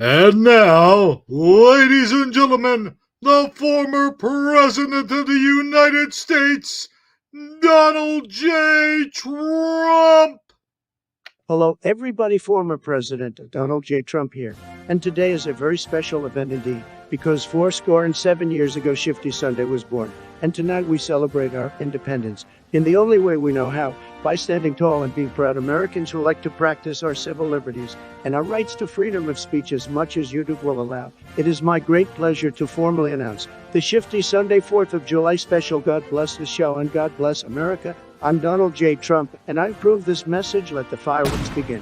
And now, ladies and gentlemen, the former President of the United States, Donald J. Trump. Hello, everybody. Former President Donald J. Trump here. And today is a very special event indeed, because 7 years ago, Shifty Sunday was born. And tonight we celebrate our independence in the only way we know how, by standing tall and being proud Americans who like to practice our civil liberties and our rights to freedom of speech as much as YouTube will allow. It is my great pleasure to formally announce the Shifty Sunday 4th of July special. God bless the show and God bless America. I'm Donald J. Trump, and I approve this message. Let the fireworks begin.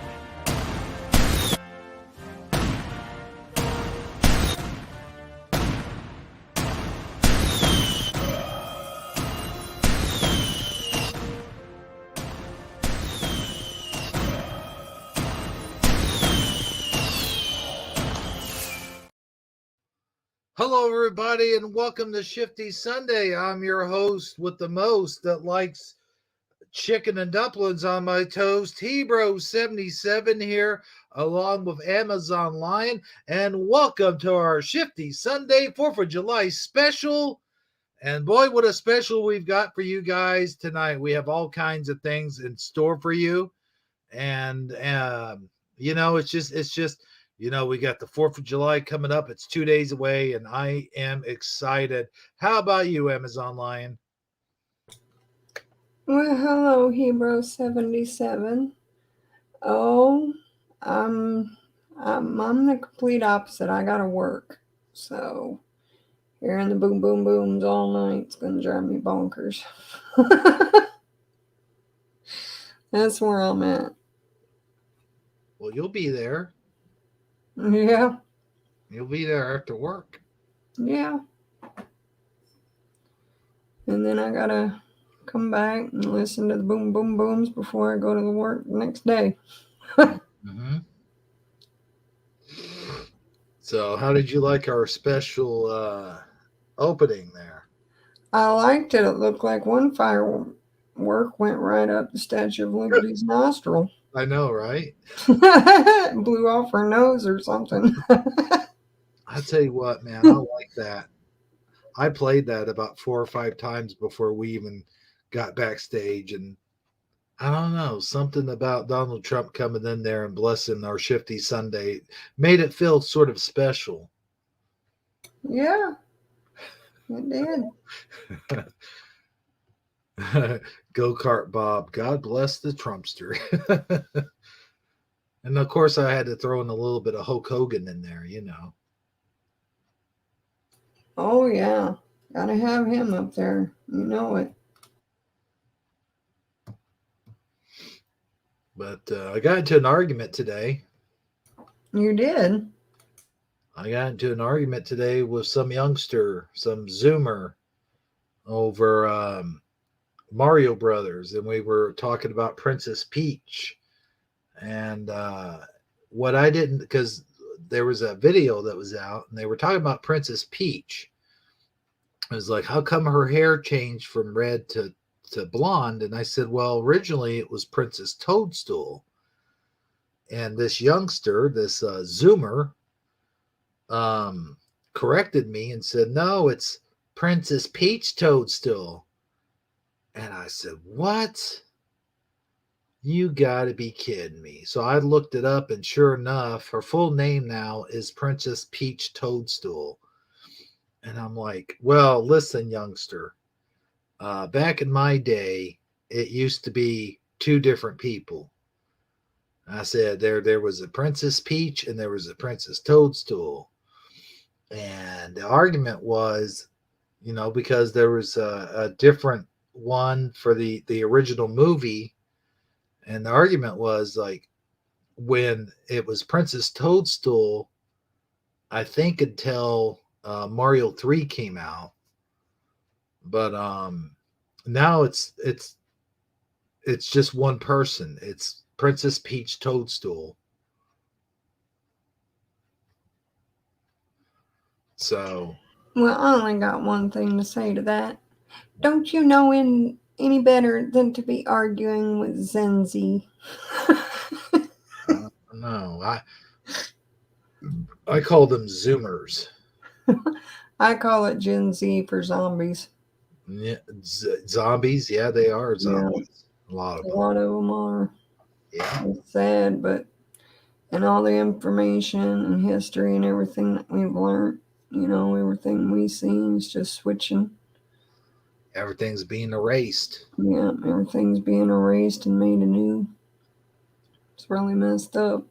Hello, everybody, and welcome to Shifty Sunday. I'm your host with the most that likes chicken and dumplings on my toast, Hebro77 here, along with Amazon Lion, and welcome to our Shifty Sunday 4th of July special. And boy, what a special we've got for you guys tonight. We have all kinds of things in store for you. And, it's just, we got the 4th of July coming up. It's 2 days away, and I am excited. How about you, Amazon Lion? Well, hello, Hebro77. Oh, I'm the complete opposite. I gotta work. So hearing the boom boom booms all night, it's gonna drive me bonkers. That's where I'm at. Well, you'll be there. Yeah. You'll be there after work. Yeah. And then I gotta come back and listen to the boom boom booms before I go to the work the next day. Mm-hmm. So, how did you like our special opening there? I liked it. It looked like one firework went right up the Statue of Liberty's nostril. I know, right? Blew off her nose or something. I tell you what, man, I like that. I played that about 4 or 5 times before we even got backstage, and I don't know, something about Donald Trump coming in there and blessing our Shifty Sunday made it feel sort of special. Yeah, it did. Go-kart Bob, God bless the Trumpster. And of course, I had to throw in a little bit of Hulk Hogan in there, Oh, yeah. Gotta have him up there. You know it. But I got into an argument today. You did? I got into an argument today with some youngster, some Zoomer, over Mario Brothers, and we were talking about Princess Peach. And what I didn't, because there was a video that was out, and they were talking about Princess Peach. It was like, how come her hair changed from red to blonde? And I said, well, originally it was Princess Toadstool. And this youngster, this Zoomer, corrected me and said, no, it's Princess Peach Toadstool. And I said, what? You gotta be kidding me. So I looked it up, and sure enough, her full name now is Princess Peach Toadstool. And I'm like, well, listen, youngster, back in my day, it used to be 2 different people. I said there was a Princess Peach and there was a Princess Toadstool. And the argument was, because there was a different one for the original movie. And the argument was like, when it was Princess Toadstool, I think until Mario 3 came out. But now it's just one person. It's Princess Peach Toadstool. So, well, I only got one thing to say to that. Don't you know any better than to be arguing with Zenzi? no, I call them Zoomers. I call it Gen Z for zombies. Yeah, zombies. Yeah, they are Yeah, zombies. A lot of a them. lot of them are. Yeah. It's sad, but and all the information and history and everything that we've learned, everything we've seen is just switching. Everything's being erased. Yeah, everything's being erased and made anew. It's really messed up.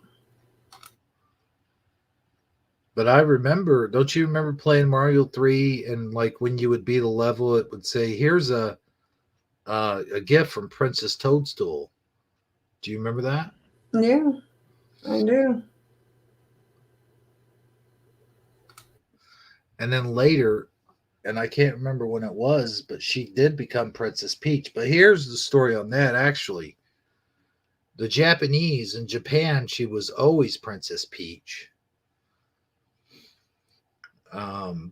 But I remember, don't you remember playing Mario 3 and like when you would beat a level, it would say, "Here's a gift from Princess Toadstool." Do you remember that? Yeah, I do. And then later, and I can't remember when it was, but she did become Princess Peach. But here's the story on that actually. The Japanese in Japan, she was always Princess Peach.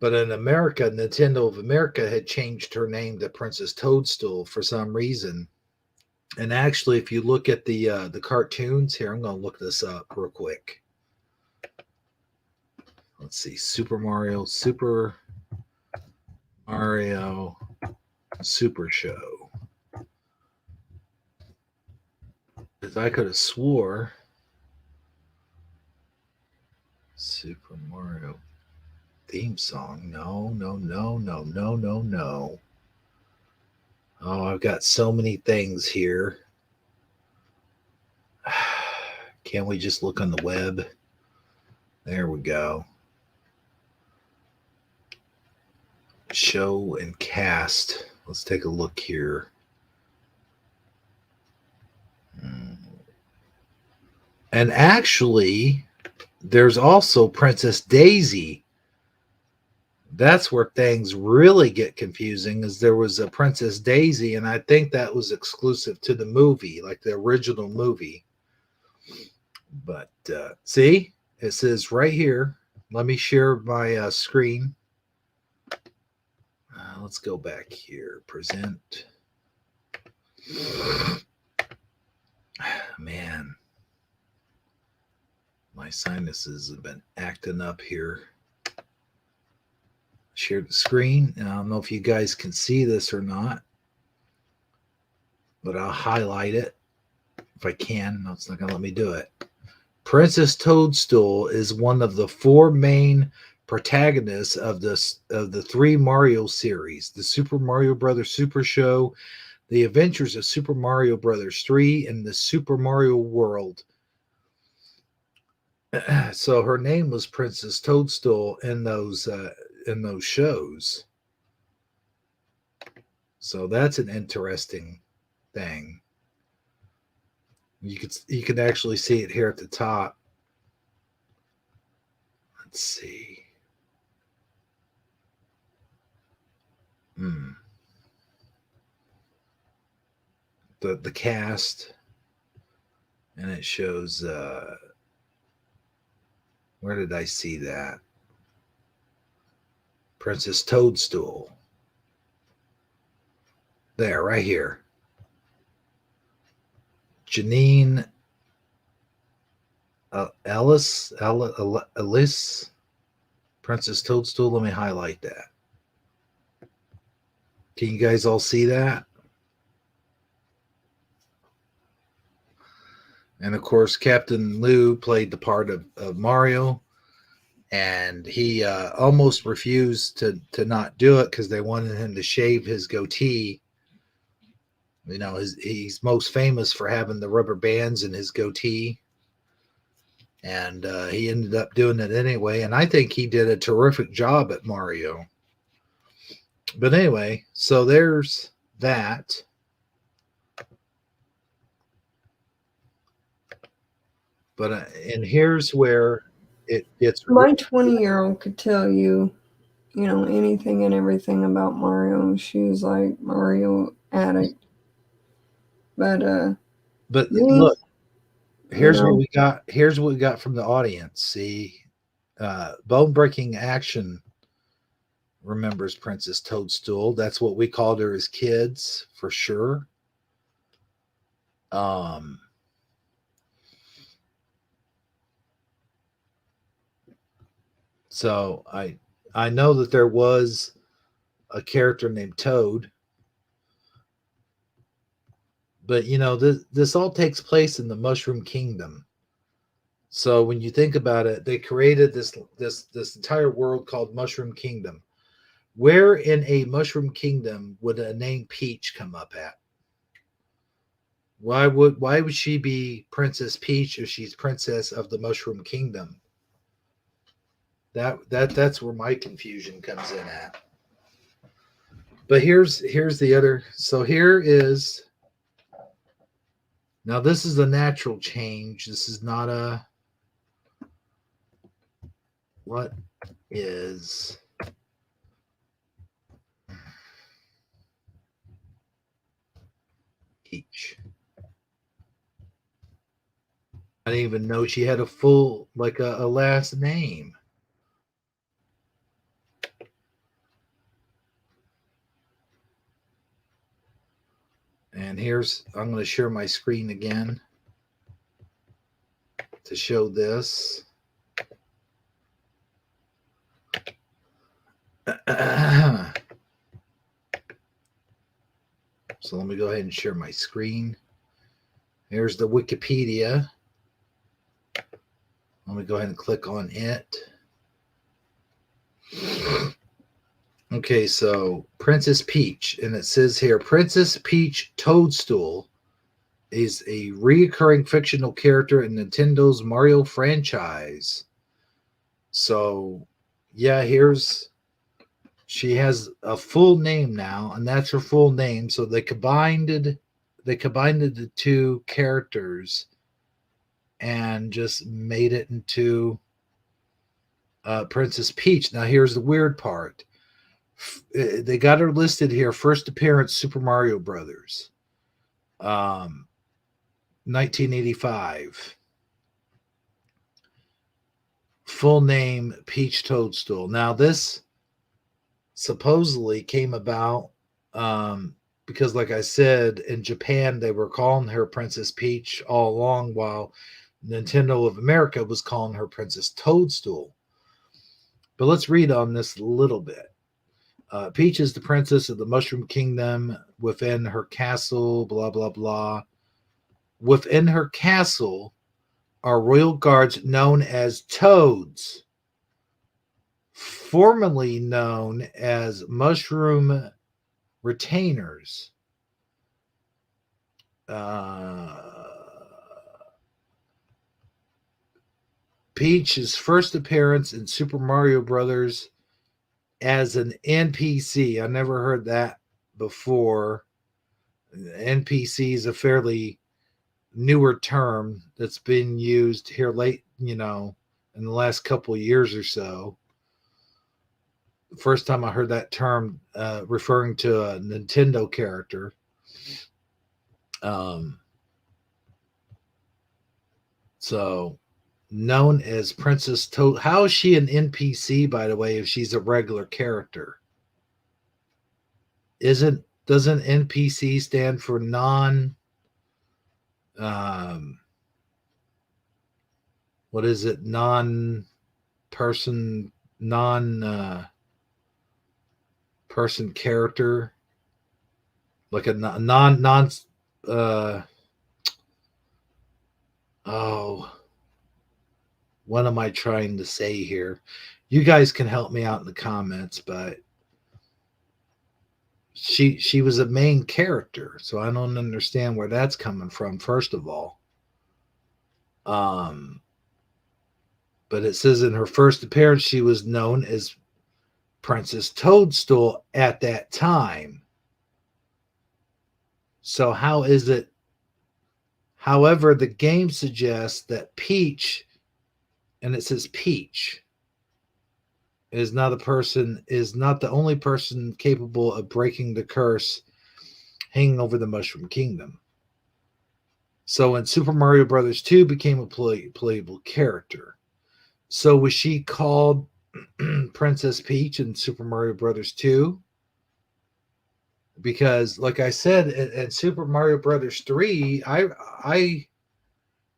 But in America, Nintendo of America had changed her name to Princess Toadstool for some reason. And actually, if you look at the cartoons here, I'm going to look this up real quick. Let's see, Super Mario Super Show. Because I could have swore Super Mario theme song. No, no, no, no, no, no, no. Oh, I've got so many things here. Can't we just look on the web? There we go. Show and cast. Let's take a look here. And actually, there's also Princess Daisy. That's where things really get confusing, is there was a Princess Daisy, and I think that was exclusive to the movie, like the original movie. But see, it says right here. Let me share my screen. Let's go back here. Present. Man, my sinuses have been acting up here. Share the screen. And I don't know if you guys can see this or not, but I'll highlight it if I can. No, it's not going to let me do it. Princess Toadstool is one of the four main protagonists of the three Mario series: the Super Mario Brothers Super Show, the Adventures of Super Mario Brothers 3, and the Super Mario World. So her name was Princess Toadstool in those shows. So that's an interesting thing. You can actually see it here at the top. Let's see. The cast, and it shows where did I see that? Princess Toadstool. There, right here. Janine Alice, Princess Toadstool. Let me highlight that. Can you guys all see that? And of course, Captain Lou played the part of Mario, and he almost refused to not do it because they wanted him to shave his goatee. You know, he's most famous for having the rubber bands in his goatee. And he ended up doing it anyway. And I think he did a terrific job at Mario. But anyway, so there's that. But and here's where it gets. My 20-year-old could tell you, anything and everything about Mario. She's like Mario addict. But me, Look, you here's what know, we got. Here's what we got from the audience. See, Bone Breaking Action remembers Princess Toadstool. That's what we called her as kids, for sure. So I know that there was a character named Toad, but this all takes place in the Mushroom Kingdom. So when you think about it, they created this entire world called Mushroom Kingdom. Where in a Mushroom Kingdom would a name Peach come up at? Why would she be Princess Peach if she's princess of the Mushroom Kingdom? That's where my confusion comes in at. But here's the other. So here is, now this is a natural change. This is not a, what is Peach? I didn't even know she had a full, like a last name. And I'm going to share my screen again to show this. So let me go ahead and share my screen. Here's the Wikipedia. Let me go ahead and click on it. Okay, so Princess Peach, and it says here, Princess Peach Toadstool is a reoccurring fictional character in Nintendo's Mario franchise. So, yeah, she has a full name now, and that's her full name. So they combined the two characters and just made it into Princess Peach. Now, here's the weird part. They got her listed here. First appearance, Super Mario Brothers, 1985. Full name, Peach Toadstool. Now, this supposedly came about because, like I said, in Japan, they were calling her Princess Peach all along, while Nintendo of America was calling her Princess Toadstool. But let's read on this a little bit. Peach is the princess of the Mushroom Kingdom. Within her castle, blah, blah, blah. Within her castle are royal guards known as Toads, formerly known as Mushroom Retainers. Peach's first appearance in Super Mario Brothers as an NPC. I never heard that before. NPC is a fairly newer term that's been used here late, in the last couple of years or so. The first time I heard that term referring to a Nintendo character. So known as Princess Toad. How is she an NPC, by the way, if she's a regular character? Doesn't NPC stand for what is it? Non-person, person character, like a non what am I trying to say here? You guys can help me out in the comments, but she was a main character, so I don't understand where that's coming from, first of all. But it says in her first appearance she was known as Princess Toadstool at that time. So how is it? However, the game suggests that Peach, and it says Peach, is not the only person capable of breaking the curse hanging over the Mushroom Kingdom. So when Super Mario Brothers 2 became a playable character. So was she called Princess Peach in Super Mario Brothers 2? Because, like I said, in Super Mario Brothers 3, I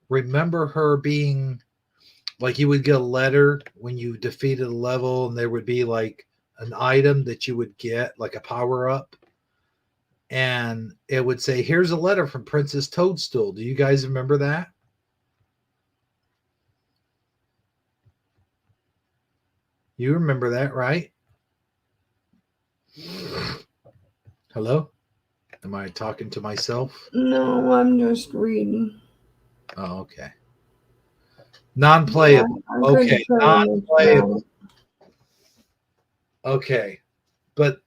remember her being Like you would get a letter when you defeated a level, and there would be like an item that you would get, like a power up, and it would say, "Here's a letter from Princess Toadstool." Do you guys remember that? You remember that, right? Hello? Am I talking to myself? No, I'm just reading. Oh, okay. Yeah, Non-playable. I couldn't Okay, tell much about non-playable. it. Okay, but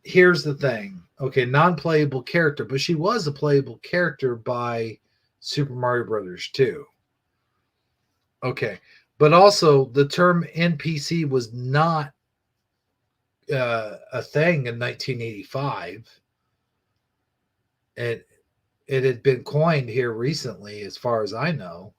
here's the thing. Okay, non-playable character, but she was a playable character by Super Mario Brothers 2. Okay, but also the term NPC was not a thing in 1985. It it had been coined here recently, as far as I know.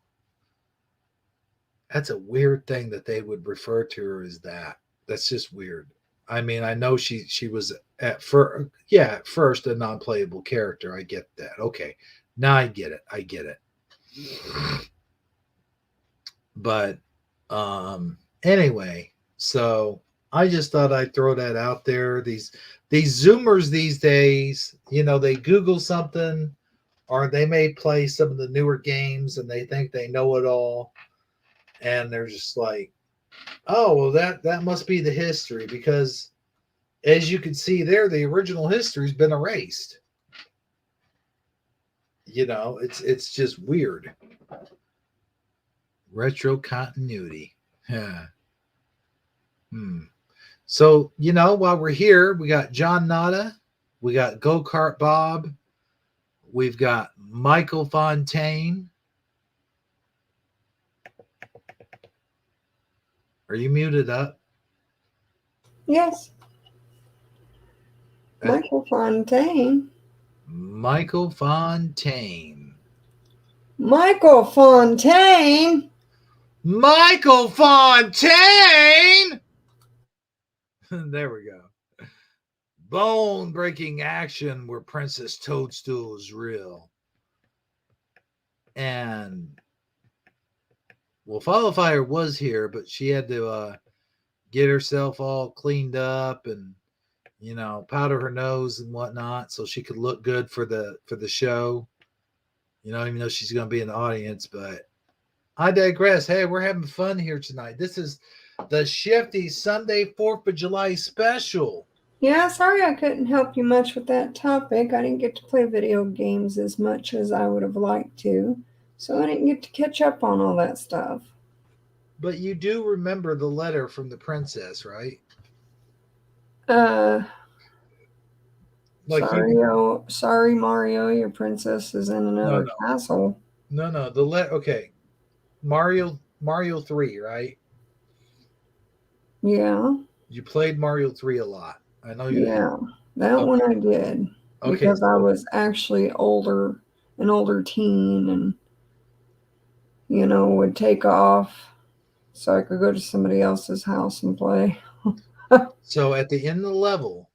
That's a weird thing that they would refer to her as that. That's just weird. I mean, I know she was at first a non-playable character. I get that. Okay. Now I get it. I get it. But anyway, so I just thought I'd throw that out there. These Zoomers these days, they Google something, or they may play some of the newer games and they think they know it all, and they're just like, oh, well, that must be the history, because as you can see there, the original history's been erased. It's just weird. Retro continuity. Yeah. So, while we're here, we got John Nada, we got Go Kart Bob, we've got Michael Fontaine. Are you muted up? Yes. Michael Fontaine. Michael Fontaine. Michael Fontaine. Michael Fontaine. There we go. Bone breaking action where Princess Toadstool is real. And well, Fire was here, but she had to get herself all cleaned up and powder her nose and whatnot so she could look good for the show. Even though she's going to be in the audience, but I digress. Hey, we're having fun here tonight. This is the Shifty Sunday 4th of July special. Yeah, sorry I couldn't help you much with that topic. I didn't get to play video games as much as I would have liked to, so I didn't get to catch up on all that stuff. But you do remember the letter from the princess, right? Sorry, Mario, your princess is in another castle. No. Okay. Mario 3, right? Yeah. You played Mario 3 a lot. I know you. Yeah, that one I did. Okay. Because I was actually an older teen, and would take off so I could go to somebody else's house and play. So at the end of the level,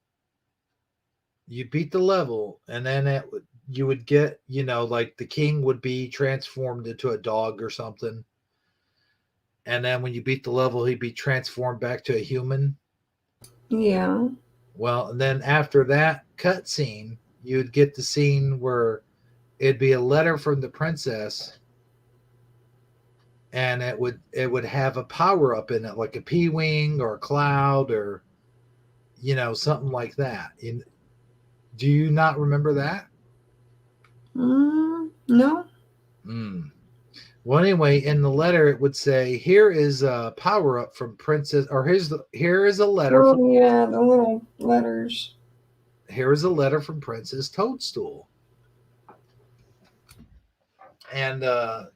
you beat the level, and then you would get, like the king would be transformed into a dog or something. And then when you beat the level, he'd be transformed back to a human. Yeah. Well, and then after that cutscene, you'd get the scene where it'd be a letter from the princess, and it would have a power up in it, like a P-wing or a cloud or something like that. Do you not remember that? No. Well, anyway, in the letter it would say, "Here is a power up from Princess," or here is a letter. Oh, yeah, the little letters. Here is a letter from Princess Toadstool. And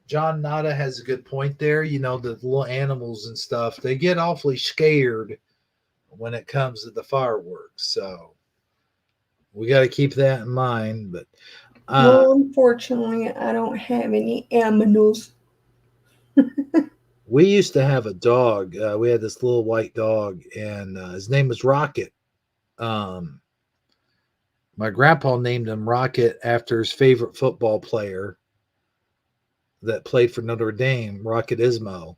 John Nada has a good point there. The little animals and stuff, they get awfully scared when it comes to the fireworks. So we got to keep that in mind. But well, unfortunately, I don't have any aminos. We used to have a dog. We had this little white dog, and his name was Rocket. My grandpa named him Rocket after his favorite football player that played for Notre Dame, Rocket Ismo.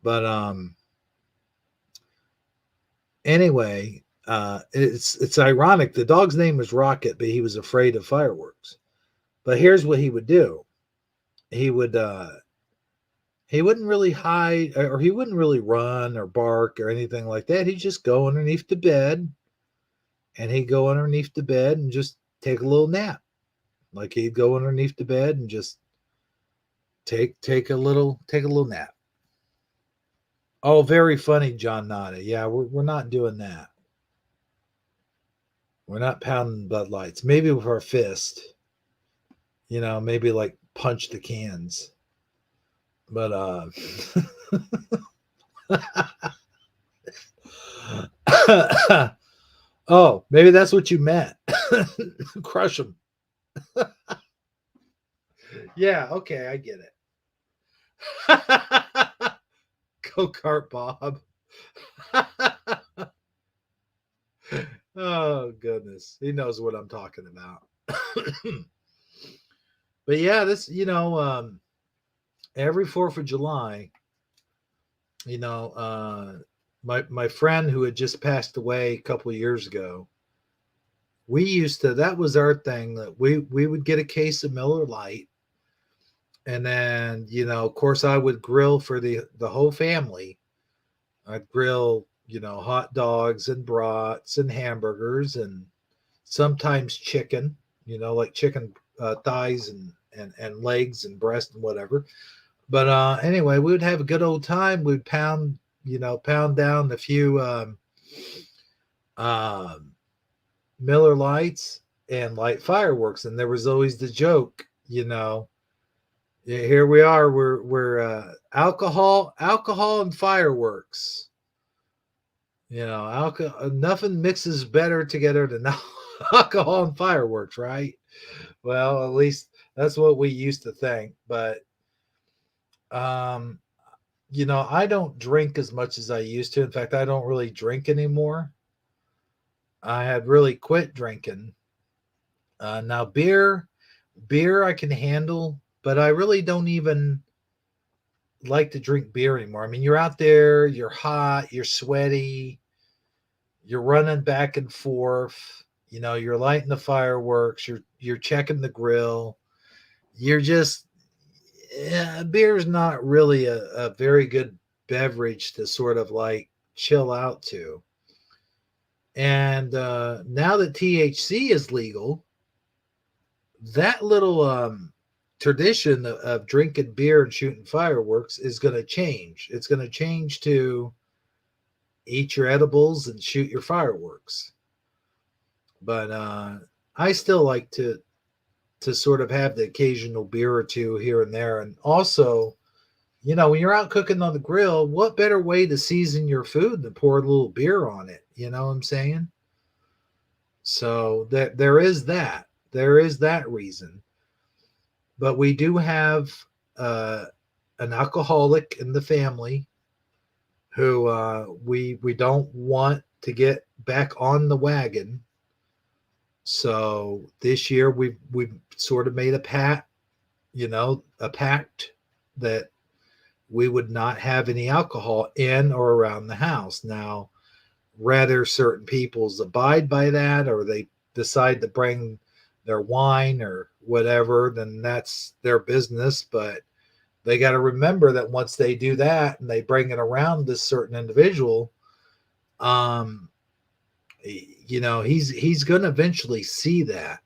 But anyway, it's ironic. The dog's name was Rocket, but he was afraid of fireworks. But here's what he would do. He would he wouldn't really hide, or he wouldn't really run or bark or anything like that. He'd just go underneath the bed, and he'd go underneath the bed and just take a little nap. Like he'd go underneath the bed and just take a little nap. Oh, very funny, John Nada. Yeah, we're not doing that. We're not pounding Bud Lights. Maybe with our fist. Maybe like punch the cans. But oh, maybe that's what you meant. Crush them. Yeah, okay, I get it. Go-kart Bob. Oh, goodness. He knows what I'm talking about. But yeah, this, every 4th of July, my friend who had just passed away a couple of years ago, that was our thing, that we would get a case of Miller Lite. And then, of course, I would grill for the whole family. I'd grill, hot dogs and brats and hamburgers and sometimes chicken, like chicken thighs and legs and breast and whatever. But anyway, we would have a good old time. We'd pound down a few Miller Lights and light fireworks. And there was always the joke, here we are. We're alcohol and fireworks. Alcohol. Nothing mixes better together than alcohol and fireworks, right? Well, at least that's what we used to think. But I don't drink as much as I used to. In fact, I don't really drink anymore. I had really quit drinking. Now beer I can handle. But I really don't even like to drink beer anymore. I mean, you're out there, you're hot, you're sweaty, you're running back and forth, you're lighting the fireworks, you're checking the grill. You're just beer's not really a very good beverage to sort of like chill out to. And now that THC is legal, that little tradition of drinking beer and shooting fireworks is going to change. It's going to change to eat your edibles and shoot your fireworks. But I still like to sort of have the occasional beer or two here and there. And also, when you're out cooking on the grill, what better way to season your food than pour a little beer on it? You know what I'm saying? So there is that. There is that reason. But we do have an alcoholic in the family who we don't want to get back on the wagon. So this year we've sort of made a pact that we would not have any alcohol in or around the house. Now, whether certain peoples abide by that or they decide to bring their wine or whatever, then that's their business. But they got to remember that once they do that and they bring it around this certain individual, he's going to eventually see that.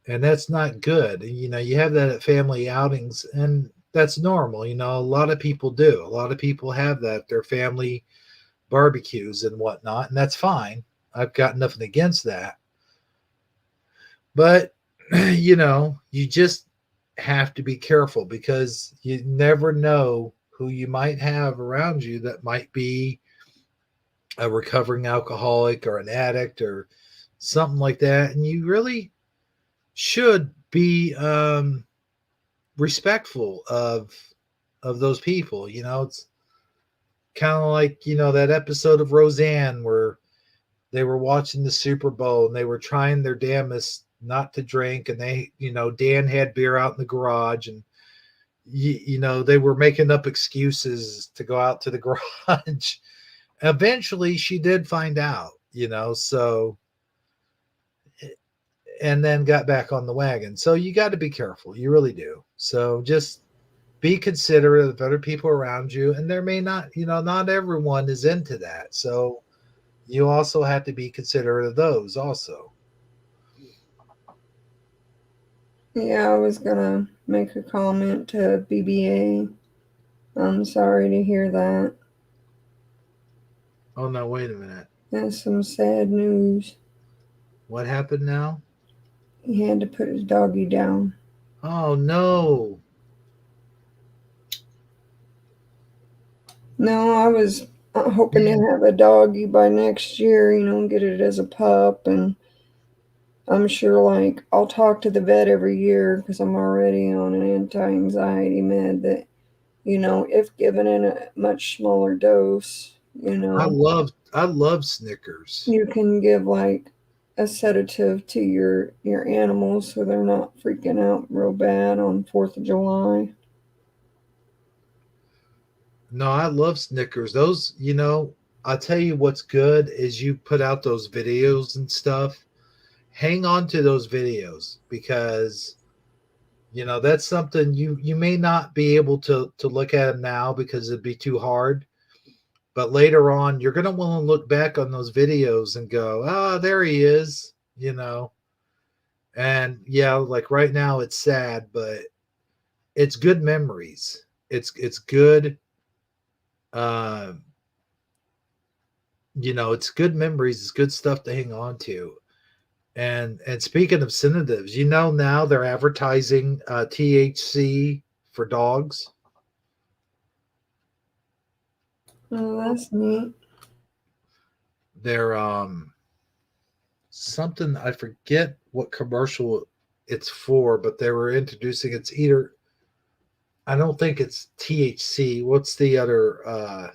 And that's not good. You have that at family outings, and that's normal. A lot of people do. A lot of people have that at their family barbecues and whatnot, and that's fine. I've got nothing against that. But, you just have to be careful because you never know who you might have around you that might be a recovering alcoholic or an addict or something like that. And you really should be respectful of those people. It's kind of like, that episode of Roseanne where they were watching the Super Bowl and they were trying their damnedest not to drink. And they, Dan had beer out in the garage and, they were making up excuses to go out to the garage. Eventually, she did find out, so, and then got back on the wagon. So you got to be careful. You really do. So just be considerate of other people around you. And there may not, not everyone is into that. So you also have to be considerate of those also. Yeah, I was gonna make a comment to BBA. I'm sorry to hear that. Oh, no, wait a minute. That's some sad news. What happened now? He had to put his doggy down. Oh, no. No, I was hoping Man, to have a doggy by next year, get it as a pup. And I'm sure, like, I'll talk to the vet every year because I'm already on an anti-anxiety med that, if given in a much smaller dose, I love Snickers. you can give like a sedative to your animals so they're not freaking out real bad on 4th of July. No, I love Snickers. Those, I'll tell you what's good is you put out those videos and stuff. Hang on to those videos because that's something you may not be able to look at them now because it'd be too hard. But later on, you're gonna want to look back on those videos and go, "Ah, there he is." And yeah, like right now it's sad, but it's good memories. It's good. Uh, it's good memories. It's good stuff to hang on to. And speaking of sedatives, now they're advertising THC for dogs. Oh, that's neat. They're something, I forget what commercial it's for, but they were introducing, it's either, I don't think it's THC. What's the other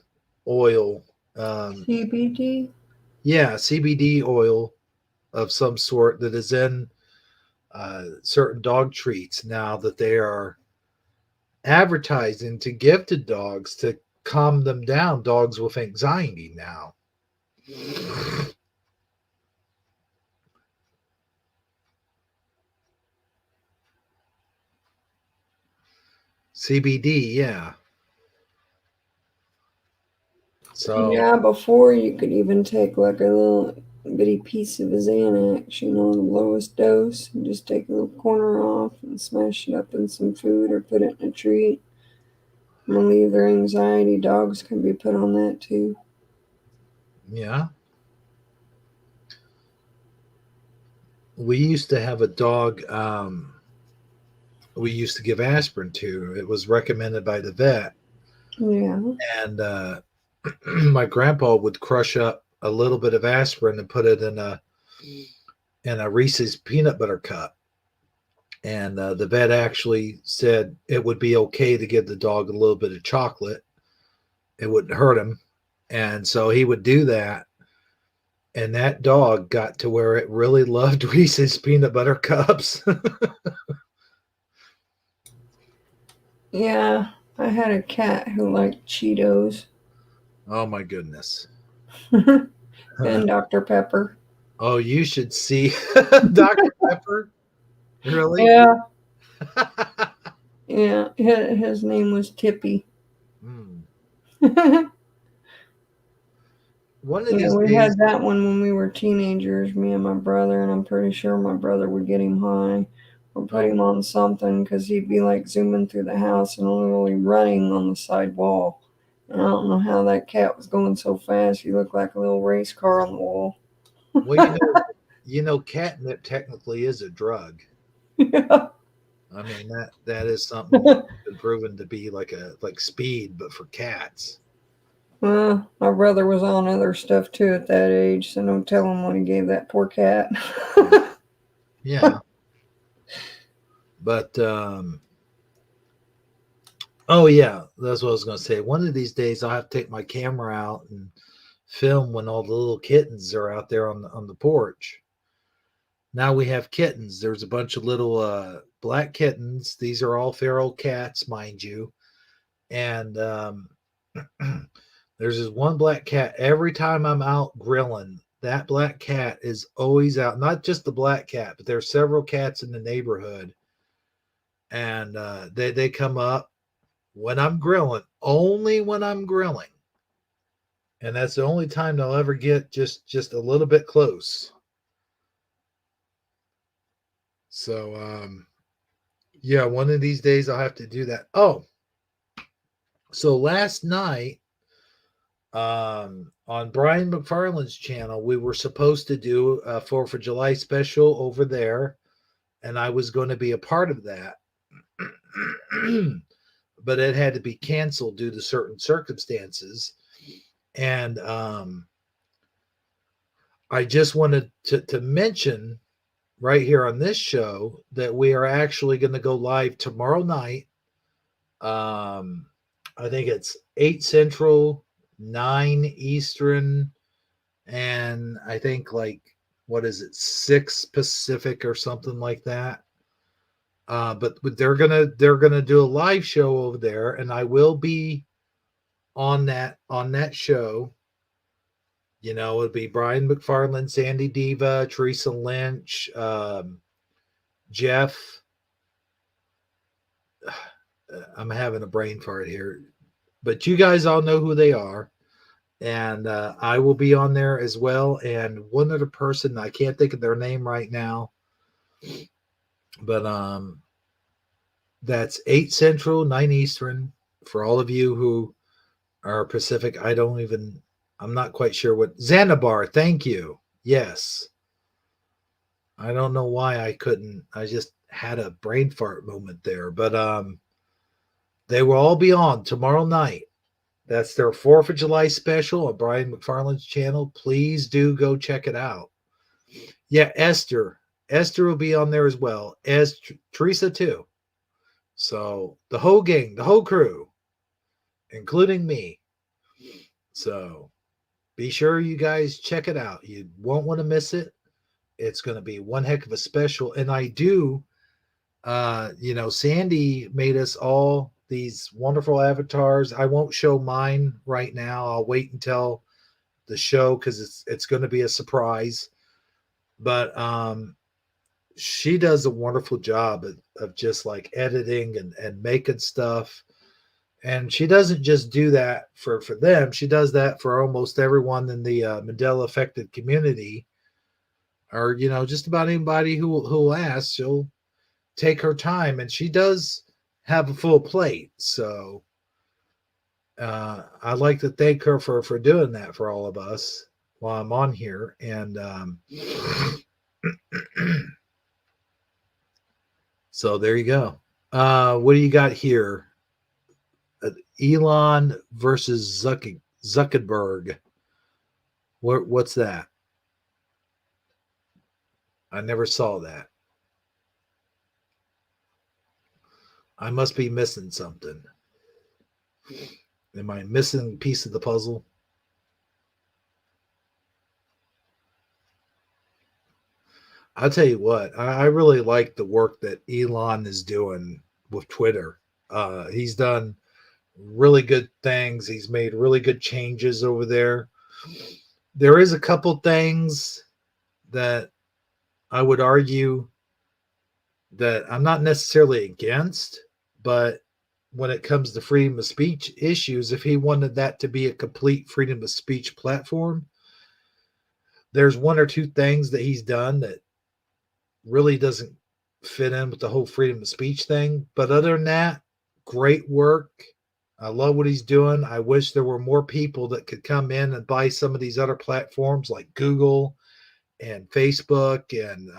oil? CBD? Yeah, CBD oil of some sort that is in certain dog treats now that they are advertising to give to dogs to calm them down, dogs with anxiety now. CBD, yeah. So, Yeah, before you could even take like a little bitty piece of a Xanax, the lowest dose, and just take a little corner off and smash it up in some food or put it in a treat. Relieve their anxiety. Dogs can be put on that too. yeah. We used to have a dog we used to give aspirin to. It was recommended by the vet. Yeah. And my grandpa would crush up a little bit of aspirin and put it in a Reese's peanut butter cup. And the vet actually said it would be okay to give the dog a little bit of chocolate. It wouldn't hurt him. And so he would do that. And that dog got to where it really loved Reese's peanut butter cups. Yeah. I had a cat who liked Cheetos Oh my goodness. and Dr. Pepper. Oh, you should see Dr. Pepper. Really? Yeah. Yeah. His name was Tippy. Mm. Yeah, One of these we days, had that one when we were teenagers, me and my brother, and I'm pretty sure my brother would get him high or put oh, him on something because he'd be like zooming through the house and literally running on the side wall. And I don't know how that cat was going so fast. He looked like a little race car on the wall. well, catnip technically is a drug. Yeah. I mean that is something that's been proven to be like speed, but for cats. Well, my brother was on other stuff too at that age, so don't tell him what he gave that poor cat. Yeah, but oh yeah, that's what I was going to say. One of these days, I'll have to take my camera out and film when all the little kittens are out there on the porch. Now we have kittens. There's a bunch of little black kittens. These are all feral cats, mind you. And there's this one black cat. Every time I'm out grilling, that black cat is always out. Not just the black cat, but there's several cats in the neighborhood. And they come up when I'm grilling, only when I'm grilling. And that's the only time they'll ever get just a little bit close. So yeah, one of these days I'll have to do that. Oh, so last night on Brian McFarland's channel, we were supposed to do a 4th of July special over there, and I was going to be a part of that. But it had to be canceled due to certain circumstances. And I just wanted to mention right here on this show that we are actually going to go live tomorrow night. I think it's 8 Central, 9 Eastern, and I think like, what is it, 6 Pacific or something like that. But they're gonna do a live show over there, and I will be on that show. You know, it'd be Brian McFarland, Sandy Diva, Teresa Lynch, Jeff. I'm having a brain fart here, but you guys all know who they are. And I will be on there as well. And one other person, I can't think of their name right now, but that's 8 Central, 9 Eastern. For all of you who are Pacific, I'm not quite sure what. Xanabar, thank you. Yes. I don't know why I just had a brain fart moment there. But they will all be on tomorrow night. That's their 4th of July special on Brian McFarland's channel. Please do go check it out. Yeah, Esther will be on there as well as Teresa too. So the whole gang, the whole crew, including me. So be sure you guys check it out. You won't want to miss it. It's going to be one heck of a special. And I do, Sandy made us all these wonderful avatars. I won't show mine right now. I'll wait until the show because it's going to be a surprise. But she does a wonderful job of just like editing and making stuff. And she doesn't just do that for them. She does that for almost everyone in the Mandela affected community, or just about anybody who'll ask. She'll take her time, and she does have a full plate. So I'd like to thank her for doing that for all of us while I'm on here. And so there you go. What do you got here? Elon versus Zuckerberg. What's that? I never saw that. I must be missing something. Am I missing a piece of the puzzle? I'll tell you what, I really like the work that Elon is doing with Twitter. He's done really good things. He's made really good changes over there. There is a couple things that I would argue that I'm not necessarily against, but when it comes to freedom of speech issues, if he wanted that to be a complete freedom of speech platform, there's one or two things that he's done that really doesn't fit in with the whole freedom of speech thing. But other than that, great work. I love what he's doing. I wish there were more people that could come in and buy some of these other platforms like Google and Facebook and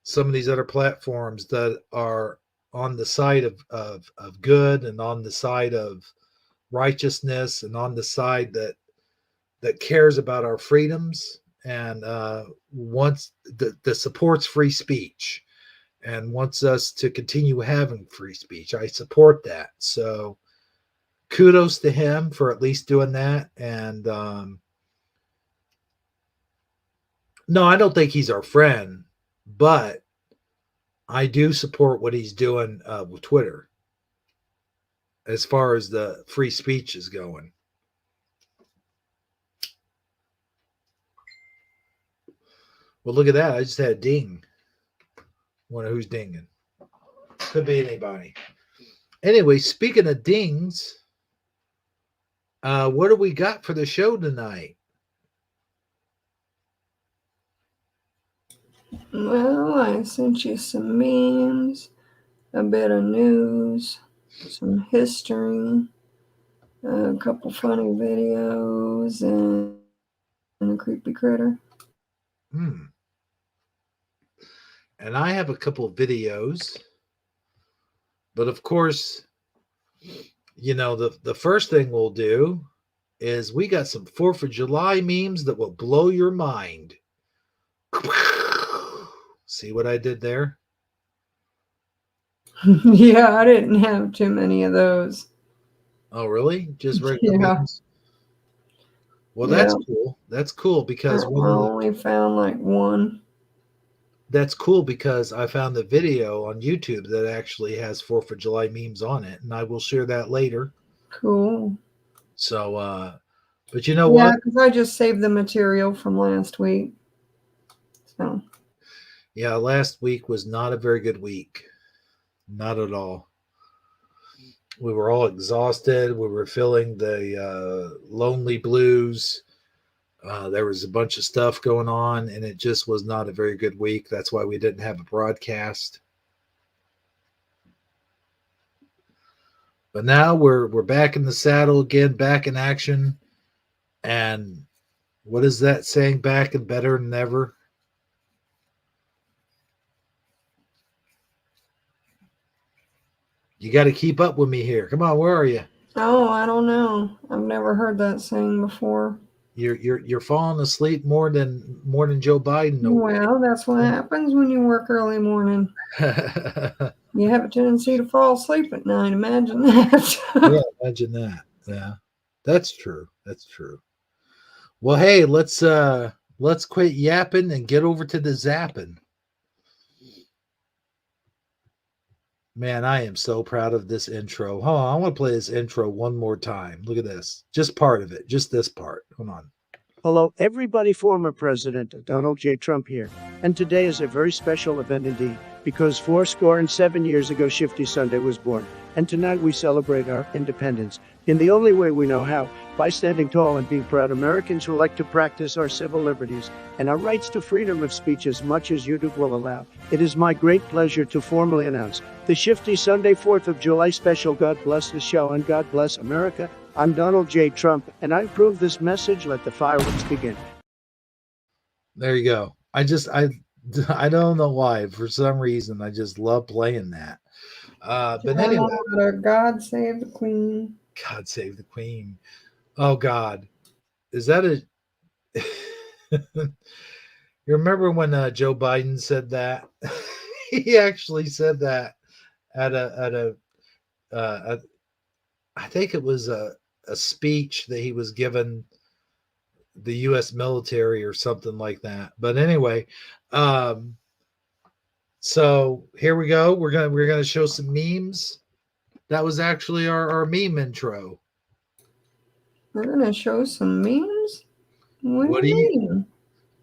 some of these other platforms that are on the side of good and on the side of righteousness and on the side that cares about our freedoms and wants that supports free speech and wants us to continue having free speech. I support that. So kudos to him for at least doing that. And No, I don't think he's our friend, but I do support what he's doing with Twitter as far as the free speech is going. Well, look at that. I just had a ding. Wonder who's dinging. Could be anybody. Anyway, speaking of dings, what do we got for the show tonight? Well, I sent you some memes, a bit of news, some history, a couple funny videos, and a creepy critter. And I have a couple videos, but of course, you know, the first thing we'll do is we got some 4th of July memes that will blow your mind. See what I did there? Yeah, I didn't have too many of those. Oh, really? Just regular Yeah. memes? Well, Yeah. that's cool. That's cool because I only found like one. That's cool because I found the video on YouTube that actually has 4th of July memes on it, and I will share that later. Cool. So, but you know Yeah, what? because I just saved the material from last week. So, Yeah, last week was not a very good week. Not at all. We were all exhausted. We were feeling the lonely blues. There was a bunch of stuff going on, and it just was not a very good week. That's why we didn't have a broadcast. But now we're back in the saddle again, back in action. And what is that saying? Back and better than ever. You got to keep up with me here. Come on, where are you? oh, I don't know. I've never heard that saying before. You're falling asleep more than Joe Biden. Well, that's what happens when you work early morning. You have a tendency to fall asleep at night. Imagine that. Yeah, imagine that. Yeah, that's true. That's true. Well, hey, let's quit yapping and get over to the zapping. Man, I am so proud of this intro. Hold on, I want to play this intro one more time. Look at this. Just part of it. Just this part. Hold on. Hello, everybody. Former President Donald J. Trump here. And today is a very special event indeed, because 7 years ago, Shifty Sunday was born. And tonight we celebrate our independence in the only way we know how, by standing tall and being proud Americans who like to practice our civil liberties and our rights to freedom of speech as much as YouTube will allow. It is my great pleasure to formally announce the Shifty Sunday 4th of July special. God bless the show and God bless America. I'm Donald J. Trump, and I approve this message. Let the fireworks begin. There you go. I don't know why. For some reason, I just love playing that. But anyway, God save the Queen. God save the Queen. Oh God, is that a? You remember when Joe Biden said that? He actually said that at a I think it was a speech that he was given the U.S. military or something like that. But anyway, so here we go. We're gonna show some memes. That was actually our meme intro. We're gonna show some memes. What do you mean?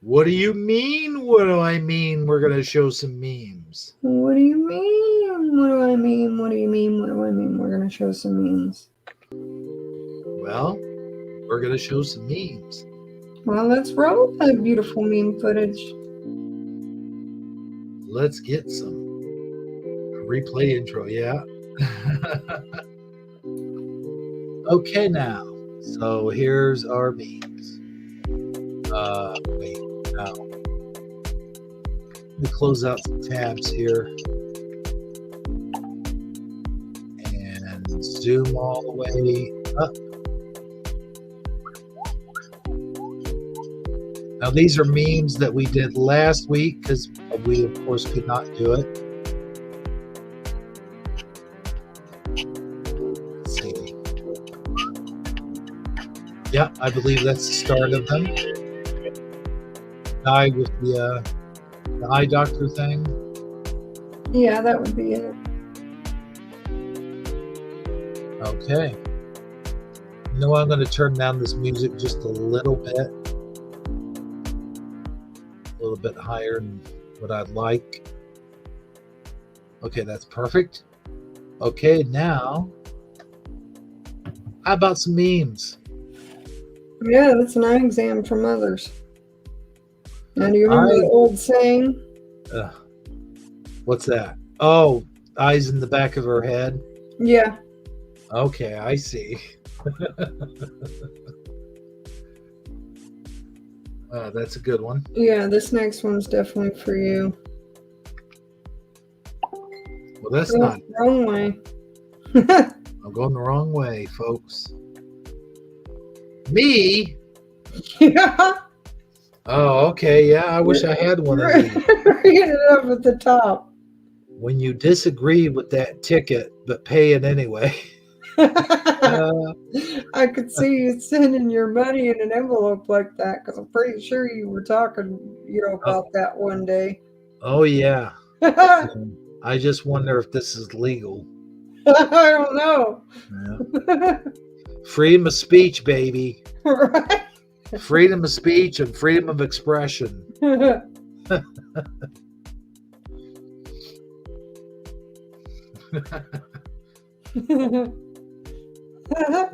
What do you mean? What do I mean? We're gonna show some memes. What do you mean? What do I mean? What do you mean? What do I mean? We're gonna show some memes. Well, we're gonna show some memes. Well, let's roll that beautiful meme footage. Let's get some replay intro. Yeah. Okay, now. So here's our memes. Wait, now. Let me close out some tabs here. And zoom all the way up. Now, these are memes that we did last week because we, of course, could not do it. Let's see. Yeah, I believe that's the start of them. guy with the eye doctor thing. Yeah, that would be it. Okay. You know what? I'm going to turn down this music just a little bit higher than what I'd like. Okay, that's perfect. Okay, now, how about some memes? Yeah, that's an eye exam from others. Now, do you remember the old saying? What's that? Oh, eyes in the back of her head. Yeah. Okay, I see. That's a good one. Yeah, this next one's definitely for you. Well, that's not. Wrong way. I'm going the wrong way, folks. Me? Yeah. Oh, okay. Yeah, I wish I had one of these. Read it up at the top. When you disagree with that ticket, but pay it anyway. I could see you sending your money in an envelope like that because I'm pretty sure you were talking, about that one day. Oh, yeah. I just wonder if this is legal. I don't know. Yeah. Freedom of speech, baby. Right? Freedom of speech and freedom of expression.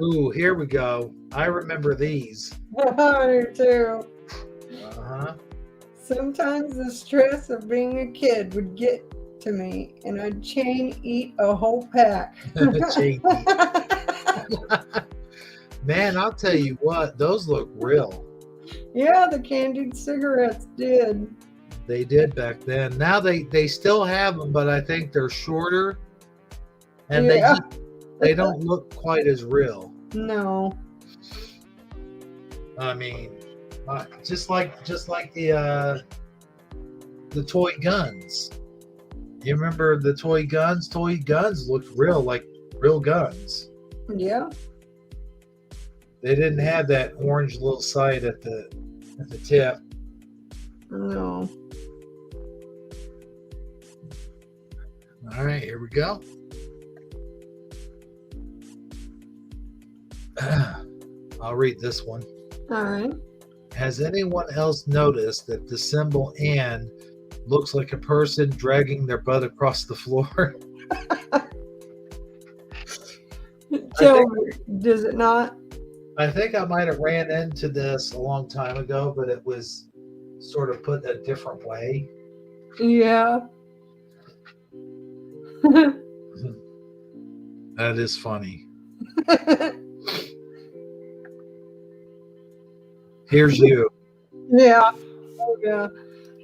Ooh, here we go. I remember these. I do too. Uh-huh. Sometimes the stress of being a kid would get to me, and I'd chain eat a whole pack. Chain eat. Man, I'll tell you what, those look real. Yeah, the candied cigarettes did. They did back then. Now they still have them, but I think they're shorter, and they don't look quite as real. No. I mean, just like the toy guns. You remember the toy guns? Toy guns looked real, like real guns. Yeah. They didn't have that orange little sight at the tip. No. All right, here we go. I'll read this one. All right. Has anyone else noticed that the symbol "and" looks like a person dragging their butt across the floor? Does it not? I think I might have ran into this a long time ago, but it was sort of put a different way. Yeah. That is funny. Here's you. Yeah. Oh, yeah.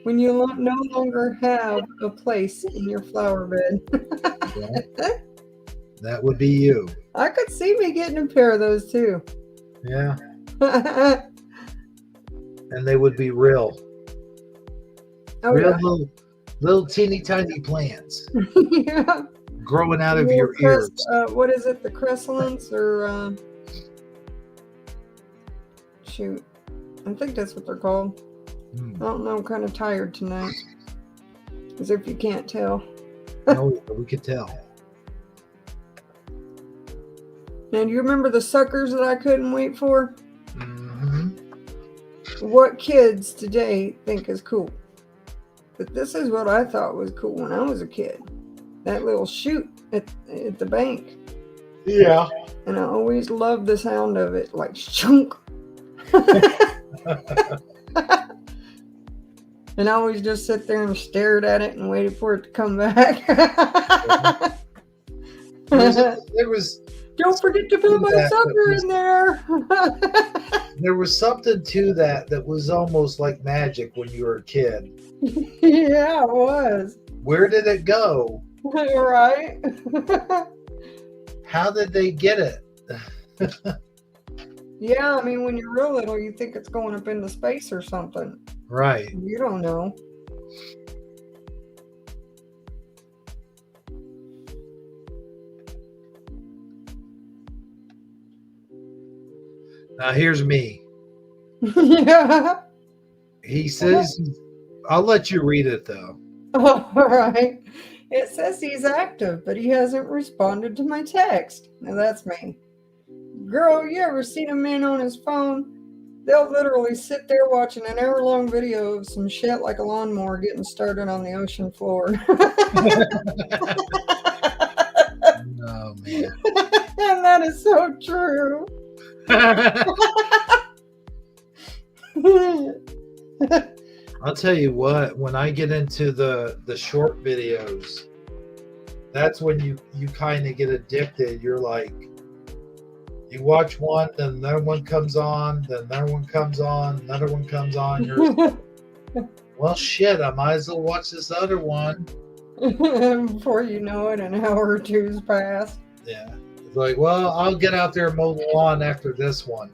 When you no longer have a place in your flower bed. Yeah. That would be you. I could see me getting a pair of those too. Yeah. And they would be real. Oh, real yeah. little teeny tiny plants. Yeah. Growing out of your ears. What is it? The chrysalins or shoot. I think that's what they're called. I don't know. I'm kind of tired tonight. As if you can't tell. No, we could tell. Now, do you remember the suckers that I couldn't wait for? Mm-hmm. What kids today think is cool? But this is what I thought was cool when I was a kid. That little chute at the bank. Yeah. And I always loved the sound of it, like chunk. And I always just sit there and stared at it and waited for it to come back. There was Don't forget to put my sucker in there. There was something to that was almost like magic when you were a kid. Yeah, it was. Where did it go? Right? How did they get it? Yeah, I mean, when you're real little, you think it's going up into space or something. Right. You don't know. Now here's me. Yeah. He says, I'll let you read it though. All right. It says he's active, but he hasn't responded to my text. Now that's me. Girl, you ever seen a man on his phone? They'll literally sit there watching an hour-long video of some shit like a lawnmower getting started on the ocean floor. Oh man. And that is so true. I'll tell you what, when I get into the short videos, that's when you kind of get addicted. You're like, you watch one, then another one comes on, then another one comes on, another one comes on. You're well, shit, I might as well watch this other one. Before you know it, an hour or two's passed. Yeah. It's like, well, I'll get out there and mow the lawn after this one.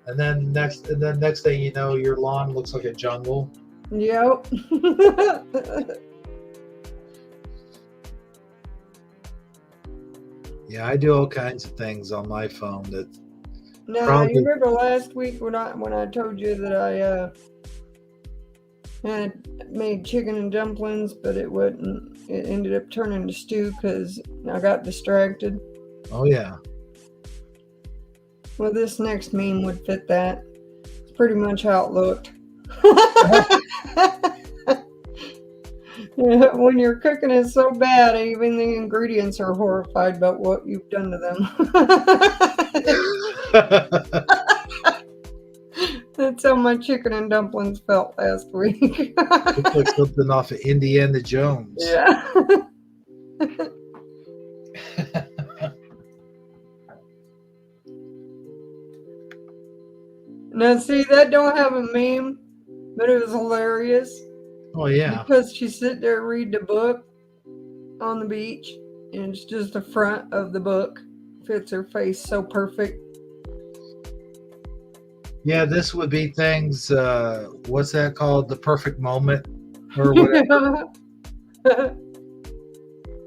And then next thing you know, your lawn looks like a jungle. Yep. Yeah, I do all kinds of things on my phone that Now, probably. you remember last week when I told you that I had made chicken and dumplings, but it wouldn't. It ended up turning to stew because I got distracted. Oh yeah. Well, this next meme would fit that. It's pretty much how it looked. When your cooking is so bad, even the ingredients are horrified about what you've done to them. That's how my chicken and dumplings felt last week. Looks like something off of Indiana Jones. Yeah. Now, see, that don't have a meme, but it was hilarious. Oh yeah. Because she sit there read the book on the beach, and it's just the front of the book fits her face so perfect. Yeah, this would be things. What's that called? The perfect moment, or whatever.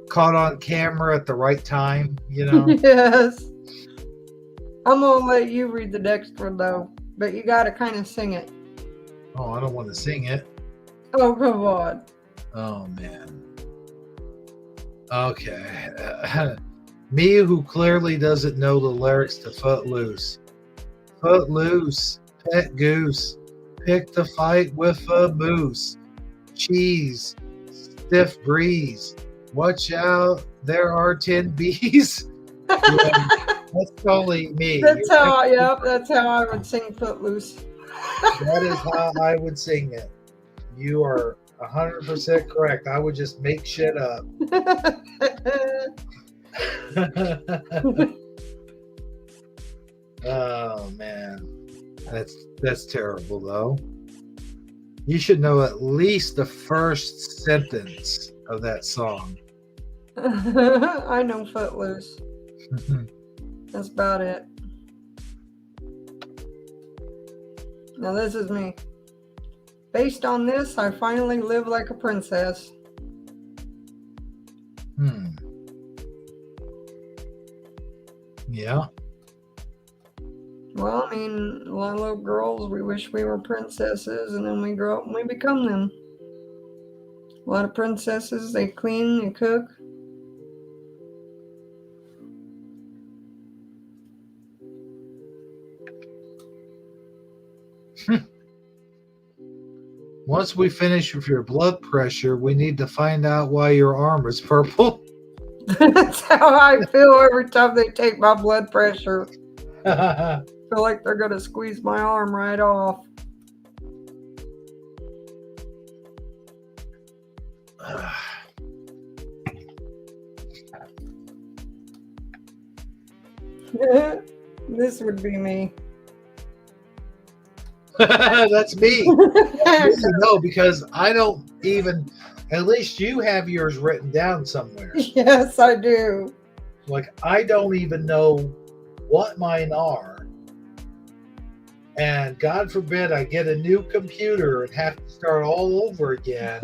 Caught on camera at the right time. You know. Yes. I'm gonna let you read the next one though, but you gotta kind of sing it. Oh, I don't want to sing it. Oh, come on. Oh man. Okay. Me, who clearly doesn't know the lyrics to Footloose. Footloose, pet goose, pick the fight with a moose. Cheese, stiff breeze. Watch out, there are 10 bees. Yeah, that's totally me. That's how I would sing Footloose. That is how I would sing it. You are 100% correct. I would just make shit up. Oh man, that's terrible though. You should know at least the first sentence of that song. I know Footloose. That's about it. Now this is me. Based on this, I finally live like a princess. Yeah. Well, I mean, a lot of little girls, we wish we were princesses, and then we grow up and we become them. A lot of princesses, they clean, they cook. Once we finish with your blood pressure, we need to find out why your arm is purple. That's how I feel every time they take my blood pressure. I feel like they're going to squeeze my arm right off. This would be me. That's me. No, because I don't even, at least you have yours written down somewhere. Yes, I do. Like, I don't even know what mine are. And God forbid I get a new computer and have to start all over again.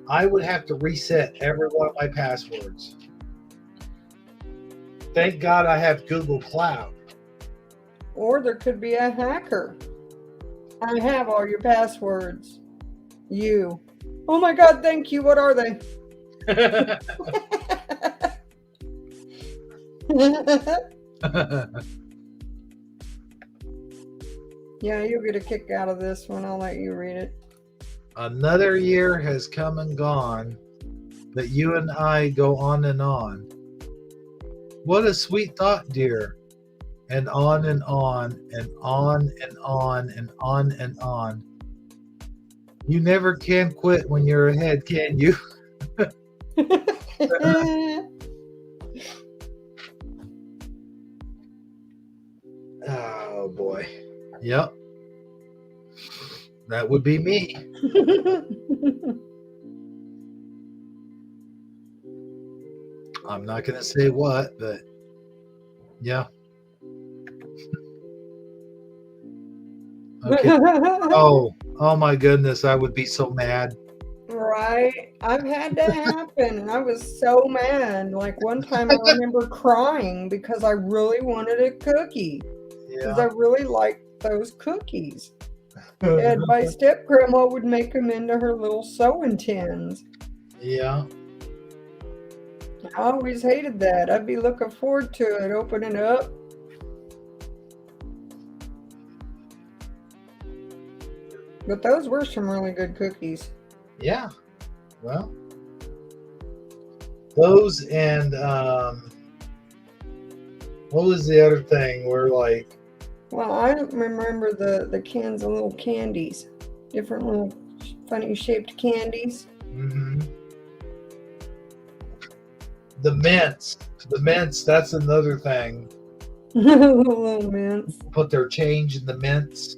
I would have to reset every one of my passwords. Thank God I have Google Cloud. Or there could be a hacker. I have all your passwords. You. Oh my God, thank you. What are they? Yeah, you'll get a kick out of this one. I'll let you read it. Another year has come and gone, but you and I go on and on. What a sweet thought, dear. And on and on and on and on and on and on. You never can quit when you're ahead, can you? Oh boy. Yep. That would be me. I'm not going to say what, but yeah. Okay. Oh my goodness. I would be so mad. Right? I've had that happen, and I was so mad. Like one time I remember crying because I really wanted a cookie. Because I Yeah. really liked those cookies. And my step grandma would make them into her little sewing tins. Yeah. I always hated that. I'd be looking forward to it, opening it up. But those were some really good cookies. Yeah. Well, those and what was the other thing where like Well, I remember the cans of little candies. Different little funny shaped candies. mhm. The mints, that's another thing. Little mints. Put their change in the mints.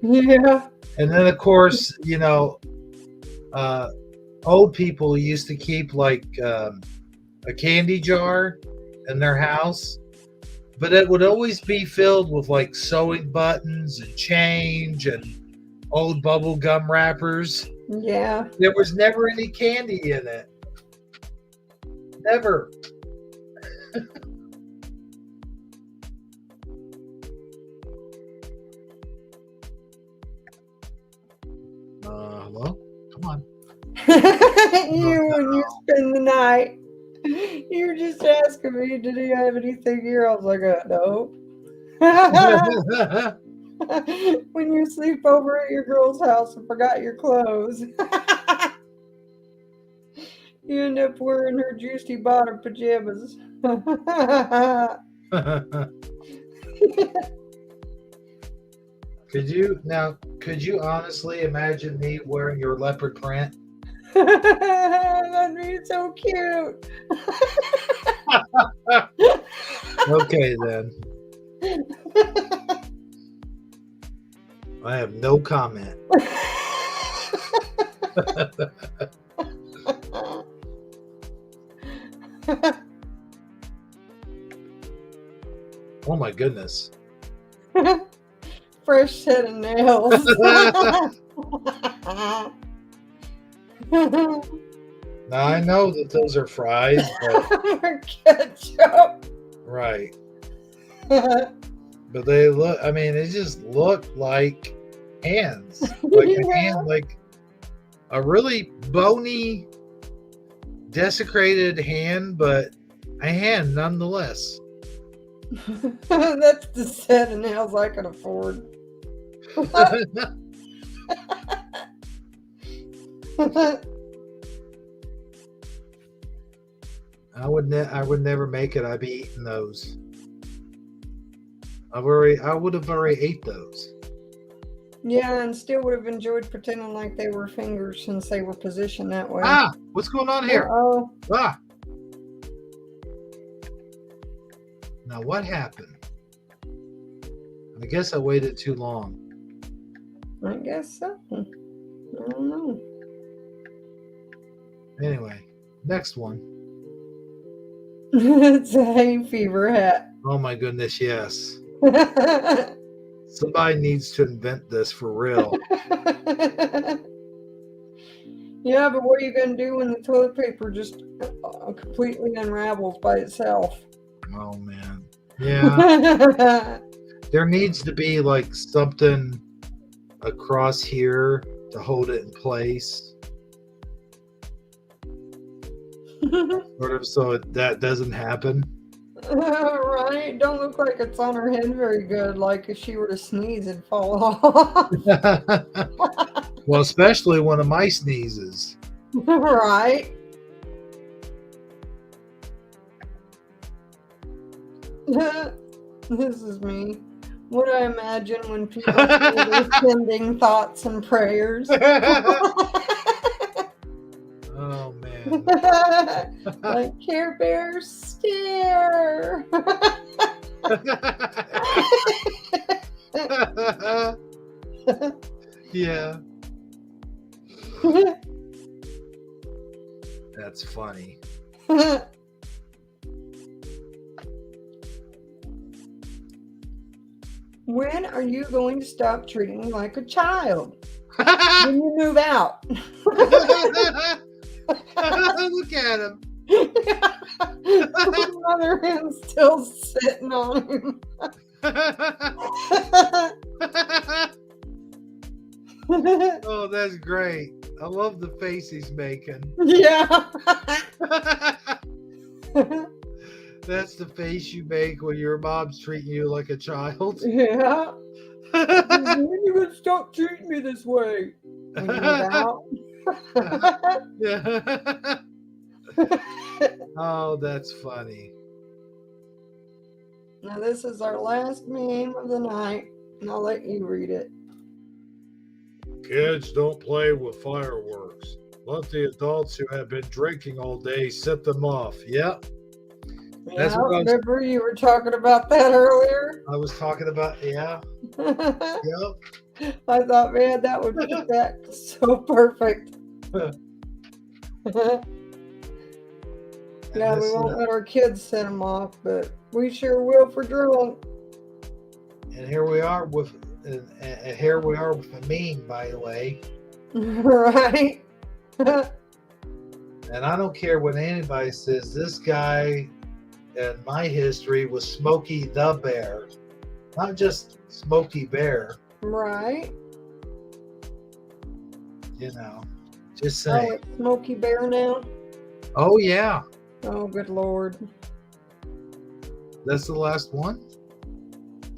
Yeah. And then of course, old people used to keep like a candy jar in their house, but it would always be filled with like sewing buttons and change and old bubble gum wrappers. Yeah. There was never any candy in it. Never. Well, come on. When you spend the night, you're just asking me, did he have anything here? I was like, no. When you sleep over at your girl's house and forgot your clothes, you end up wearing her juicy bottom pajamas. Could you honestly imagine me wearing your leopard print? That'd be so cute. Okay, then. I have no comment. Oh my goodness. Fresh set of nails. Now I know that those are fries, but Ketchup. right. But they look, I mean, they just look like hands. Like a Yeah. hand, like a really bony, desecrated hand, but a hand nonetheless. That's the set of nails I can afford. I would never make it. I'd be eating those. I would have already ate those. Yeah, and still would have enjoyed pretending like they were fingers since they were positioned that way. Ah, what's going on here? Oh, Ah. Now what happened? I guess I waited too long. I guess so. I don't know. Anyway, next one. It's a hay fever hat. Oh my goodness, yes. Somebody needs to invent this for real. Yeah, but what are you going to do when the toilet paper just completely unravels by itself? Oh man. Yeah. There needs to be like something across here to hold it in place, sort of, so that doesn't happen. Right? Don't look like it's on her head very good. Like if she were to sneeze, it'd fall off. Well, especially one of my sneezes. Right? This is me. What I imagine when people say they're sending thoughts and prayers. Oh man. Like Care Bear stare. Yeah. That's funny. When are you going to stop treating me like a child? When you move out. Look at him. Mother hen's still sitting on him. Oh, that's great. I love the face he's making. Yeah. That's the face you make when your mom's treating you like a child. Yeah. When you gonna stop treating me this way? When you move out. Yeah. Oh, that's funny. Now this is our last meme of the night, and I'll let you read it. Kids don't play with fireworks. Let the adults who have been drinking all day set them off. Yep. That's Yeah, what I was- remember you were talking about that earlier? I was talking about, yeah. Yep. I thought, man, that would fit that so perfect. Yeah, we won't let our kids set them off, but we sure will for drunk. And here we are with a meme, by the way. Right? And I don't care what anybody says. This guy in my history was Smokey the Bear, not just Smokey Bear. Right? You know, just Oh, saying. it's Smokey Bear now? Oh yeah, Oh, good Lord. that's the last one.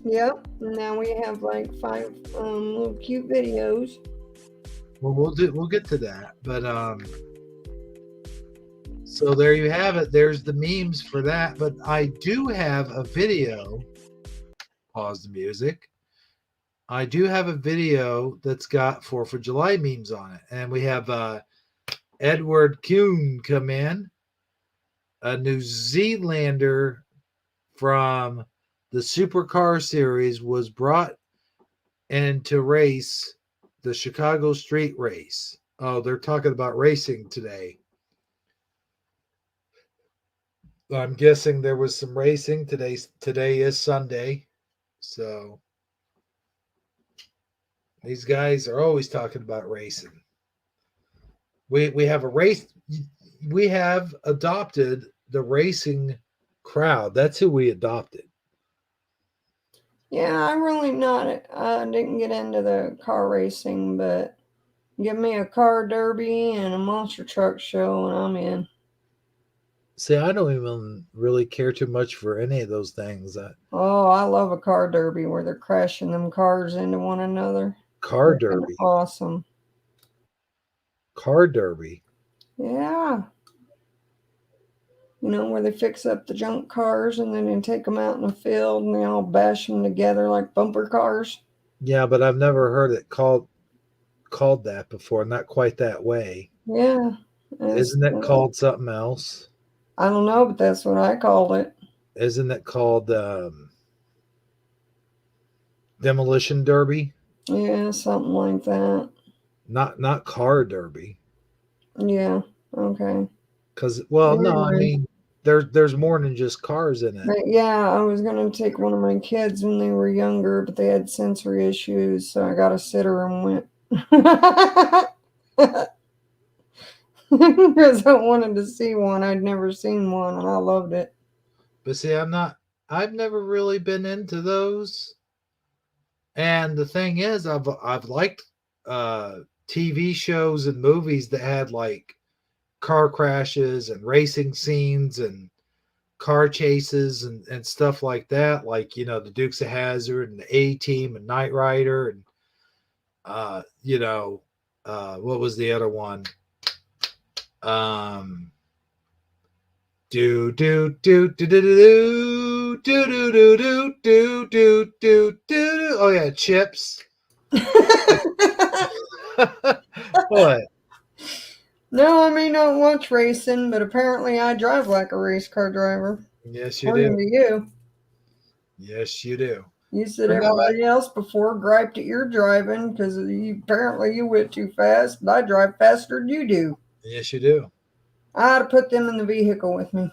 Yep. Now we have like 5 little cute videos. Well, we'll get to that, but so there you have it. There's the memes for that. But I do have a video. Pause the music. I do have a video that's got 4th of July memes on it, and we have Edward Kuhn come in, a New Zealander from the Supercar series, was brought in to race the Chicago Street Race. Oh, they're talking about racing today. I'm guessing there was some racing today. Today is Sunday, so these guys are always talking about racing. We have a race. We have adopted the racing crowd. That's who we adopted. Yeah, I really not. I didn't get into the car racing, but give me a car derby and a monster truck show, and I'm in. See, I don't even really care too much for any of those things. Oh, I love a car derby where they're crashing them cars into one another. Car Freaking derby. Awesome. Car derby. Yeah. You know, where they fix up the junk cars and then they take them out in the field and they all bash them together like bumper cars. Yeah, but I've never heard it called that before. Not quite that way. Yeah. Isn't it called something else? I don't know, but that's what I called it. Isn't it called demolition derby? Yeah, something like that. Not car derby. Yeah. Okay. Because, well, no, I Anyway. mean, there's more than just cars in it. But yeah, I was going to take one of my kids when they were younger, but they had sensory issues, so I got a sitter and went. Because I wanted to see one. I'd never seen one, and I loved it. But see, I've never really been into those. And the thing is, I've liked TV shows and movies that had like car crashes and racing scenes and car chases and stuff like that, like the Dukes of Hazzard and the A Team and Knight Rider and what was the other one? Do do do do do do do do do do do do do. Oh yeah, Chips. What? No, I may not watch racing, but apparently I drive like a race car driver. Yes, you According do. to you. Yes, you do. You said But no, everybody else before griped at your driving because apparently you went too fast, but I drive faster than you do. yes, you do. I ought to put them in the vehicle with me.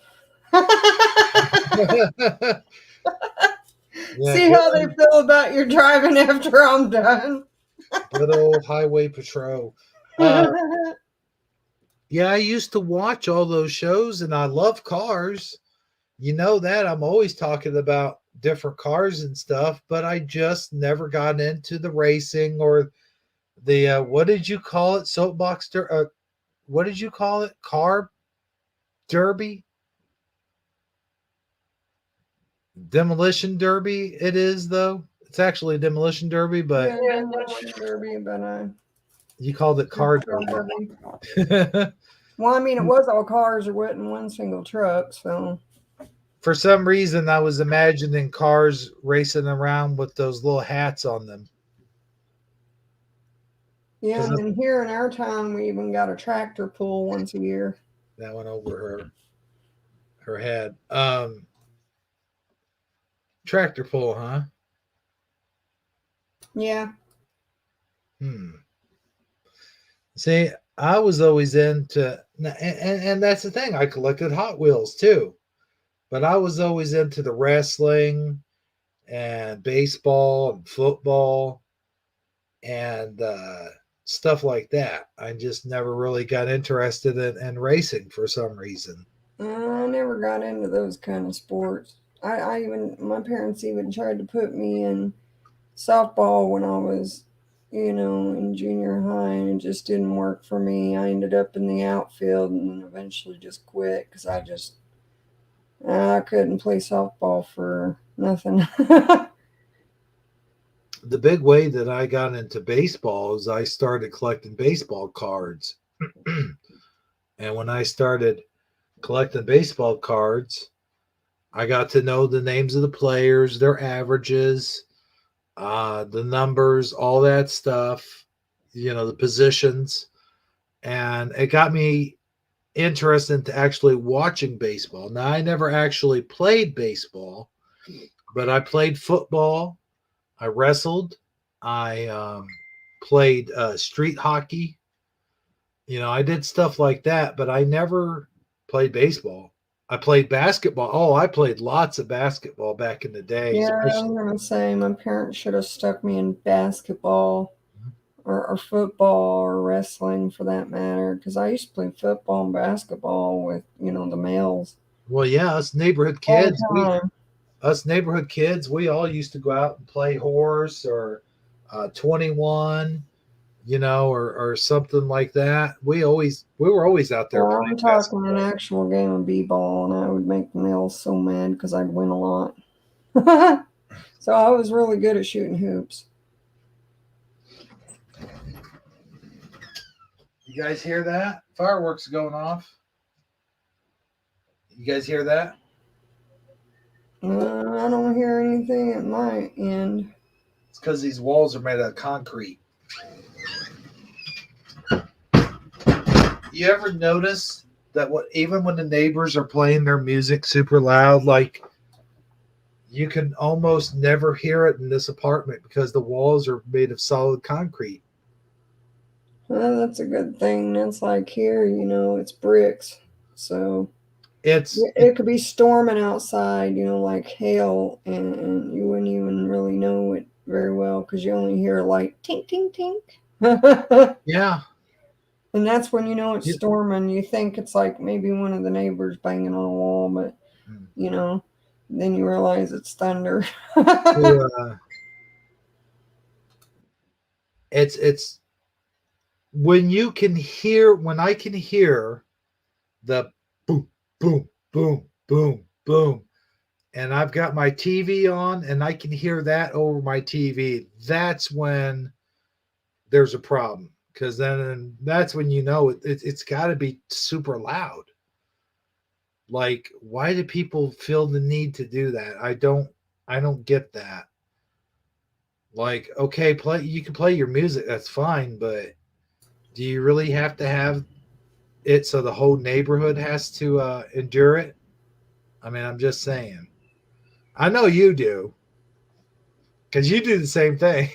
Yeah, See how they feel about your driving after I'm done. good old highway patrol. Yeah, I used to watch all those shows and I love cars. You know that I'm always talking about different cars and stuff, but I just never got into the racing or the what did you call it? What did you call it? Car derby? Demolition derby it is though. It's actually a demolition derby, but Yeah, derby, but you called it car derby. derby. Well, I mean, it was all cars. It wasn't one single truck, so. For some reason, I was imagining cars racing around with those little hats on them. Yeah, and then here in our town, we even got a tractor pull once a year. That went over her head. Tractor pull, huh? Yeah. See, I was always into, and that's the thing. I collected Hot Wheels too, but I was always into the wrestling and baseball and football and stuff like that. I just never really got interested in racing for some reason. I never got into those kind of sports. My parents even tried to put me in softball when I was, in junior high, and it just didn't work for me. I ended up in the outfield and eventually just quit because I couldn't play softball for nothing. The big way that I got into baseball is I started collecting baseball cards. And when I started collecting baseball cards, I got to know the names of the players, their averages, the numbers, all that stuff, the positions. And it got me interested into actually watching baseball. Now, I never actually played baseball, but I played football. I wrestled. I played street hockey. I did stuff like that, but I never played baseball. I played basketball. Oh, I played lots of basketball back in the day. Yeah, I was going to say my parents should have stuck me in basketball or football or wrestling for that matter, because I used to play football and basketball with, the males. Well, yeah, us neighborhood kids, we all used to go out and play horse or 21, or something like that. We were always out there. Well, I'm talking an actual game of b-ball, and I would make the males so mad because I'd win a lot. So I was really good at shooting hoops. You guys hear that? Fireworks going off. You guys hear that? I don't hear anything at my end. It's because these walls are made out of concrete. You ever notice that even when the neighbors are playing their music super loud, like you can almost never hear it in this apartment because the walls are made of solid concrete. Well, that's a good thing. That's like here, it's bricks. So it could be storming outside, like hail, and you wouldn't even really know it very well because you only hear like tink, tink, tink. Yeah. And that's when it's storming. You think it's like maybe one of the neighbors banging on a wall, but, then you realize it's thunder. it's when I can hear the boom, boom, boom, boom, boom, and I've got my TV on and I can hear that over my TV, that's when there's a problem. Because then that's when you know it's got to be super loud. Like, why do people feel the need to do that? I don't get that. Like, okay, you can play your music, that's fine, but do you really have to have it so the whole neighborhood has to endure it? I mean, I'm just saying. I know you do, because you do the same thing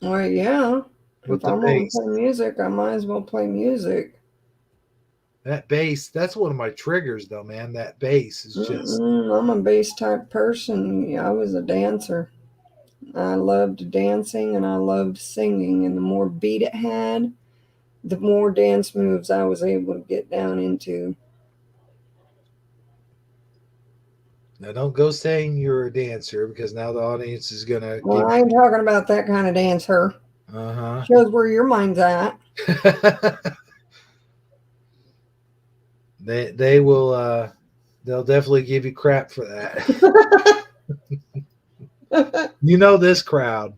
Well, yeah. with If the I'm gonna bass. play music, I might as well play music. That bass, that's one of my triggers, though, man. That bass is just. I'm a bass type person. I was a dancer. I loved dancing and I loved singing. And the more beat it had, the more dance moves I was able to get down into. Now, don't go saying you're a dancer because now the audience is going to Well, give I ain't talking about that kind of dancer. you. Uh Shows where your mind's at. huh. they will, they'll definitely give you crap for that. You know this crowd.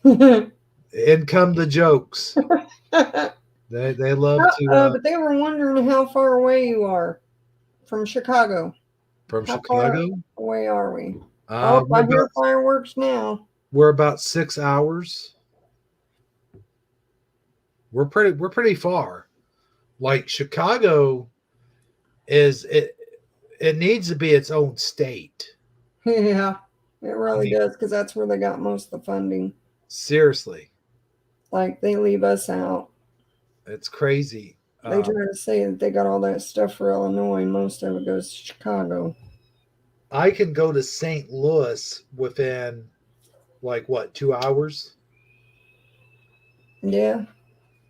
In come the jokes. They love to But they were wondering how far away you are from Chicago. from How far Chicago. away are we? Oh, We're I about hear fireworks now. 6 hours. We're pretty far. Like Chicago is it needs to be its own state. Yeah, it I really mean, does because that's where they got most of the funding. seriously, Like they leave us out. it's crazy. They try to say that they got all that stuff for Illinois, and most of it goes to Chicago. I can go to St. Louis within like what 2 hours. Yeah,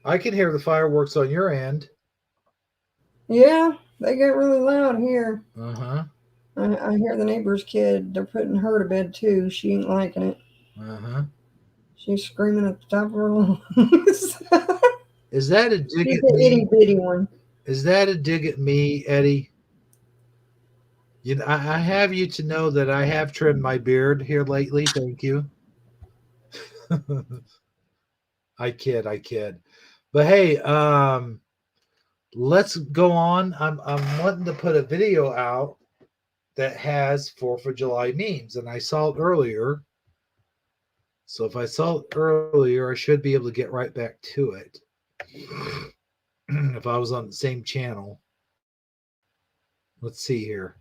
I can hear the fireworks on your end. yeah, they get really loud here. Uh huh. I hear the neighbor's kid. They're putting her to bed too. She ain't liking it. Uh huh. She's screaming at the top of her lungs. Is that a dig She's at the itty me? bitty one. Is that a dig at me, Eddie? I have you to know that I have trimmed my beard here lately. Thank you. I kid, I kid. But hey, let's go on. I'm wanting to put a video out that has 4th of July memes, and I saw it earlier. So if I saw it earlier, I should be able to get right back to it. If I was on the same channel. Let's see here.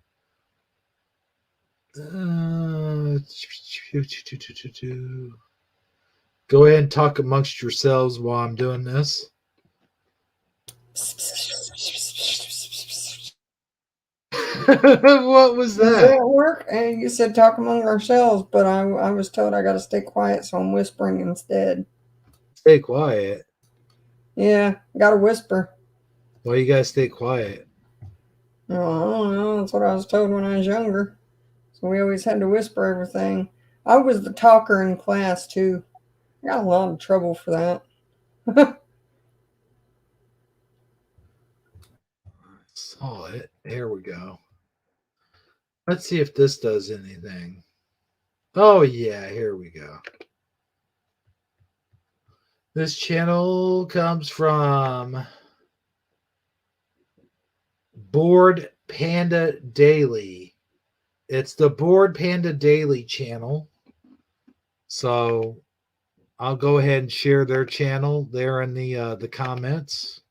Go ahead and talk amongst yourselves while I'm doing this. What was Does that? that work? And you said talk among ourselves, but I was told I got to stay quiet, so I'm whispering instead. Stay quiet. Yeah, got to whisper. Why you guys stay quiet? Oh, I don't know. That's what I was told when I was younger. So we always had to whisper everything. I was the talker in class too. I got a lot of trouble for that. Saw it. Here we go. Let's see if this does anything. Oh yeah, here we go. This channel comes from Board Panda Daily. It's the Board Panda Daily channel. So I'll go ahead and share their channel there in the comments.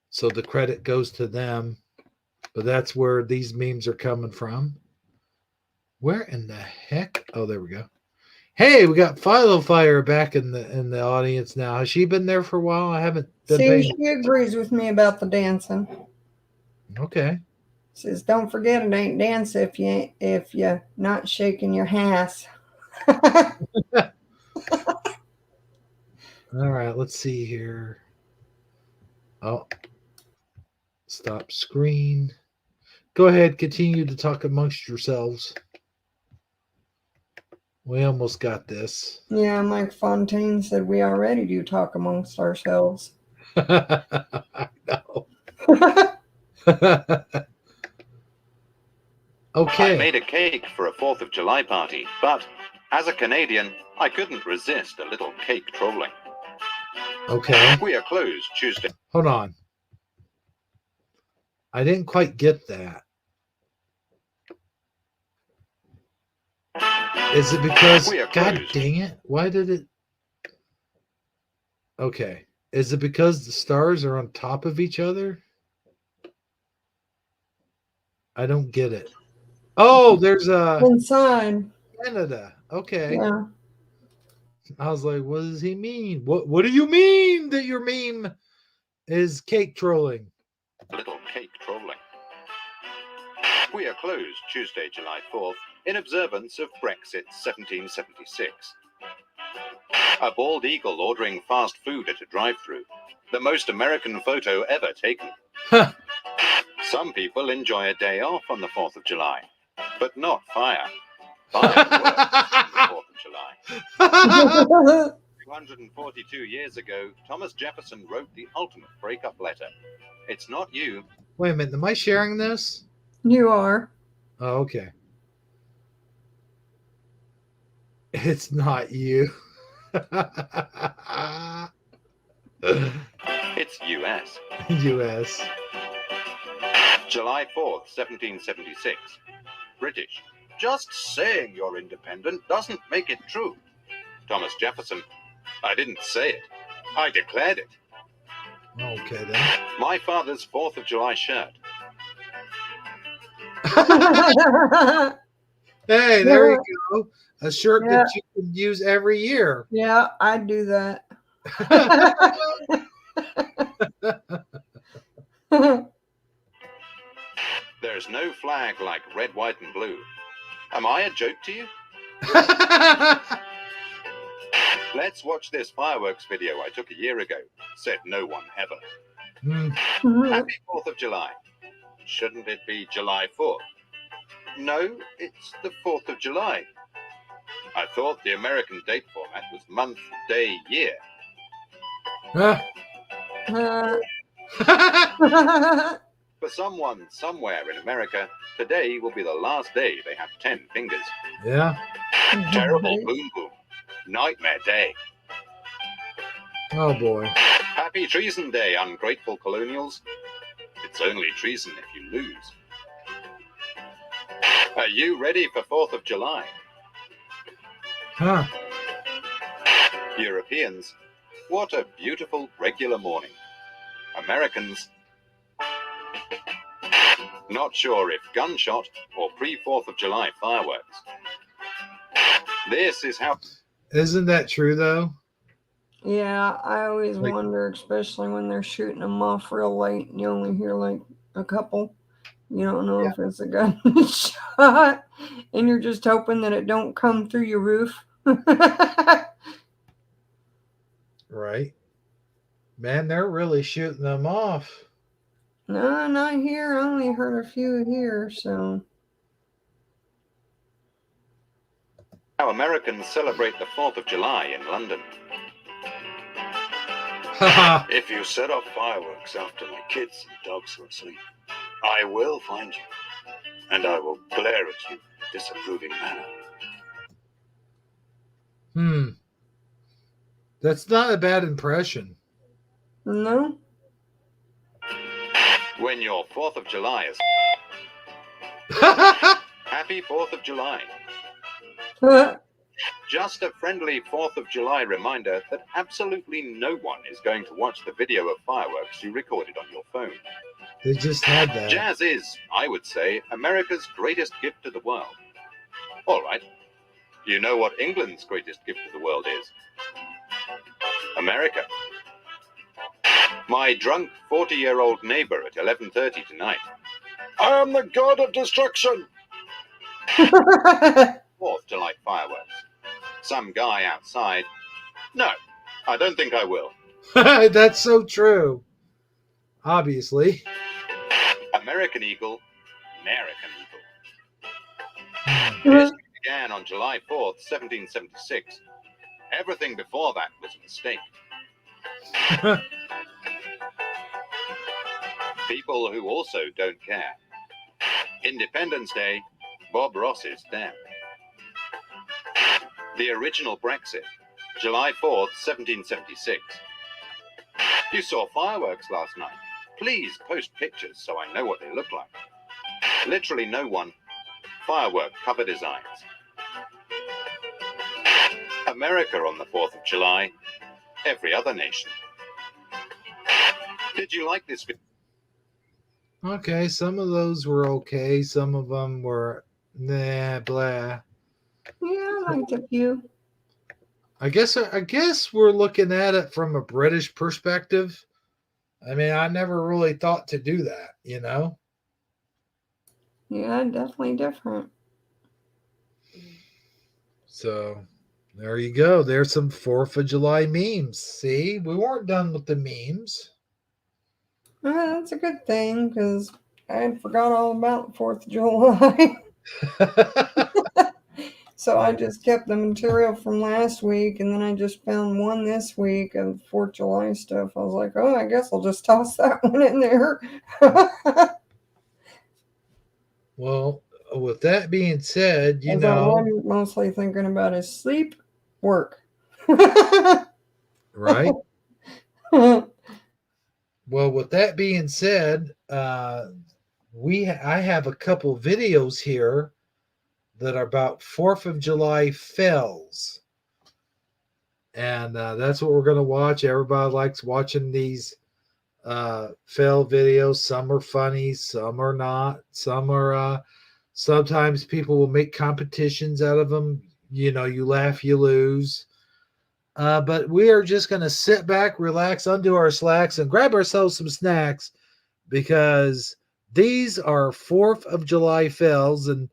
So the credit goes to them. But that's where these memes are coming from. Where in the heck? Oh, there we go. Hey, we got Philo Fire back in the audience now. Has she been there for a while? I haven't been See, paying. she agrees with me about the dancing. Okay. Says, don't forget it ain't dancing if you not shaking your ass. All right, let's see here. Oh, stop screen. Go ahead, continue to talk amongst yourselves. We almost got this. Yeah, Mike Fontaine said we already do talk amongst ourselves. I know. Okay. I made a cake for a 4th of July party, but as a Canadian, I couldn't resist a little cake trolling. Okay. We are closed Tuesday. Hold on. I didn't quite get that. Is it because, We are God closed. dang it, why did it? Okay. Is it because the stars are on top of each other? I don't get it. Oh, there's a Inside. Canada. Okay. Yeah. I was like, what does he mean? What do you mean that your meme is cake trolling? A little cake trolling. We are closed Tuesday, July 4th, in observance of Brexit 1776. A bald eagle ordering fast food at a drive-thru. The most American photo ever taken. Some people enjoy a day off on the 4th of July, but not fire. Fire works on the 4th of July. 242 years ago, Thomas Jefferson wrote the ultimate breakup letter. It's not you. Wait a minute. Am I sharing this? You are. Oh, okay. It's not you. It's US. US. July 4th, 1776. British. Just saying you're independent doesn't make it true. Thomas Jefferson. I didn't say it. I declared it. Okay, then. My father's 4th of July shirt. Hey, there you go. A shirt Yeah. that you can use every year. Yeah, I'd do that. There's no flag like red, white, and blue. Am I a joke to you? Let's watch this fireworks video I took a year ago. Said no one ever. Happy 4th of July. Shouldn't it be July 4th? No, it's the 4th of July. I thought the American date format was month, day, year. For someone somewhere in America, today will be the last day they have 10 fingers. Yeah. Terrible boom boom. Nightmare day. Oh, boy. Happy Treason Day, ungrateful colonials. It's only treason if you lose. Are you ready for 4th of July? Huh. Europeans, what a beautiful regular morning. Americans, not sure if gunshot or pre-4th of July fireworks. This is how... Isn't that true, though? Yeah, I always Like- wonder, especially when they're shooting them off real late and you only hear like a couple. You don't know if it's a gunshot, and you're just hoping that it don't come through your roof. Right. Man, they're really shooting them off. No, not here. I only heard a few here, so. how Americans celebrate the 4th of July in London. If you set off fireworks after my kids and dogs are asleep, I will find you, and I will glare at you in a disapproving manner. That's not a bad impression. No? When your 4th of July is... Happy 4th of July. Just a friendly 4th of July reminder that absolutely no one is going to watch the video of fireworks you recorded on your phone. They just had that. Jazz is, I would say, America's greatest gift to the world. All right. You know what England's greatest gift to the world is? America. My drunk 40-year-old neighbor at 11:30 tonight. I am the god of destruction. 4th to light fireworks. Some guy outside. No, I don't think I will. That's so true. Obviously. American Eagle, American Eagle. History began began on July 4th, 1776. Everything before that was a mistake. People who also don't care. Independence Day, Bob Ross's death. The original Brexit, July 4th, 1776. You saw fireworks last night. Please post pictures so I know what they look like. Literally no one. Firework cover designs. America on the 4th of July. Every other nation. Did you like this video? Okay, some of those were okay. Some of them were nah, blah. Yeah, I liked a few. I guess we're looking at it from a British perspective. I mean, I never really thought to do that, you know? Yeah, definitely different. So there you go. There's some 4th of July memes. See, we weren't done with the memes. That's a good thing because I had forgot all about the 4th of July. So I just kept the material from last week, and then I just found one this week of 4th of July stuff. I was like, oh, I guess I'll just toss that one in there. Well, with that being said, you Because all know, I'm mostly thinking about is sleep, work. right? Well, with that being said, I have a couple videos here that are about 4th of July fails. And that's what we're going to watch. Everybody likes watching these fail videos. Some are funny, some are not. Some are, sometimes people will make competitions out of them. You know, you laugh, you lose. But we are just going to sit back, relax, undo our slacks, and grab ourselves some snacks because these are 4th of July fails and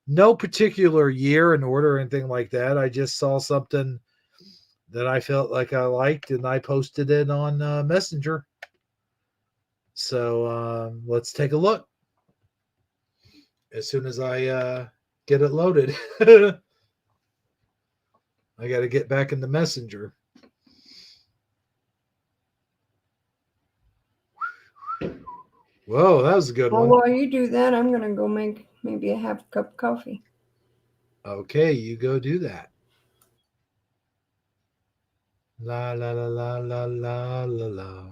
no particular year in order or anything like that. I just saw something that I felt like I liked and I posted it on Messenger. So let's take a look as soon as I get it loaded. I got to get back in the Messenger. Whoa, that was a good Well, one. while you do that, I'm going to go make maybe a half cup of coffee. Okay, you go do that. La la la la la la la la.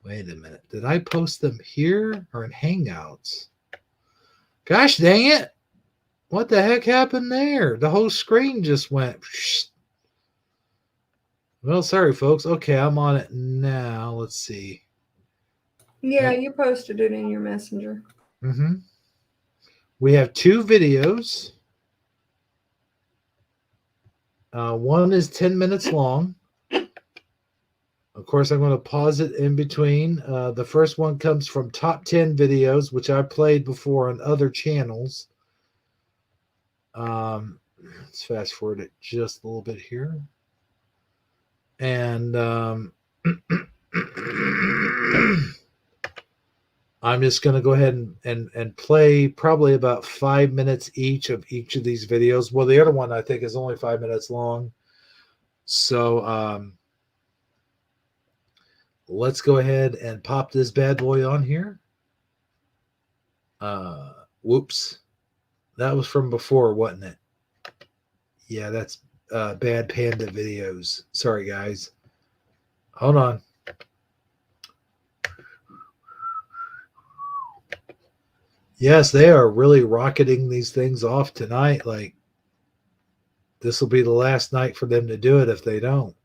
Wait a minute. Did I post them here or in Hangouts? Gosh dang it. What the heck happened there? The whole screen just went. Well, sorry, folks. Okay, I'm on it now. Let's see. Yeah, you posted it in your messenger. Mm-hmm. We have 2 videos. One is 10 minutes long. Of course, I'm going to pause it in between. The first one comes from Top 10 Videos, which I played before on other channels. Let's fast forward it just a little bit here. And I'm just going to go ahead and play probably about 5 minutes each of these videos. Well, the other one I think is only 5 minutes long. So let's go ahead and pop this bad boy on here. Whoops. That was from before, wasn't it? Yeah, that's Bad Panda Videos. Sorry, guys. Hold on. Yes, they are really rocketing these things off tonight. Like, this will be the last night for them to do it if they don't.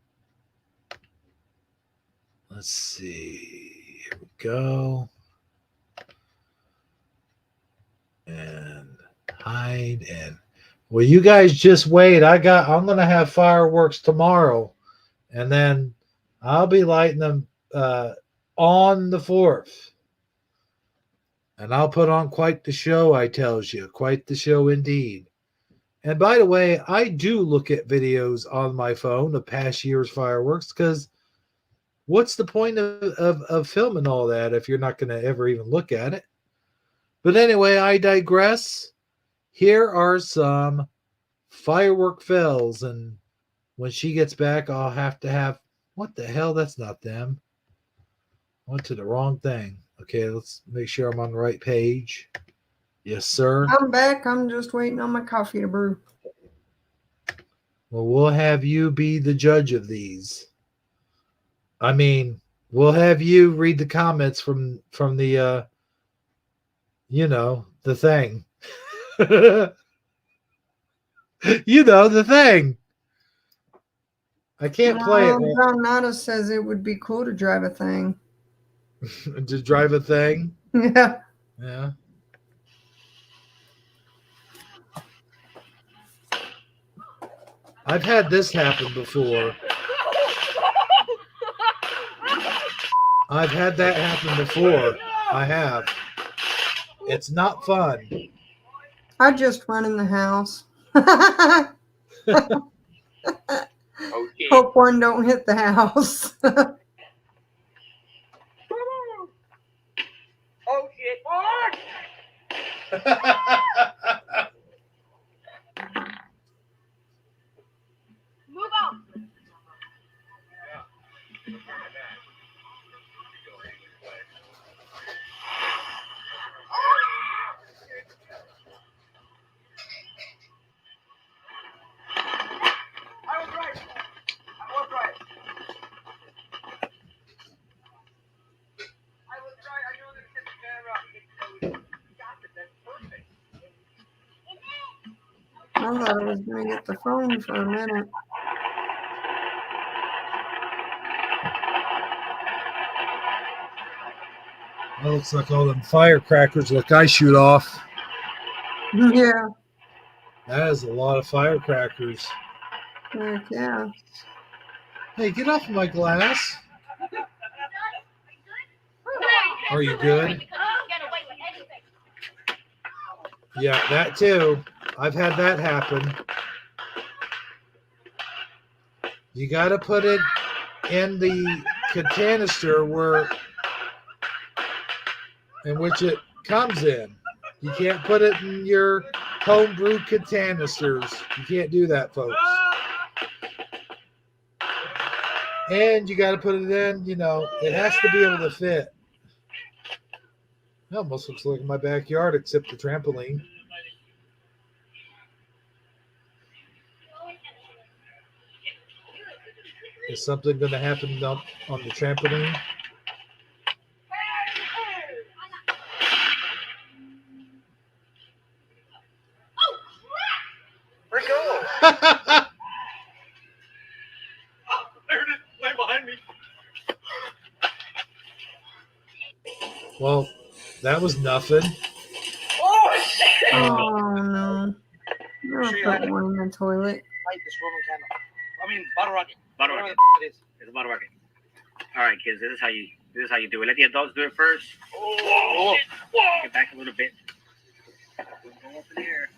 Let's see. Here we go. And hide and well, you guys just wait. I'm gonna have fireworks tomorrow, and then I'll be lighting them on the 4th. And I'll put on quite the show, I tells you. Quite the show indeed. And by the way, I do look at videos on my phone of past year's fireworks because what's the point of filming all that if you're not going to ever even look at it? But anyway, I digress. Here are some firework fails, and when she gets back, I'll have to have. What the hell? That's not them. I went to the wrong thing. Okay, let's make sure I'm on the right page. Yes, sir. I'm back. I'm just waiting on my coffee to brew. Well, we'll have you be the judge of these. I mean, we'll have you read the comments from the the thing. The thing. I can't play it. John Nada says it would be cool to drive a thing. To drive a thing. Yeah. Yeah. I've had this happen before. I've had that happen before. I have. It's not fun. I just run in the house. Okay. Hope one don't hit the house. Oh shit. Move on. I was right. I was right. I was right. I knew this hit the camera. Got it. That's perfect. I thought I was going to get the phone for a minute. That looks like all them firecrackers like I shoot off. Yeah. That is a lot of firecrackers. Heck yeah. Hey, get off of my glass. Are you good? Yeah, that too. I've had that happen. You got to put it in the canister in which it comes in. You can't put it in your homebrew canisters. You can't do that, folks. And you got to put it in, it has to be able to fit. It almost looks like my backyard, except the trampoline. Is something going to happen on the trampoline? Where'd it go? There it is. Right behind me. Well, that was nothing. Oh shit! Oh, no. I'm Sure you going had to put one in the toilet. Light this Roman candle. I mean, bottle rocket. Bottle Whatever rocket. the f- it is. It's a bottle rocket. All right, kids. This is how you do it. Let the adults do it first. Oh, Get back a little bit. Go up in the air.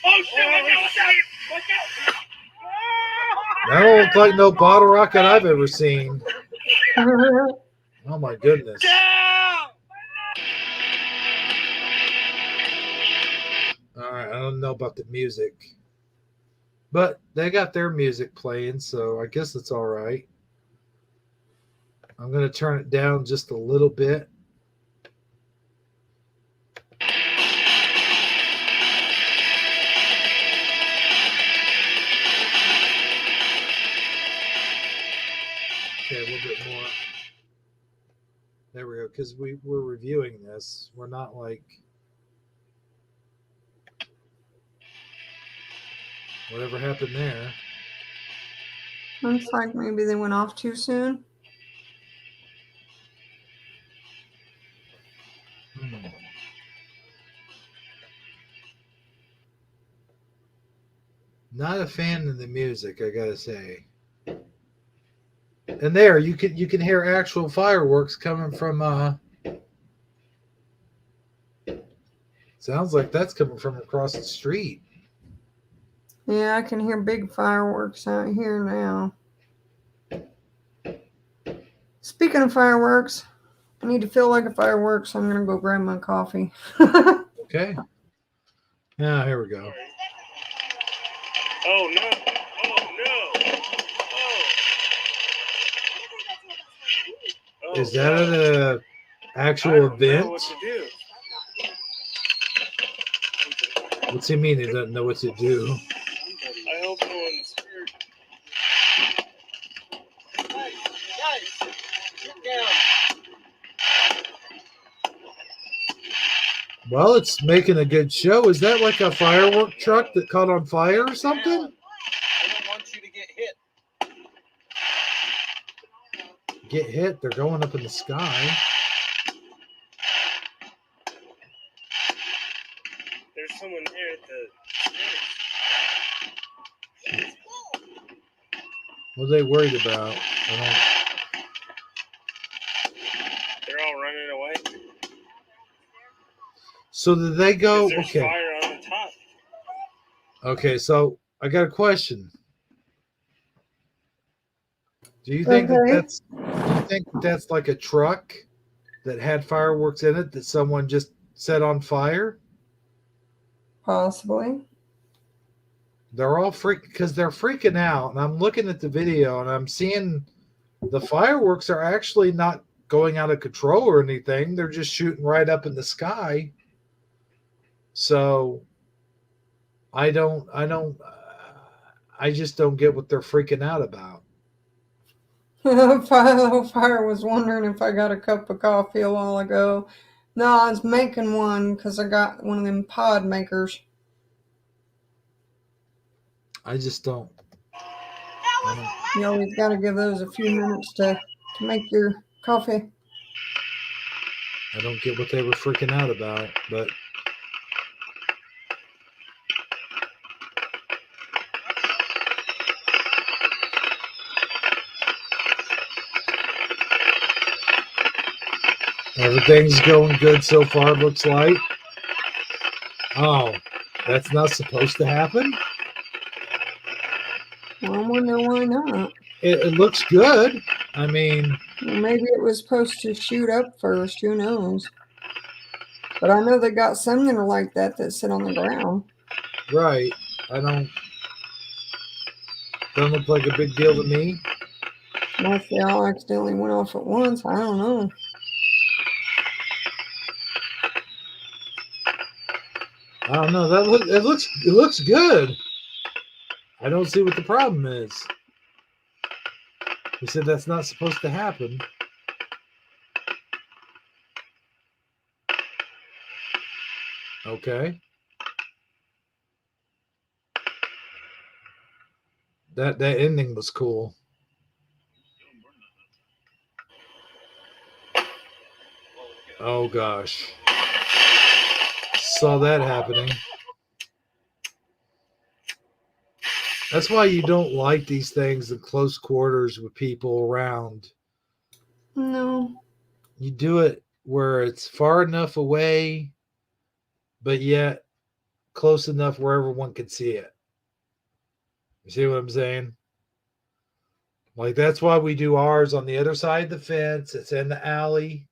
oh shit! Watch out! Watch out! That don't look like no bottle rocket I've ever seen. Oh my goodness. All right, I don't know about the music, but they got their music playing, so I guess it's all right. I'm going to turn it down just a little bit. Okay, a little bit more. There we go, because we're reviewing this. We're not like whatever happened there. Looks like maybe they went off too soon. Not a fan of the music, I gotta say. And there, you can hear actual fireworks coming from. Sounds like that's coming from across the street. Yeah, I can hear big fireworks out here now. Speaking of fireworks, I need to feel like a firework, so I'm going to go grab my coffee. Okay. Yeah, here we go. Oh no! Oh no! Oh. Is that no. an I actual don't know event? what to do. What's he mean? He doesn't know what to do. I hope no one's hurt. Guys, get down. Well, it's making a good show. Is that like a firework truck that caught on fire or something? I don't want you to get hit. Get hit. They're going up in the sky. There's someone there at the stairs. What are they worried about? They're all running away. So did they go? There's Okay. fire on the top. Okay, so I got a question. Do you think that's like a truck that had fireworks in it that someone just set on fire? Possibly. They're all because they're freaking out, and I'm looking at the video and I'm seeing the fireworks are actually not going out of control or anything. They're just shooting right up in the sky. So I just don't get what they're freaking out about. Fire was wondering if I got a cup of coffee a while ago. No, I was making one because I got one of them pod makers. I just don't. You always got to give those a few minutes to make your coffee. I don't get what they were freaking out about, but everything's going good so far, looks like. Oh, that's not supposed to happen? Well, I wonder why not. It looks good. I mean, Well, maybe it was supposed to shoot up first. Who knows? But I know they got some that are like that sit on the ground. right. I don't look like a big deal to me. Unless they all accidentally went off at once. I don't know. I don't know. It looks good. I don't see what the problem is. He said that's not supposed to happen. Okay. That ending was cool. Oh gosh. Saw that happening. That's why you don't like these things in close quarters with people around. No. You do it where it's far enough away, but yet close enough where everyone can see it. You see what I'm saying? Like, that's why we do ours on the other side of the fence. It's in the alley.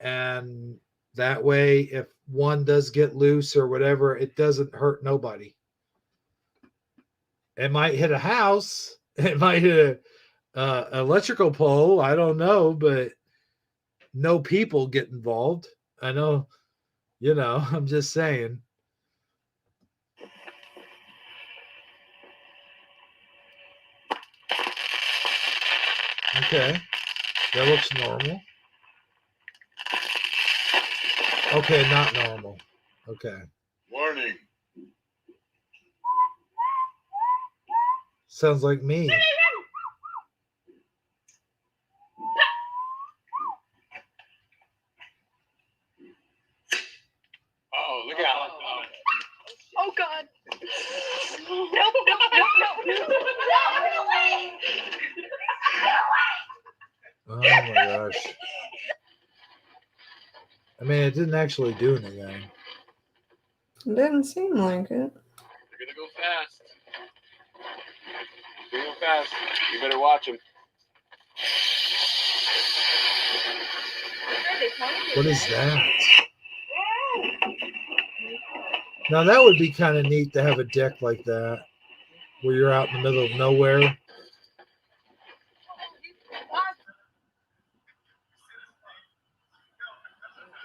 And that way, if one does get loose or whatever, it doesn't hurt nobody. It might hit a house. It might hit a electrical pole. I don't know, but no people get involved. I know, I'm just saying. Okay. That looks normal. Okay, not normal. Okay. Warning. Sounds like me. Oh, look out. Oh God. No, no, no, no, Oh my gosh. I mean, it didn't actually do anything. It didn't seem like it. They're gonna go fast. They're gonna go fast. You better watch them. What is that? Now, that would be kind of neat to have a deck like that. where you're out in the middle of nowhere.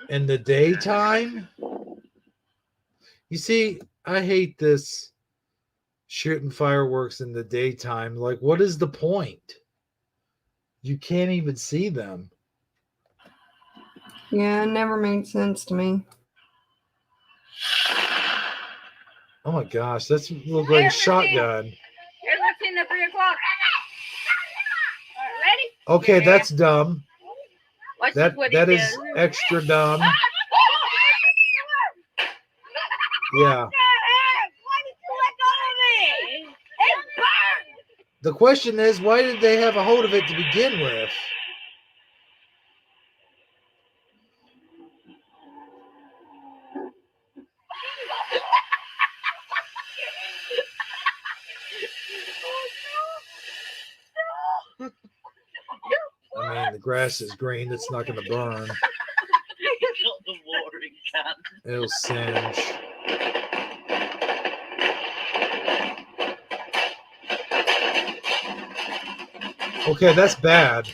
In the daytime, you see, I hate this shooting fireworks in the daytime. Like, what is the point? You can't even see them. Yeah, it never made sense to me. Oh my gosh, that's look like a shotgun. Here's what's in the 3 o'clock. All right, ready? Okay, Yeah. that's dumb. Watch That what that he is does. extra dumb. Yeah. Why did you let go of it? It burned. The question is, why did they have a hold of it to begin with? I mean, the grass is green. It's not going to burn. It'll singe. Okay, that's bad.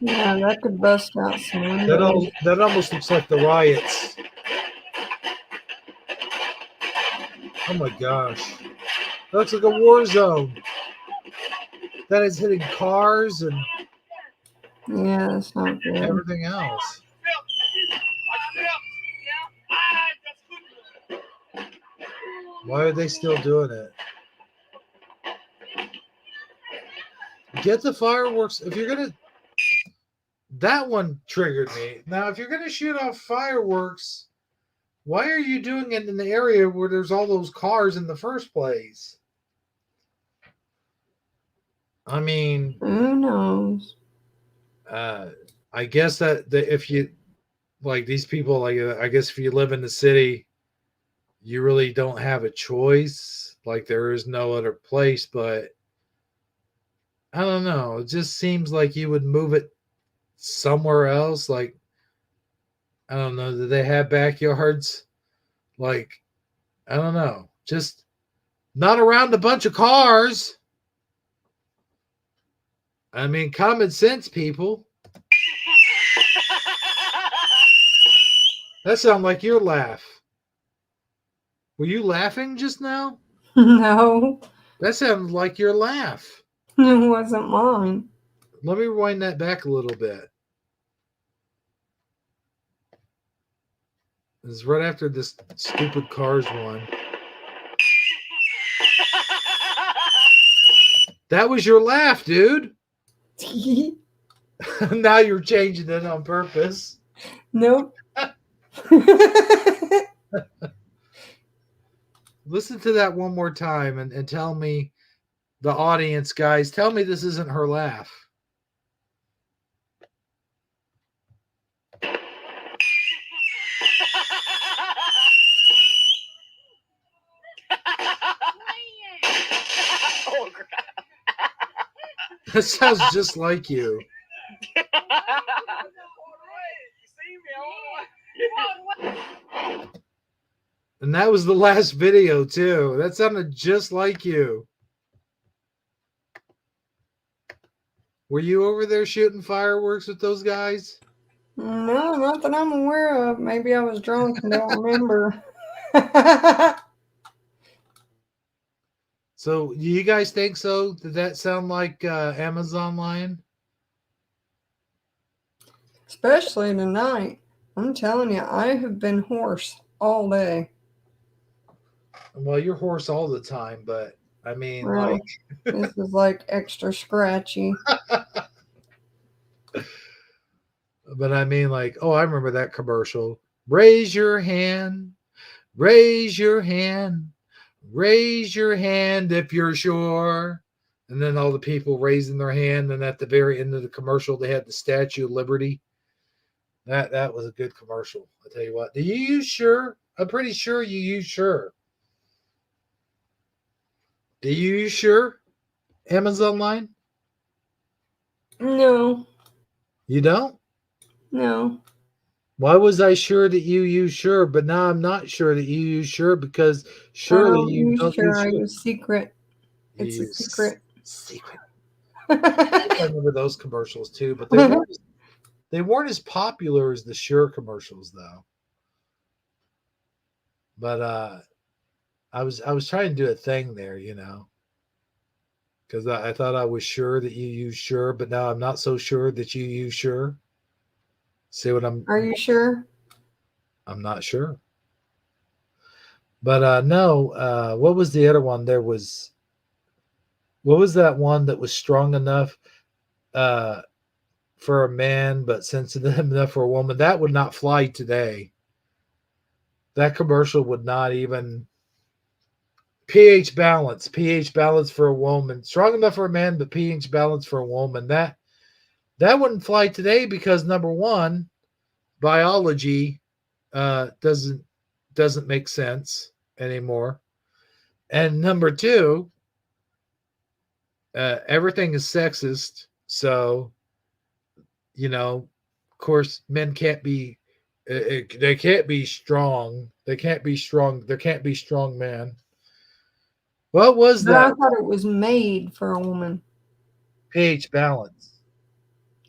Yeah, that could bust out some That windows. that almost looks like the riots. Oh my gosh. That looks like a war zone. That is hitting cars and Yeah, that's not good. everything else. Why are they still doing it? Get the fireworks. If you're going to... That one triggered me. Now, if you're going to shoot off fireworks, why are you doing it in the area where there's all those cars in the first place? I mean... Who knows? I guess that if you... Like, these people, like, I guess if you live in the city, you really don't have a choice. Like, there is no other place, but I don't know. It just seems like you would move it somewhere else. Like, I don't know. Do they have backyards? Like, I don't know. Just not around a bunch of cars. I mean, common sense, people. That sounded like your laugh. Were you laughing just now? No, That sounded like your laugh. it wasn't mine. Let me rewind that back a little bit. It's right after this stupid Cars one. That was your laugh, dude. Now you're changing it on purpose. Nope. Listen to that one more time and tell me, the audience, guys, tell me this isn't her laugh. Oh, crap. That sounds just like you. And that was the last video, too. That sounded just like you. Were you over there shooting fireworks with those guys? No, not that I'm aware of. Maybe I was drunk and don't remember. So, do you guys think so? Did that sound like Amazon Lion? Especially tonight. I'm telling you, I have been hoarse all day. Well, you're hoarse all the time, but I mean, Well, like... this is like extra scratchy. But I mean, like, oh, I remember that commercial. Raise your hand. Raise your hand. Raise your hand if you're sure. And then all the people raising their hand. And at the very end of the commercial, they had the Statue of Liberty. That was a good commercial. I tell you what. Do you use Sure? I'm pretty sure you use Sure. Do you use Sure? Amazon Line? No, You don't? no. Why was I sure that you use Sure, but now I'm not sure that you use Sure because I surely don't you use don't sure. use I Sure. use secret. It's a secret. Secret. I remember those commercials too, but they weren't as popular as the Sure commercials though. But I was trying to do a thing there, because I thought I was sure that you use Sure, but now I'm not so sure that you use Sure. See what Are you sure? I'm not sure. But no, what was the other one? What was that one that was strong enough uh, for a man but sensitive enough for a woman? That would not fly today. That commercial would not even pH balance for a woman, strong enough for a man but pH balance for a woman. That wouldn't fly today because number one, biology doesn't make sense anymore, and number two, everything is sexist. So, of course, men can't be. They can't be strong. They can't be strong. There can't be strong men. What was But I that? thought it was made for a woman. pH balance,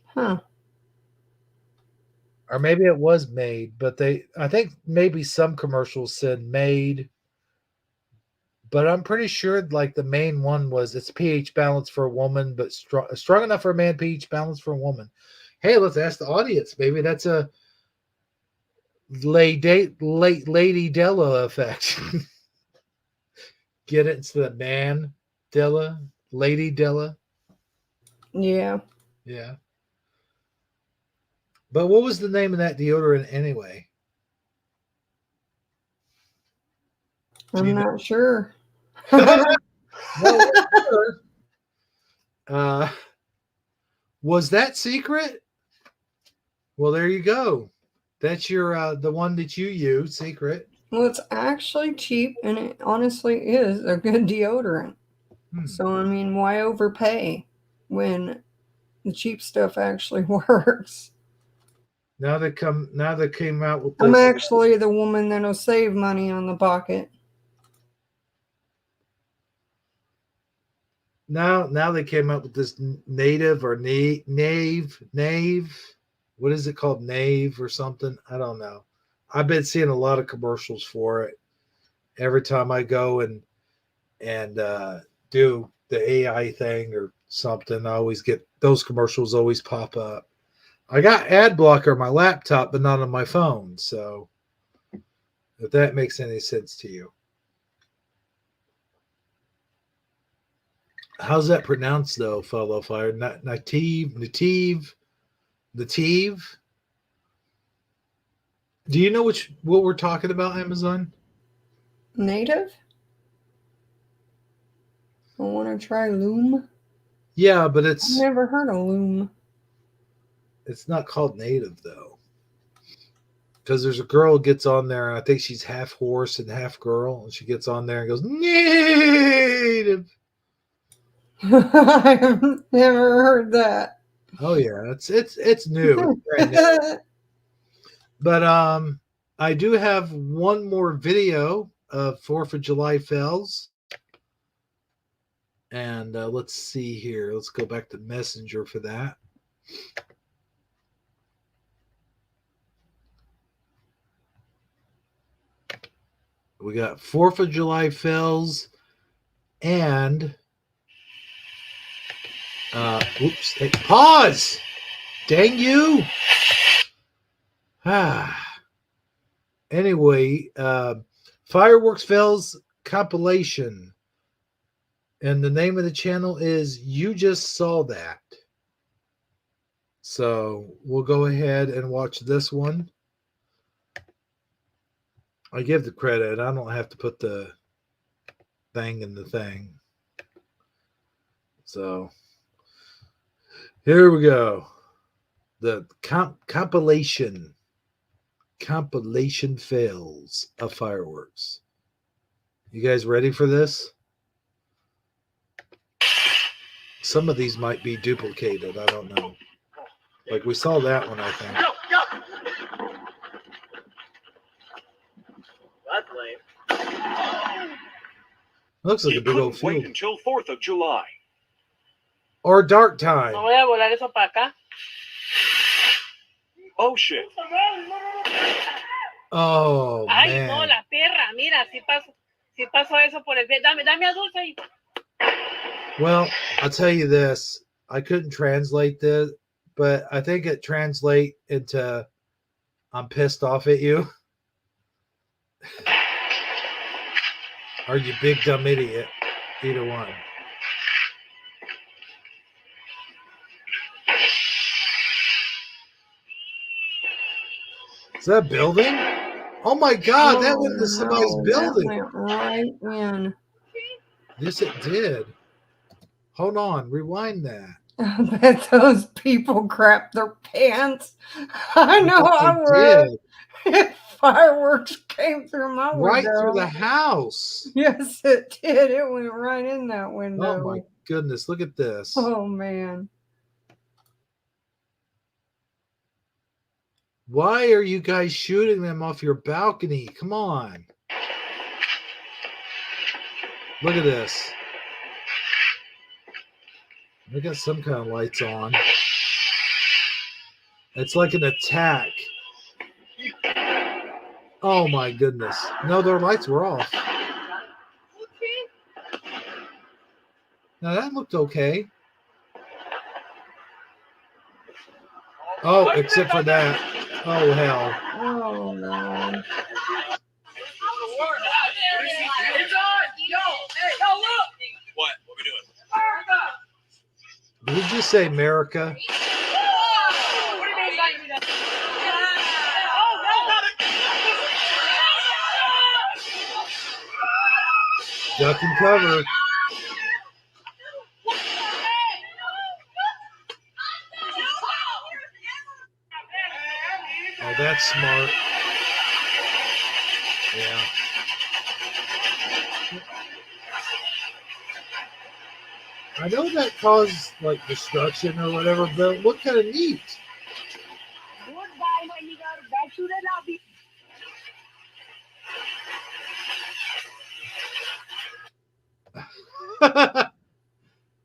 Huh. or maybe it was made, but I think maybe some commercials said made, but I'm pretty sure like the main one was it's pH balance for a woman, but strong enough for a man, pH balance for a woman. Hey, let's ask the audience. Maybe that's a Lady Della effect. Get it instead of man Della, Lady Della. Yeah. Yeah. But what was the name of that deodorant anyway? I'm not sure. No, uh, was that secret? Well, there you go. That's your the one that you use, secret. Well, it's actually cheap, and it honestly is a good deodorant. So, I mean, why overpay when the cheap stuff actually works? Now they came out with I'm this. actually the woman that'll save money on the pocket. Now they came up with this native or nave. What is it called? Nave or something? I don't know. I've been seeing a lot of commercials for it. Every time I go and do the AI thing or something, I always get those commercials always pop up. I got ad blocker on my laptop, but not on my phone. So if that makes any sense to you. How's that pronounced though, fellow fire? Native. Do you know what we're talking about, Amazon? Native? I want to try Loom. Yeah, but I've never heard of Loom. it's not called native though. Because there's a girl who gets on there, and I think she's half horse and half girl, and she gets on there and goes, native. I've never heard that. Oh yeah, it's new. It's brand new. But I do have one more video of 4th of July fails. And let's see here. Let's go back to Messenger for that. We got 4th of July fails and oops, hey, pause. Dang you. Anyway, fireworks fails compilation. And the name of the channel is You Just Saw That. So we'll go ahead and watch this one. I give the credit. I don't have to put the thing in the thing. So here we go. The compilation fails of fireworks. You guys ready for this? Some of these might be duplicated. I don't know. Like we saw that one, I think. That's lame. Looks like You a big old couldn't wait field. until 4th of July. Or dark time. No voy a volar eso para acá. Oh shit. Oh, Ay, no, man. la perra. Mira, si pasó eso por el pie. Dame a Dulce ahí. Well, I'll tell you this. I couldn't translate this, but I think it translate into I'm pissed off at you. Or you big dumb idiot. Either one. Is that a building? Oh my God, that went into somebody's building. That went right in. Yes, it did. Hold on, rewind that. I bet those people crapped their pants. I know Yes, I they would. did. If fireworks came through my Right window. through the house. Yes, it did. It went right in that window. Oh my goodness, look at this. Oh, man. Why are you guys shooting them off your balcony? Come on. Look at this. They got some kind of lights on. It's like an attack. Oh my goodness. No, their lights were off. Now that looked okay. Oh, except for that. Oh, hell. Oh, no. It's on. Yo, look. What? What we doing? Did you just say America? What do you mean, like that? Oh, no. Duck and cover. Oh, that's smart. Yeah. I know that caused like destruction or whatever, but what kind of neat?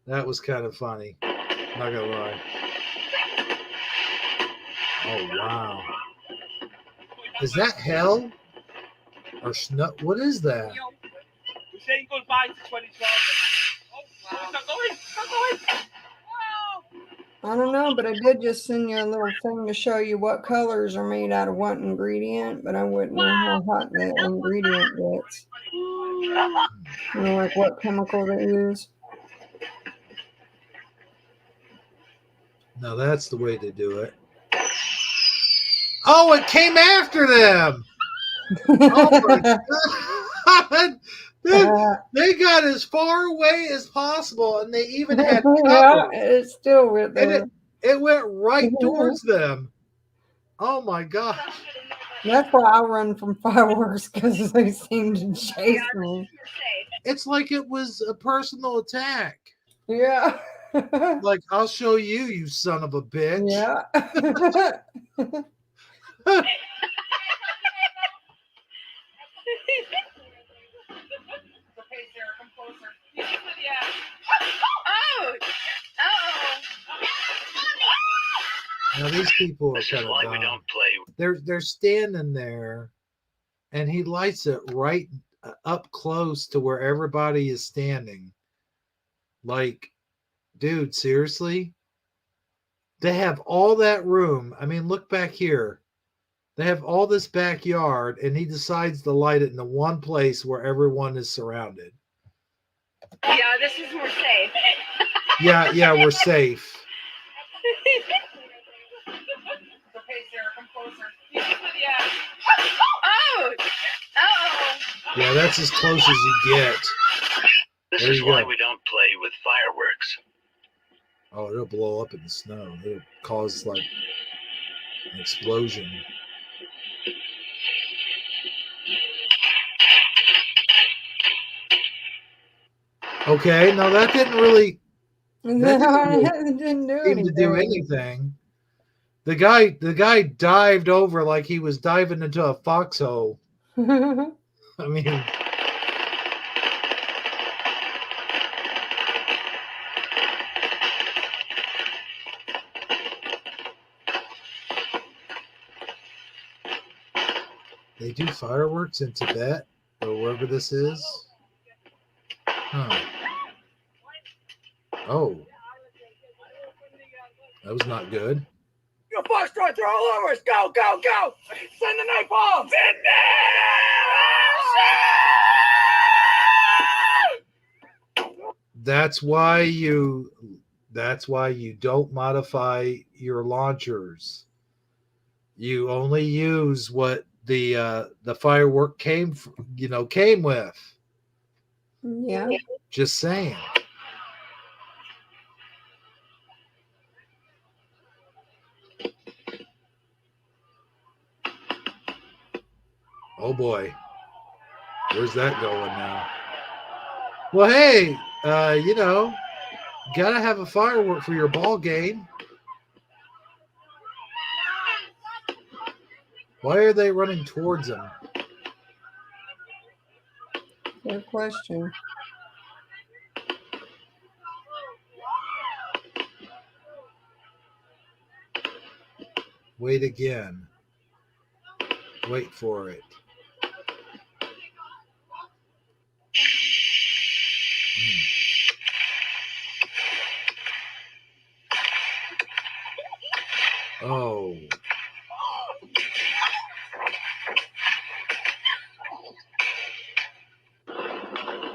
That was kind of funny. Not gonna lie. Oh wow. Is that hell? Or snow? What is that? We're saying goodbye to 2012. Oh, wow. Stop going. I don't know, but I did just send you a little thing to show you what colors are made out of what ingredient, but I wouldn't know how hot the ingredient gets. You know, like what chemical they use. No, that's the way to do it. Oh, it came after them. Oh my God. They got as far away as possible, and they even had Yeah, cover. it still went there. And it went right towards them. Oh my God. That's why I run from fireworks, because they seem to chase me. It's like it was a personal attack. Yeah. Like, I'll show you, you son of a bitch. Yeah. Okay, Sarah, come closer. Yeah. Oh! Now these people are kind of why dumb. we don't play. They're standing there, and he lights it right up close to where everybody is standing. Like, dude, seriously? They have all that room. I mean, look back here. They have all this backyard, and he decides to light it in the one place where everyone is surrounded. Yeah, this is more safe. Yeah, we're safe. Okay, Sarah, come closer. Yeah. Oh! Yeah, that's as close as you get. This There is you why go. we don't play with fireworks. Oh, it'll blow up in the snow. It'll cause like an explosion. Okay, no, that didn't really It didn't do seem to do anything. The guy dived over like he was diving into a foxhole. I mean, They do fireworks in Tibet or wherever this is. Huh. Oh, that was not good. Your boss trying to throw all over us. Go, go, go. Send the napalm. Send That's why you don't modify your launchers. You only use what the firework came with. Yeah. Just saying. Oh boy. Where's that going now? Well, hey, gotta have a firework for your ball game. Why are they running towards him? Good question. Wait again. Wait for it. Oh.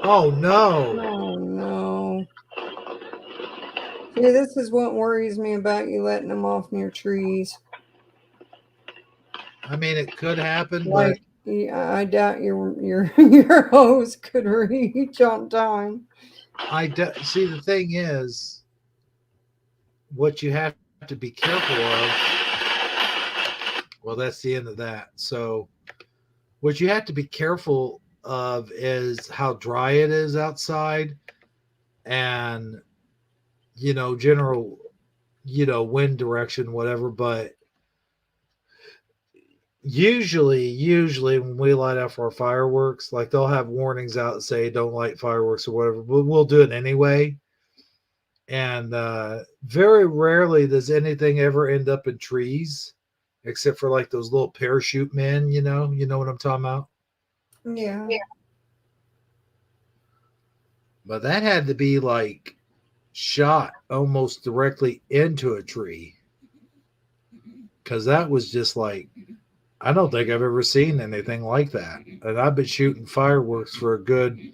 Oh no. Oh no. See, this is what worries me about you letting them off near trees. I mean, it could happen, Like, but I doubt your hose could reach on time. see, the thing is, what you have to be careful of. Well, that's the end of that. So, what you have to be careful of is how dry it is outside, and general, wind direction, whatever. But usually when we light off our fireworks, like they'll have warnings out that say don't light fireworks or whatever, but we'll do it anyway. And very rarely does anything ever end up in trees, except for like those little parachute men. You know what I'm talking about. Yeah. But that had to be like shot almost directly into a tree, because that was just like, I don't think I've ever seen anything like that. And I've been shooting fireworks for a good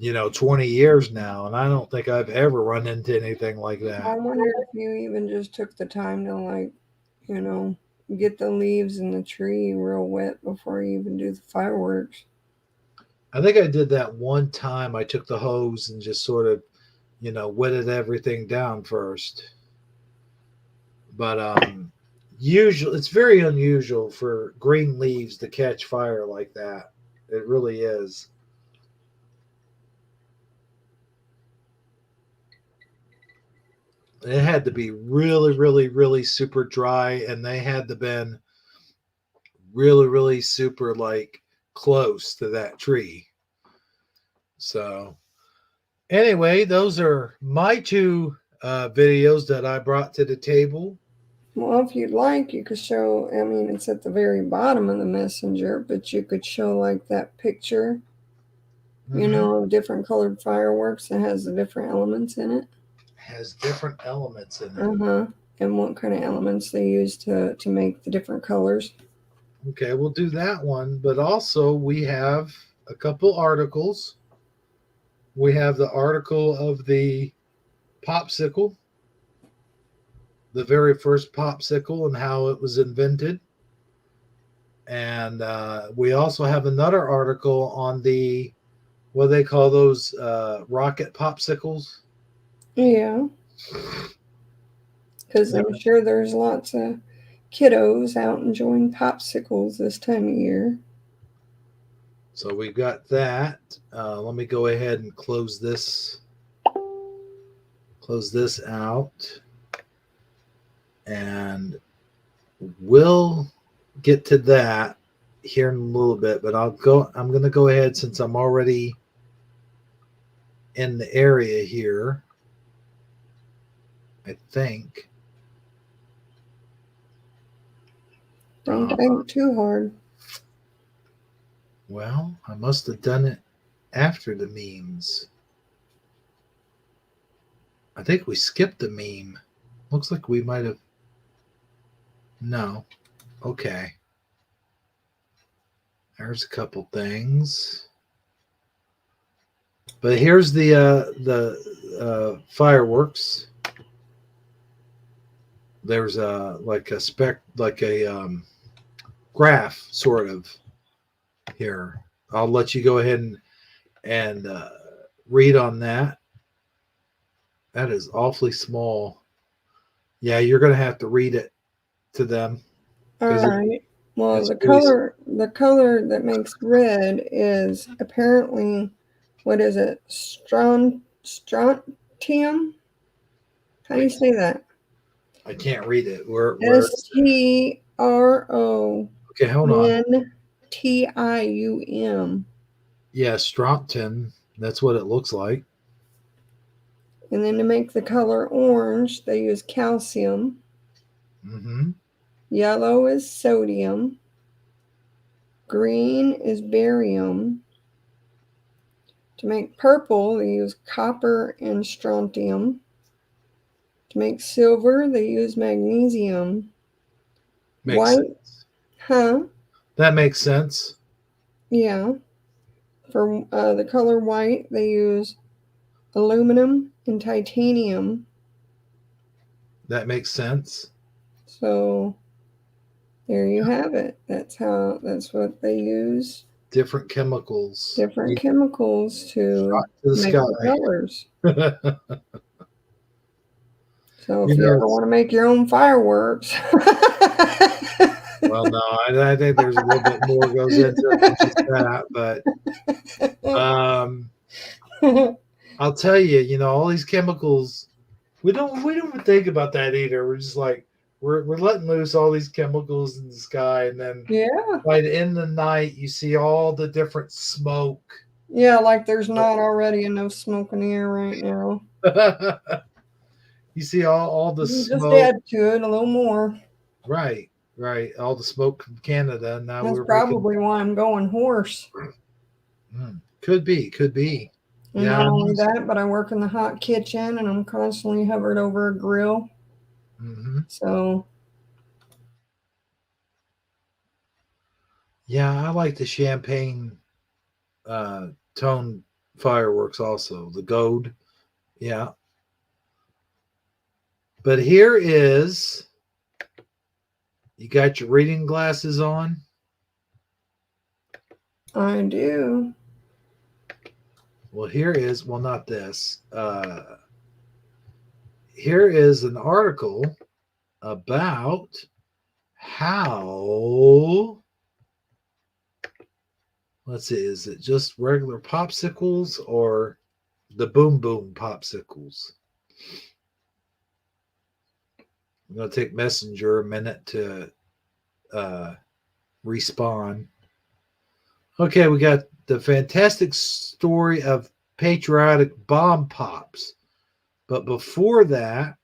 20 years now, and I don't think I've ever run into anything like I that. wonder if you even just took the time to, like, you know, get the leaves in the tree real wet before you even do the fireworks. I think I did that one time. I took the hose and just sort of, wetted everything down first. But usually it's very unusual for green leaves to catch fire like that. It really is. It had to be really, really, really super dry, and they had to been really, really super like close to that tree. So anyway, those are my two videos that I brought to the table. Well, if you'd like, you could show, I mean, it's at the very bottom of the messenger, but you could show, like, that picture, Mm-hmm. of different colored fireworks that has the different elements in it. Has different elements in it. Uh-huh. And what kind of elements they use to make the different colors. Okay, we'll do that one. But also, we have a couple articles. We have the article of the popsicle, the very first popsicle, and how it was invented. And we also have another article on the, what they call those, rocket popsicles. Yeah. Because I'm sure there's lots of kiddos out enjoying popsicles this time of year. So we've got that. Let me go ahead and close this out, and we'll get to that here in a little bit. But I'm going to go ahead, since I'm already in the area here, I think. Don't think too hard. Well, I must have done it after the memes. I think we skipped the meme. Looks like we might have. No. Okay. There's a couple things. But here's the fireworks. There's a graph sort of here. I'll let you go ahead and read on that. That is awfully small. Yeah, you're going to have to read it to them. All right. Well, it's the really color that makes red is apparently, what is it? Strontium? How do you say that? I can't read it. Where STRONTIUM. Okay, hold on. Yeah, strontium. That's what it looks like. And then to make the color orange, they use calcium. Mm-hmm. Yellow is sodium. Green is barium. To make purple, they use copper and strontium. To make silver, they use magnesium. Makes sense. Huh? That makes sense. Yeah. For the color white, they use aluminum and titanium. That makes sense. So there you have it. That's what they use. Different chemicals. Different chemicals to make the colors. So if you ever want to make your own fireworks. Well, no, I think there's a little bit more goes into it than just that, but I'll tell you, all these chemicals, we don't even think about that either. We're just like we're letting loose all these chemicals in the sky, and then by the end of the night, you see all the different smoke. Yeah, like there's not already enough smoke in the air right now. You see all the smoke. Just add to it a little more. Right. All the smoke from Canada. Now that's probably why I'm going hoarse. Could be. And not only that, but I work in the hot kitchen and I'm constantly hovered over a grill. Mm-hmm. So. Yeah, I like the champagne tone fireworks also. The gold. Yeah. But here is, you got your reading glasses on? I do. Well, not this. Here is an article about how, let's see, is it just regular popsicles or the boom boom popsicles? I'm going to take Messenger a minute to respawn. Okay, we got the fantastic story of patriotic bomb pops. But before that,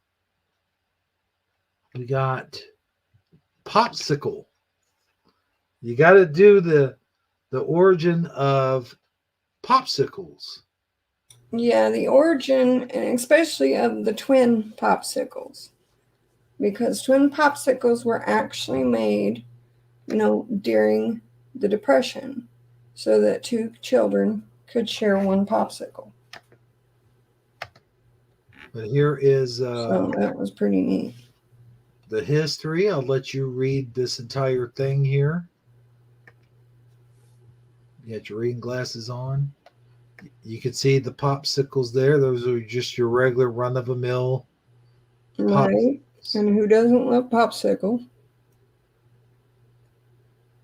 we got popsicle. You got to do the origin of popsicles. Yeah, the origin, and especially of the twin popsicles. Because twin popsicles were actually made, during the Depression, so that two children could share one popsicle. But here is so that was pretty neat. The history. I'll let you read this entire thing here. You got your reading glasses on. You can see the popsicles there. Those are just your regular run-of-the-mill right. And who doesn't love popsicle?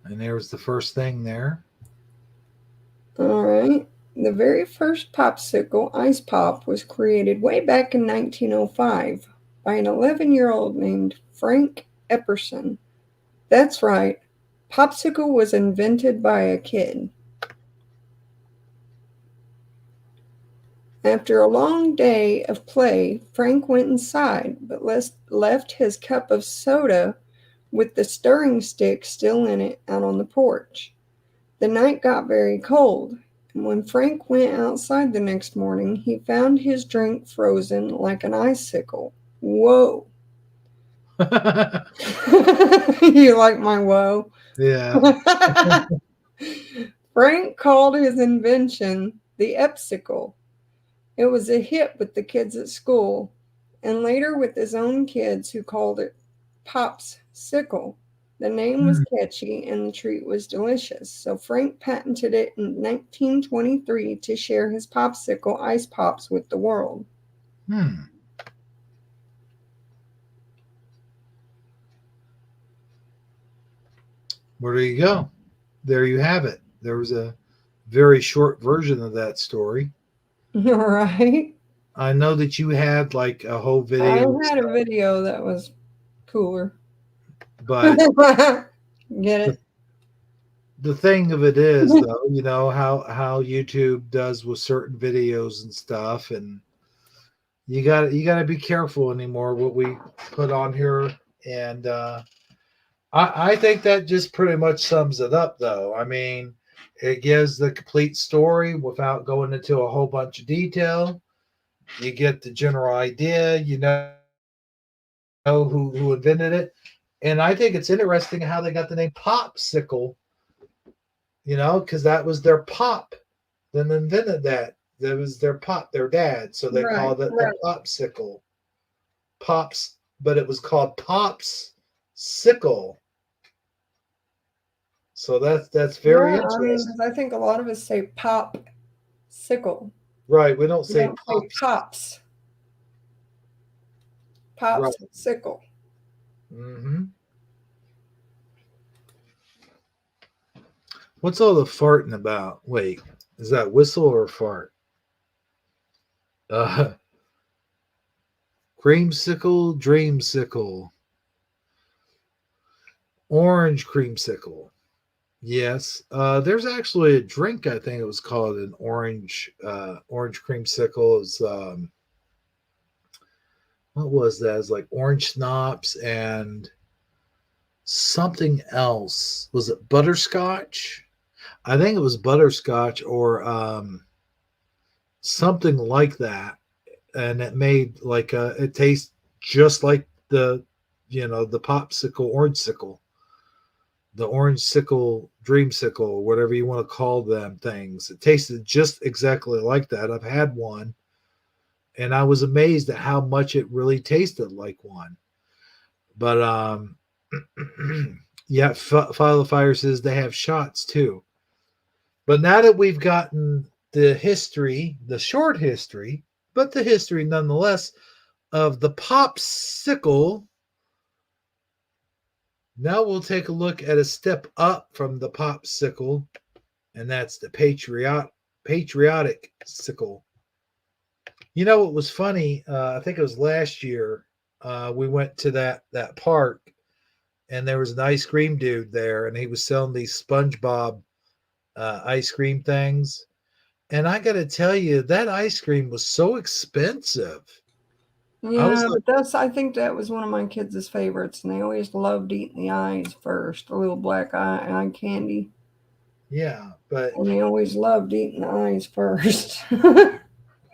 And there's the first thing there. All right. The very first popsicle, Ice Pop, was created way back in 1905 by an 11-year-old named Frank Epperson. That's right. Popsicle was invented by a kid. After a long day of play, Frank went inside, but left his cup of soda with the stirring stick still in it out on the porch. The night got very cold, and when Frank went outside the next morning, he found his drink frozen like an icicle. Whoa. You like my whoa? Yeah. Frank called his invention the Epsicle. It was a hit with the kids at school, and later with his own kids who called it Pop's Sickle. The name was catchy and the treat was delicious, so Frank patented it in 1923 to share his popsicle ice pops with the world. Hmm. Where do you go? There you have it. There was a very short version of that story. All right. I know that you had like a whole I video, had a video that was cooler. but Get it? the thing of it is, though, you know how YouTube does with certain videos and stuff, and you got to be careful anymore what we put on here, and I think that just pretty much sums it up, though. I mean, it gives the complete story without going into a whole bunch of detail. You get the general idea, you know who invented it. And I think it's interesting how they got the name Popsicle, you know, because that was their pop. Then invented that. That was their pop, their dad. So they called it the Popsicle. Pops, but it was called Pops Sickle. So that's very Yeah, I mean, interesting. 'cause I think a lot of us say pop sickle. Right. We don't We say don't say pops. pops. Pops Right. sickle. Mm-hmm. What's all the farting about? Wait, is that whistle or fart? Uh, creamsicle, dreamsicle, orange creamsicle. Yes, there's actually a drink. I think it was called an orange creamsicle. It's what was that? It's like orange schnapps and something else. Was it butterscotch? I think it was butterscotch or something like that, and it made like it tastes just like the popsicle orange sickle, the orange sickle dreamsicle, whatever you want to call them things. It tasted just exactly like that. I've had one, and I was amazed at how much it really tasted like one. But yeah, File of Fire says they have shots too. But now that we've gotten the history, the short history, but the history nonetheless of the popsicle, now we'll take a look at a step up from the popsicle, and that's the patriotic sickle. You know what was funny? I think it was last year. We went to that park, and there was an ice cream dude there, and he was selling these SpongeBob ice cream things. And I got to tell you, that ice cream was so expensive. I was Yeah, like, but I think that was one of my kids' favorites, and they always loved eating the eyes first, the little black eye candy. yeah, but And they always loved eating the eyes first.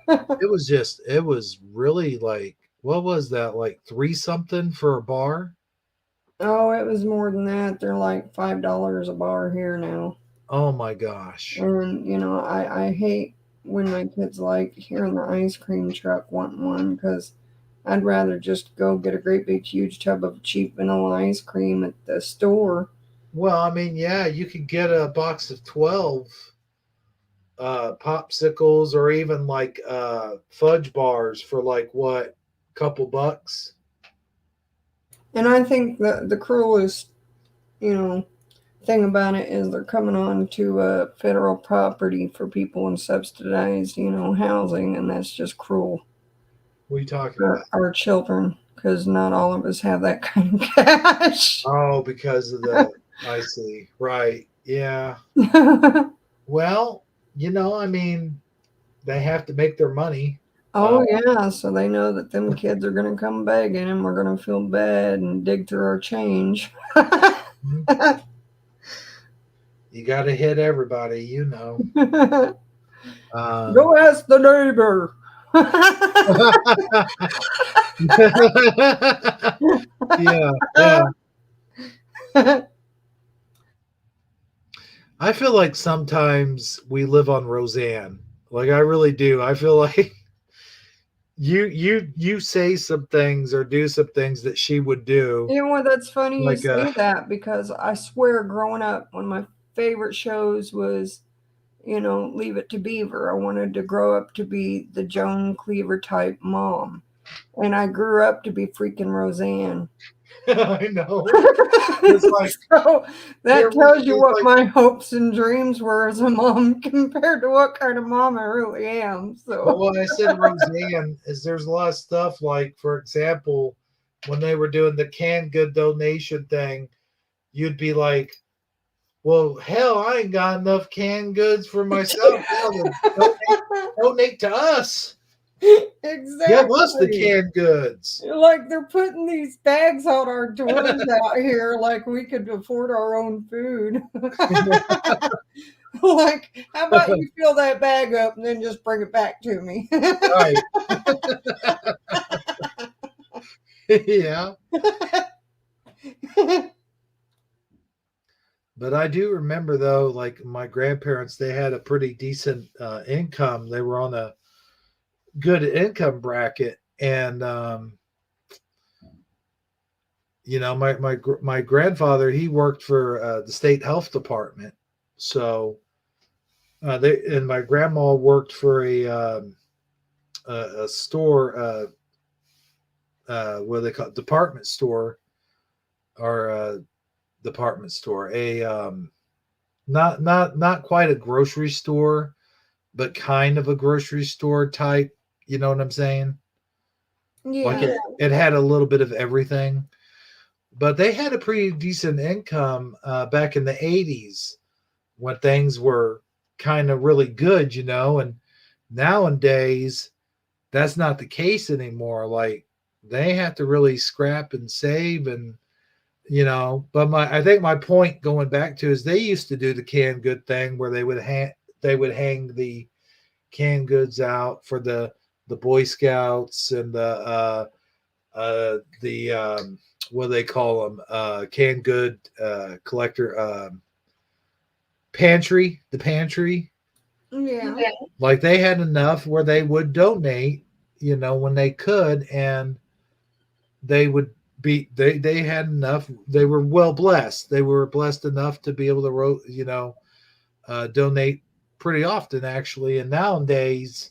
it was really like, what was that, like three something for a bar? Oh, it was more than that. They're like $5 a bar here now. Oh my gosh. And, I hate when my kids like hearing the ice cream truck wanting one because I'd rather just go get a great big huge tub of cheap vanilla ice cream at the store. Well, I mean, yeah, you could get a box of 12 popsicles or even like fudge bars for like what, couple bucks. And I think the cruelest, you know, thing about it is they're coming on to federal property for people in subsidized, housing, and that's just cruel What are you talking for about? our children because not all of us have that kind of cash. Oh, because of the, I see. Right. Yeah. Well, I mean, they have to make their money. Oh yeah, so they know that them kids are gonna come begging and we're gonna feel bad and dig through our change. You got to hit everybody, you know. Go ask the neighbor. Yeah, yeah. I feel like sometimes we live on Roseanne. Like I really do. I feel like you say some things or do some things that she would do. You know what? That's funny you Like say that because I swear, growing up, one of my favorite shows was, Leave It to Beaver. I wanted to grow up to be the Joan Cleaver type mom, and I grew up to be freaking Roseanne. I know. It's like So that here we tells you see what like my hopes and dreams were as a mom compared to what kind of mom I really am. but So what I said Roseanne is there's a lot of stuff like for example, when they were doing the canned good donation thing, you'd be like, well, hell, I ain't got enough canned goods for myself. Hell, then donate to us. Give us the exactly. canned goods. Like they're putting these bags on our doors out here like we could afford our own food. Like, how about you fill that bag up and then just bring it back to me? Right. Yeah. But I do remember though, like my grandparents, they had a pretty decent income. They were on a good income bracket, and my grandfather, he worked for the state health department. So they and my grandma worked for a store, what do they call it, department store or department store, a not quite a grocery store, but kind of a grocery store type. You know what I'm saying? Like Yeah. it had a little bit of everything, but they had a pretty decent income back in the 80s when things were kind of really good, and nowadays that's not the case anymore. Like they have to really scrap and save and but I think my point going back to is they used to do the canned good thing where they would hang the canned goods out for the Boy Scouts and the what do they call them, canned good collector, the pantry. Yeah. Like they had enough where they would donate, when they could, and they would they had enough. They were well blessed. They were blessed enough to be able to donate pretty often actually. And nowadays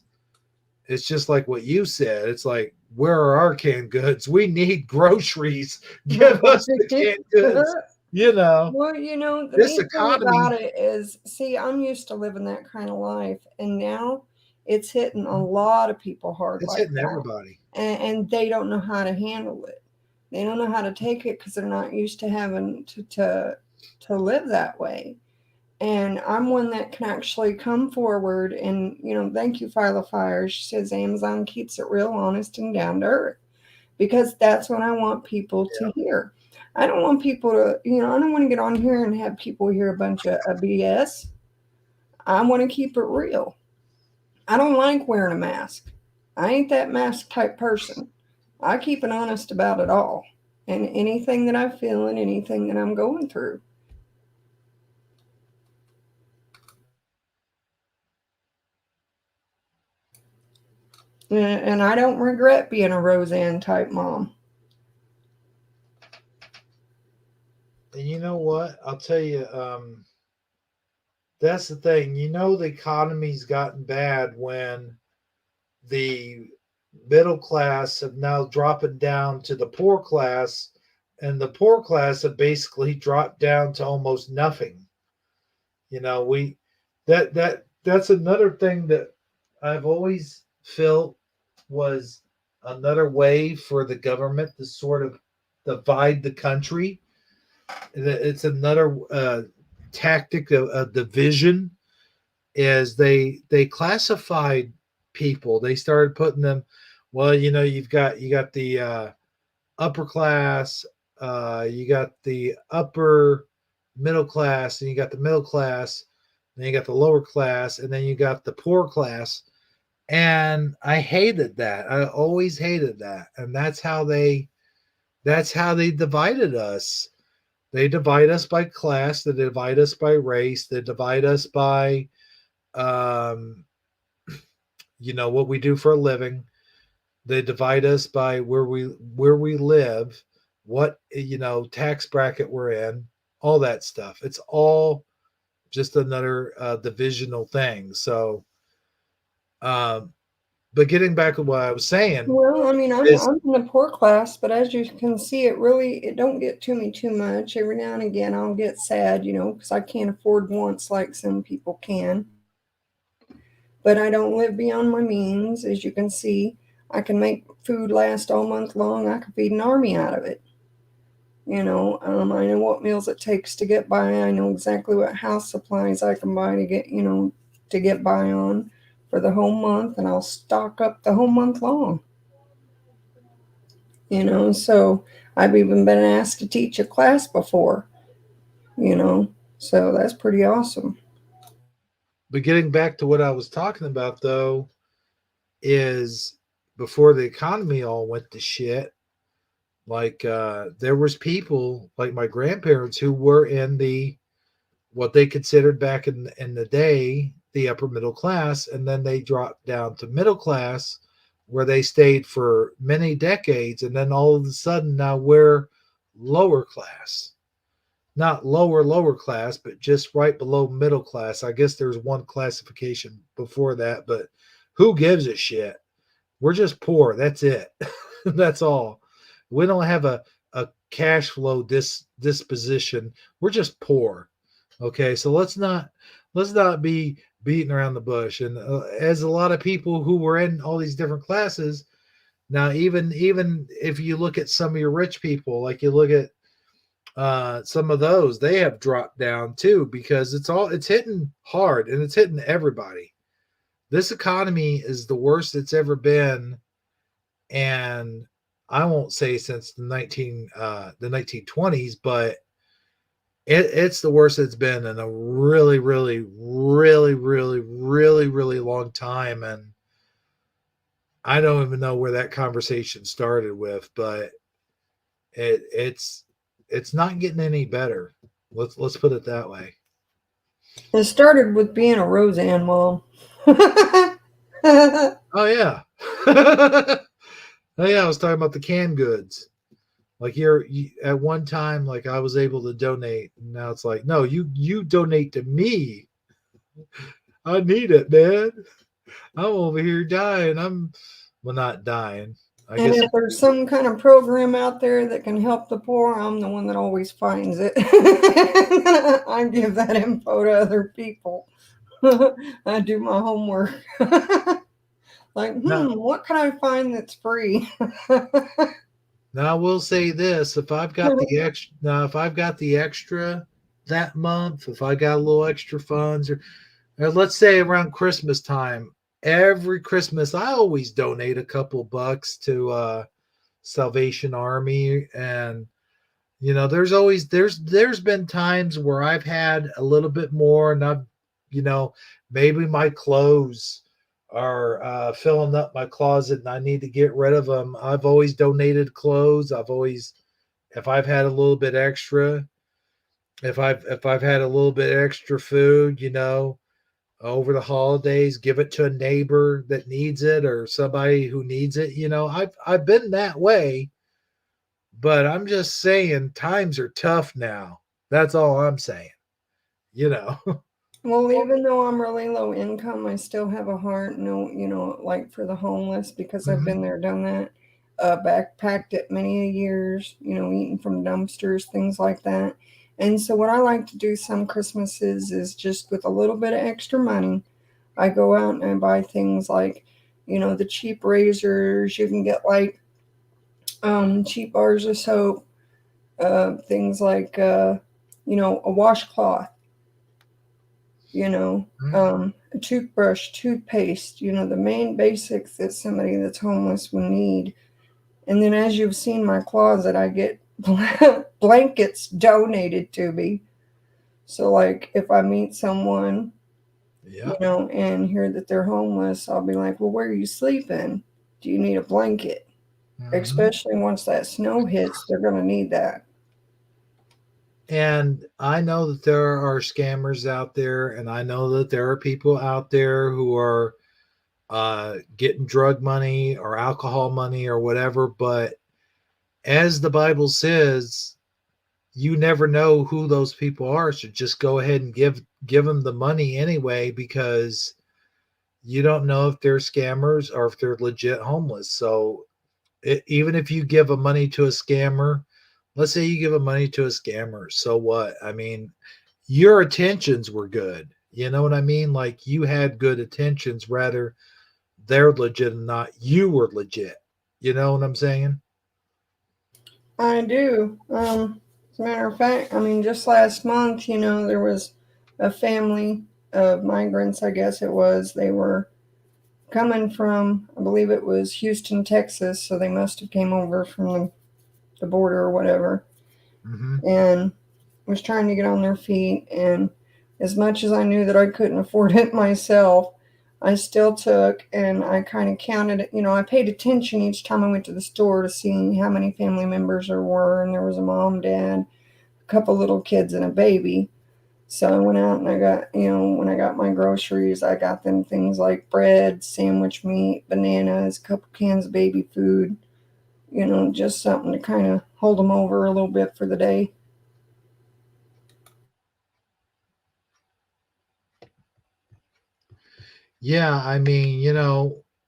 it's just like what you said. It's like, where are our canned goods? We need groceries. Give us the canned goods. Well, the This neat thing economy, about it is, see, I'm used to living that kind of life, and now it's hitting a lot of people hard it's like hitting that, everybody. and they don't know how to handle it. They don't know how to take it because they're not used to having to live that way. And I'm one that can actually come forward and, thank you, Philo Fire. She says Amazon keeps it real honest and down to earth because that's what I want people to hear. I don't want people to, I don't want to get on here and have people hear a bunch of BS. I want to keep it real. I don't like wearing a mask. I ain't that mask type person. I keep it honest about it all and anything that I feel and anything that I'm going through. And I don't regret being a Roseanne type mom. And you know what? I'll tell you, that's the thing. The economy's gotten bad when the middle class have now dropping down to the poor class, and the poor class have basically dropped down to almost nothing. We that's another thing that I've always felt was another way for the government to sort of divide the country. It's another tactic of division is they classified people. They started putting them. Well, you got the upper class, you got the upper middle class, and you got the middle class, then you got the lower class, and then you got the poor class. And I hated that. I always hated that. And that's how they divided us. They divide us by class, they divide us by race, they divide us by um, what we do for a living. They divide us by where we live, what tax bracket we're in, all that stuff. It's all just another divisional thing. So, um, but getting back to what I was saying Well, I mean, is, I'm in the poor class, but as you can see, it don't get to me too much. Every now and again, I'll get sad, because I can't afford wants like some people can. But I don't live beyond my means. As you can see, I can make food last all month long. I can feed an army out of it. I know what meals it takes to get by. I know exactly what house supplies I can buy to get by on for the whole month, and I'll stock up the whole month long. So I've even been asked to teach a class before, so that's pretty awesome. but getting back to what I was talking about though, is before the economy all went to shit, like there was people like my grandparents who were in the what they considered back in the day the upper middle class, and then they dropped down to middle class where they stayed for many decades, and then all of a sudden now we're lower class. Not lower class, but just right below middle class. I guess there's one classification before that, but who gives a shit? We're just poor. That's it. That's all. We don't have a cash flow disposition. We're just poor. Okay, so let's not be beating around the bush. And as a lot of people who were in all these different classes now, even if you look at some of your rich people, like you look at some of those, they have dropped down too, because it's hitting hard and it's hitting everybody. This economy is the worst it's ever been, and I won't say since the 1920s, but it's the worst it's been in a really, really, really, really, really, really long time. And I don't even know where that conversation started with, but it's not getting any better. Let's put it that way. It started with being a Roseanne mom. Oh, Oh yeah. Oh yeah, I was talking about the canned goods. Like at one time, like I was able to donate, and now it's like, no, you donate to me. I need it, man. I'm over here dying. Well, not dying. I and guess. if there's some kind of program out there that can help the poor, I'm the one that always finds it. I give that info to other people. I do my homework. Like, Now, what can I find that's free? now I will say this: if I've got the extra, now if I've got the extra that month, if I got a little extra funds, or let's say around Christmas time, every Christmas I always donate a couple bucks to Salvation Army. And there's been times where I've had a little bit more, and I've maybe my clothes are filling up my closet and I need to get rid of them. I've always donated clothes. If I've had a little bit extra, if I've had a little bit extra food, over the holidays, give it to a neighbor that needs it or somebody who needs it. I've been that way, but I'm just saying times are tough now. That's all I'm saying. You know. Well, even though I'm really low income, I still have a heart, like for the homeless, because I've been Mhm. there, done that. Backpacked it many years, eating from dumpsters, things like that. And so, what I like to do some Christmases is just with a little bit of extra money, I go out and I buy things like, the cheap razors. You can get like cheap bars of soap, things like, a washcloth, Mhm. a toothbrush, toothpaste, the main basics that somebody that's homeless would need. And then, as you've seen my closet, I get blankets donated to me. So, like, if I meet someone, Yeah. and hear that they're homeless, I'll be like, well, where are you sleeping? Do you need a blanket? Especially once that snow hits, they're going to need that. And I know that there are scammers out there, and I know that there are people out there who are getting drug money or alcohol money or whatever. But as the Bible says, you never know who those people are. So just go ahead and give them the money anyway, because you don't know if they're scammers or if they're legit homeless. So even if you give a money to a scammer, let's say you give a money to a scammer, so what? I mean, your intentions were good. You know what I mean? Like, you had good intentions, rather they're legit and not you were legit. You know what I'm saying? I do. As a matter of fact, I mean, just last month, there was a family of migrants, I guess it was. They were coming from, I believe it was Houston, Texas, so they must have came over from the border or whatever, Mm-hmm. and was trying to get on their feet. And as much as I knew that I couldn't afford it myself, I still took and I kind of counted, I paid attention each time I went to the store to see how many family members there were. And there was a mom, dad, a couple little kids, and a baby. So I went out and I got, when I got my groceries, I got them things like bread, sandwich meat, bananas, a couple cans of baby food, just something to kind of hold them over a little bit for the day. Yeah, I mean,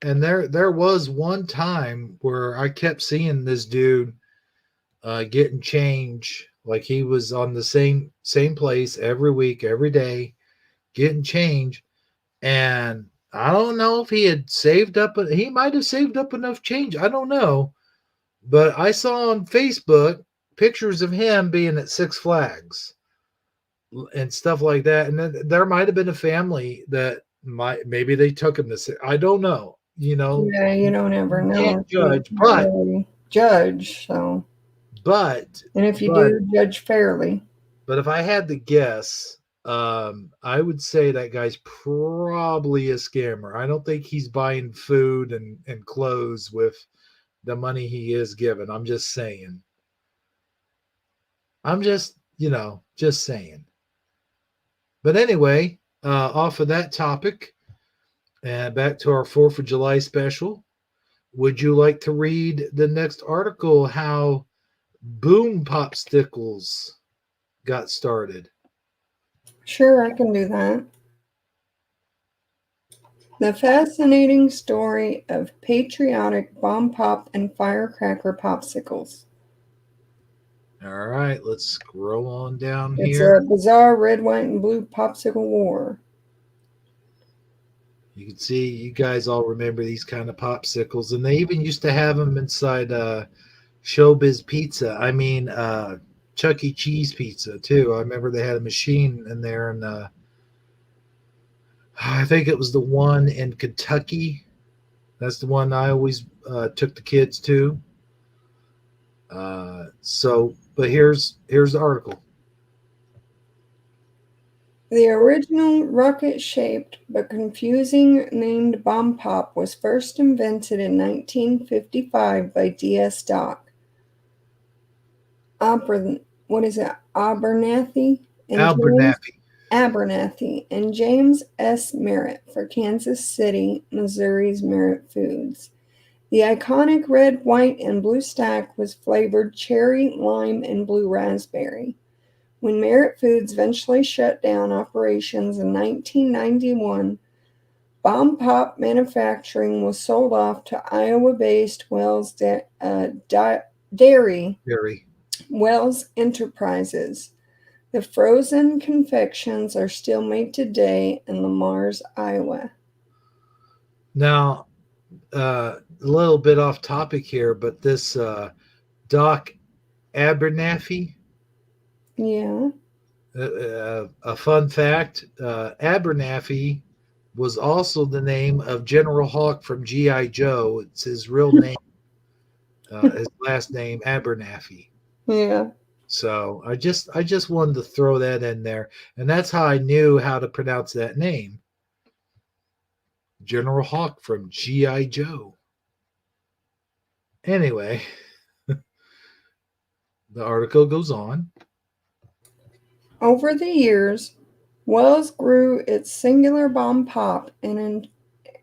and there was one time where I kept seeing this dude getting change. Like, he was on the same place every week, every day, getting change. And I don't know if he had saved up. He might have saved up enough change. I don't know. But I saw on Facebook pictures of him being at Six Flags and stuff like that. And then there might have been a family that maybe they took him to. I don't know. Yeah, you don't ever You can't know. You judge, can't really judge. So, but and if you but do, judge fairly. but if I had to guess, I would say that guy's probably a scammer. I don't think he's buying food and clothes with the money he is given. I'm just saying. I'm just saying. But anyway, off of that topic, and back to our 4th of July special. Would you like to read the next article? How boom popsicles got started? Sure, I can do that. The fascinating story of patriotic bomb pop and firecracker popsicles. All right, let's scroll on down It's here. a bizarre red, white, and blue popsicle war. You can see you guys all remember these kind of popsicles, and they even used to have them inside Showbiz Pizza. I mean, Chuck E. Cheese Pizza too. I remember they had a machine in there, and I think it was the one in Kentucky. That's the one I always took the kids to. But here's the article. The original rocket-shaped but confusing named bomb pop was first invented in 1955 by D.S. Dock. What is it? Abernathy and James S. Merritt for Kansas City, Missouri's Merritt Foods. The iconic red, white, and blue stack was flavored cherry, lime, and blue raspberry. When Merritt Foods eventually shut down operations in 1991, Bomb Pop manufacturing was sold off to Iowa-based Wells Dairy Wells Enterprises. The frozen confections are still made today in Lamars, Iowa. Now, a little bit off topic here, but this Doc Abernathy. Yeah. A fun fact: Abernathy was also the name of General Hawk from G.I. Joe. It's his real name, his last name, Abernathy. Yeah. So I just wanted to throw that in there. And that's how I knew how to pronounce that name. General Hawk from G.I. Joe. Anyway, the article goes on. Over the years, Wells grew its singular bomb pop into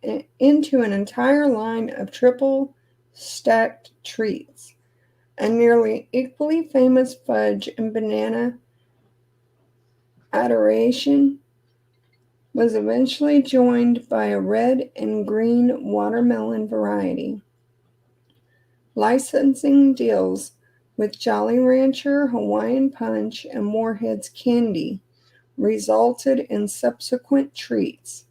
an entire line of triple stacked treats. A nearly equally famous fudge and banana adoration was eventually joined by a red and green watermelon variety. Licensing deals with Jolly Rancher, Hawaiian Punch, and Moorhead's Candy resulted in subsequent treats.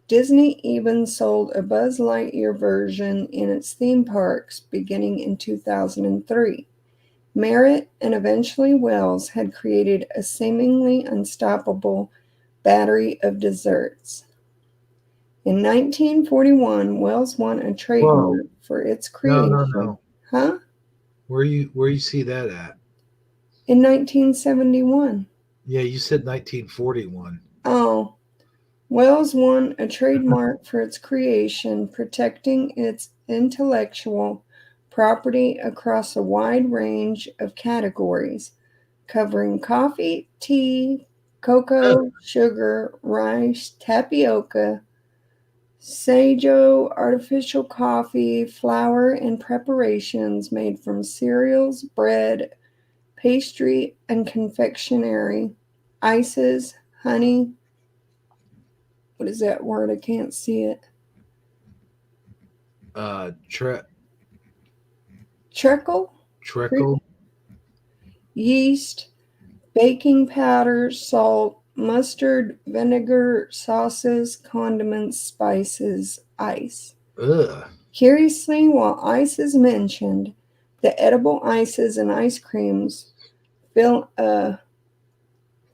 Disney even sold a Buzz Lightyear version in its theme parks beginning in 2003. Merritt and eventually Wells had created a seemingly unstoppable battery of desserts. In 1941, Wells won a trademark for its creation. No. Huh? Where you see that at? In 1971. Yeah, you said 1941. Oh. Wells won a trademark for its creation, protecting its intellectual property across a wide range of categories, covering coffee, tea, cocoa, sugar, rice, tapioca, sago, artificial coffee, flour, and preparations made from cereals, bread, pastry, and confectionery, ices, honey. What is that word? I can't see it. Treacle. Yeast, baking powder, salt, mustard, vinegar, sauces, condiments, spices, ice. Ugh. Curiously, while ice is mentioned, the edible ices and ice creams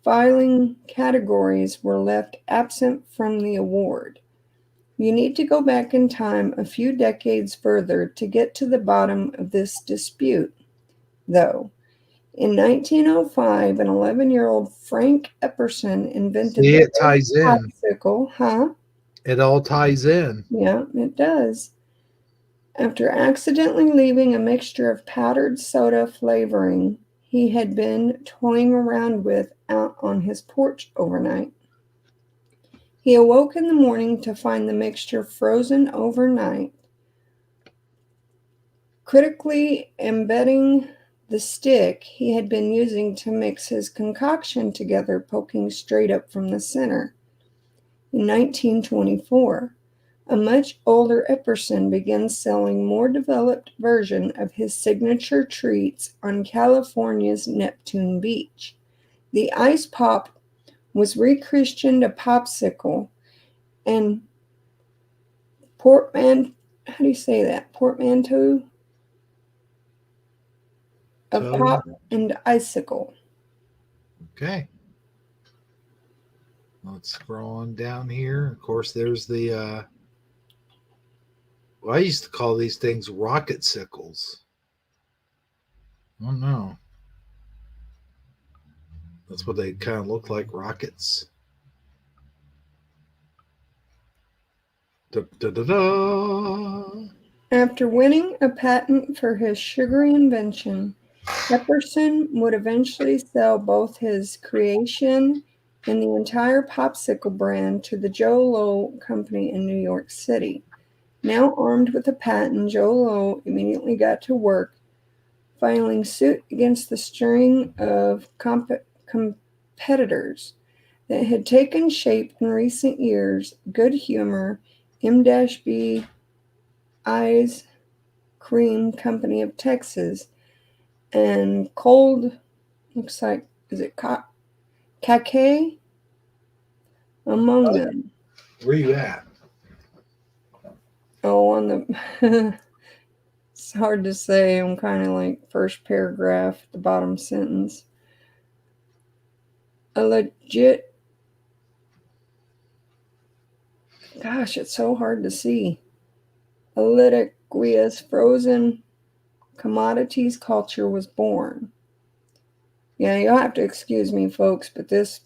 filing categories were left absent from the award. You need to go back in time a few decades further to get to the bottom of this dispute, though. In 1905, an 11-year-old Frank Epperson invented See, the it ties in. popsicle. Huh? It all ties in. Yeah, it does. After accidentally leaving a mixture of powdered soda flavoring he had been toying around with out on his porch overnight. He awoke in the morning to find the mixture frozen overnight. Critically embedding the stick he had been using to mix his concoction together poking straight up from the center. In 1924, a much older Epperson began selling more developed version of his signature treats on California's Neptune Beach. The ice pop was rechristened a popsicle, and portmanteau of pop and icicle. Okay. Let's scroll on down here. Of course, there's the well, I used to call these things rocket sickles. Oh no. That's what they kind of look like, rockets. Da, da, da, da. After winning a patent for his sugary invention, Epperson would eventually sell both his creation and the entire popsicle brand to the Joe Low Company in New York City. Now armed with a patent, Joe Low immediately got to work filing suit against the string of competitors that had taken shape in recent years. Good Humor, M-B Ice Cream Company of Texas, and Cold, looks like, is it Cake? Among them. Where you at? Oh, on the, it's hard to say. I'm kind of like first paragraph, the bottom sentence. A legit Gosh, it's so hard to see. A litigious frozen commodities culture was born. Yeah, you'll have to excuse me, folks, but this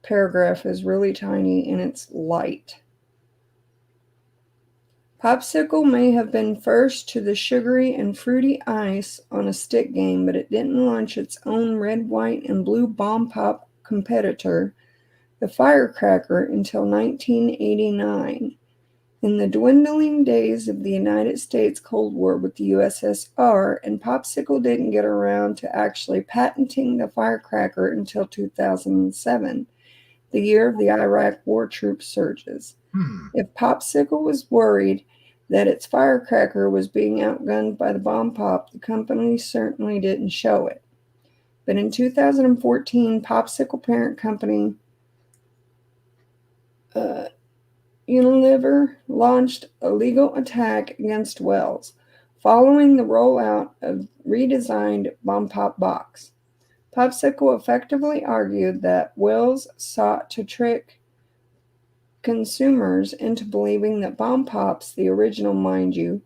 paragraph is really tiny and it's light. Popsicle may have been first to the sugary and fruity ice on a stick game, but it didn't launch its own red, white, and blue bomb pop competitor, the firecracker, until 1989. In the dwindling days of the United States Cold War with the USSR, and Popsicle didn't get around to actually patenting the firecracker until 2007, the year of the Iraq War troop surges. If Popsicle was worried that its firecracker was being outgunned by the bomb pop, the company certainly didn't show it. But in 2014, Popsicle parent company Unilever launched a legal attack against Wells, following the rollout of redesigned Bomb Pop Box. Popsicle effectively argued that Wells sought to trick consumers into believing that Bomb Pops, the original mind you,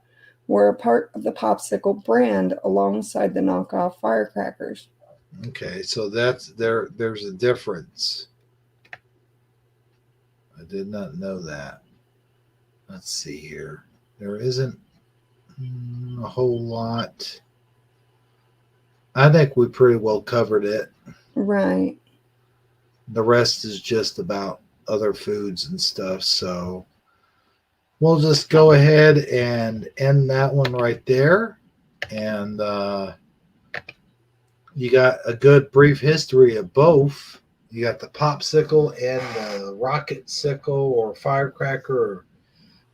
were a part of the Popsicle brand alongside the knockoff firecrackers. Okay, so that's there's a difference. I did not know that. Let's see here. There isn't a whole lot. I think we pretty well covered it. Right. The rest is just about other foods and stuff. So we'll just go ahead and end that one right there. And you got a good brief history of both. You got the popsicle and the rocket sickle or firecracker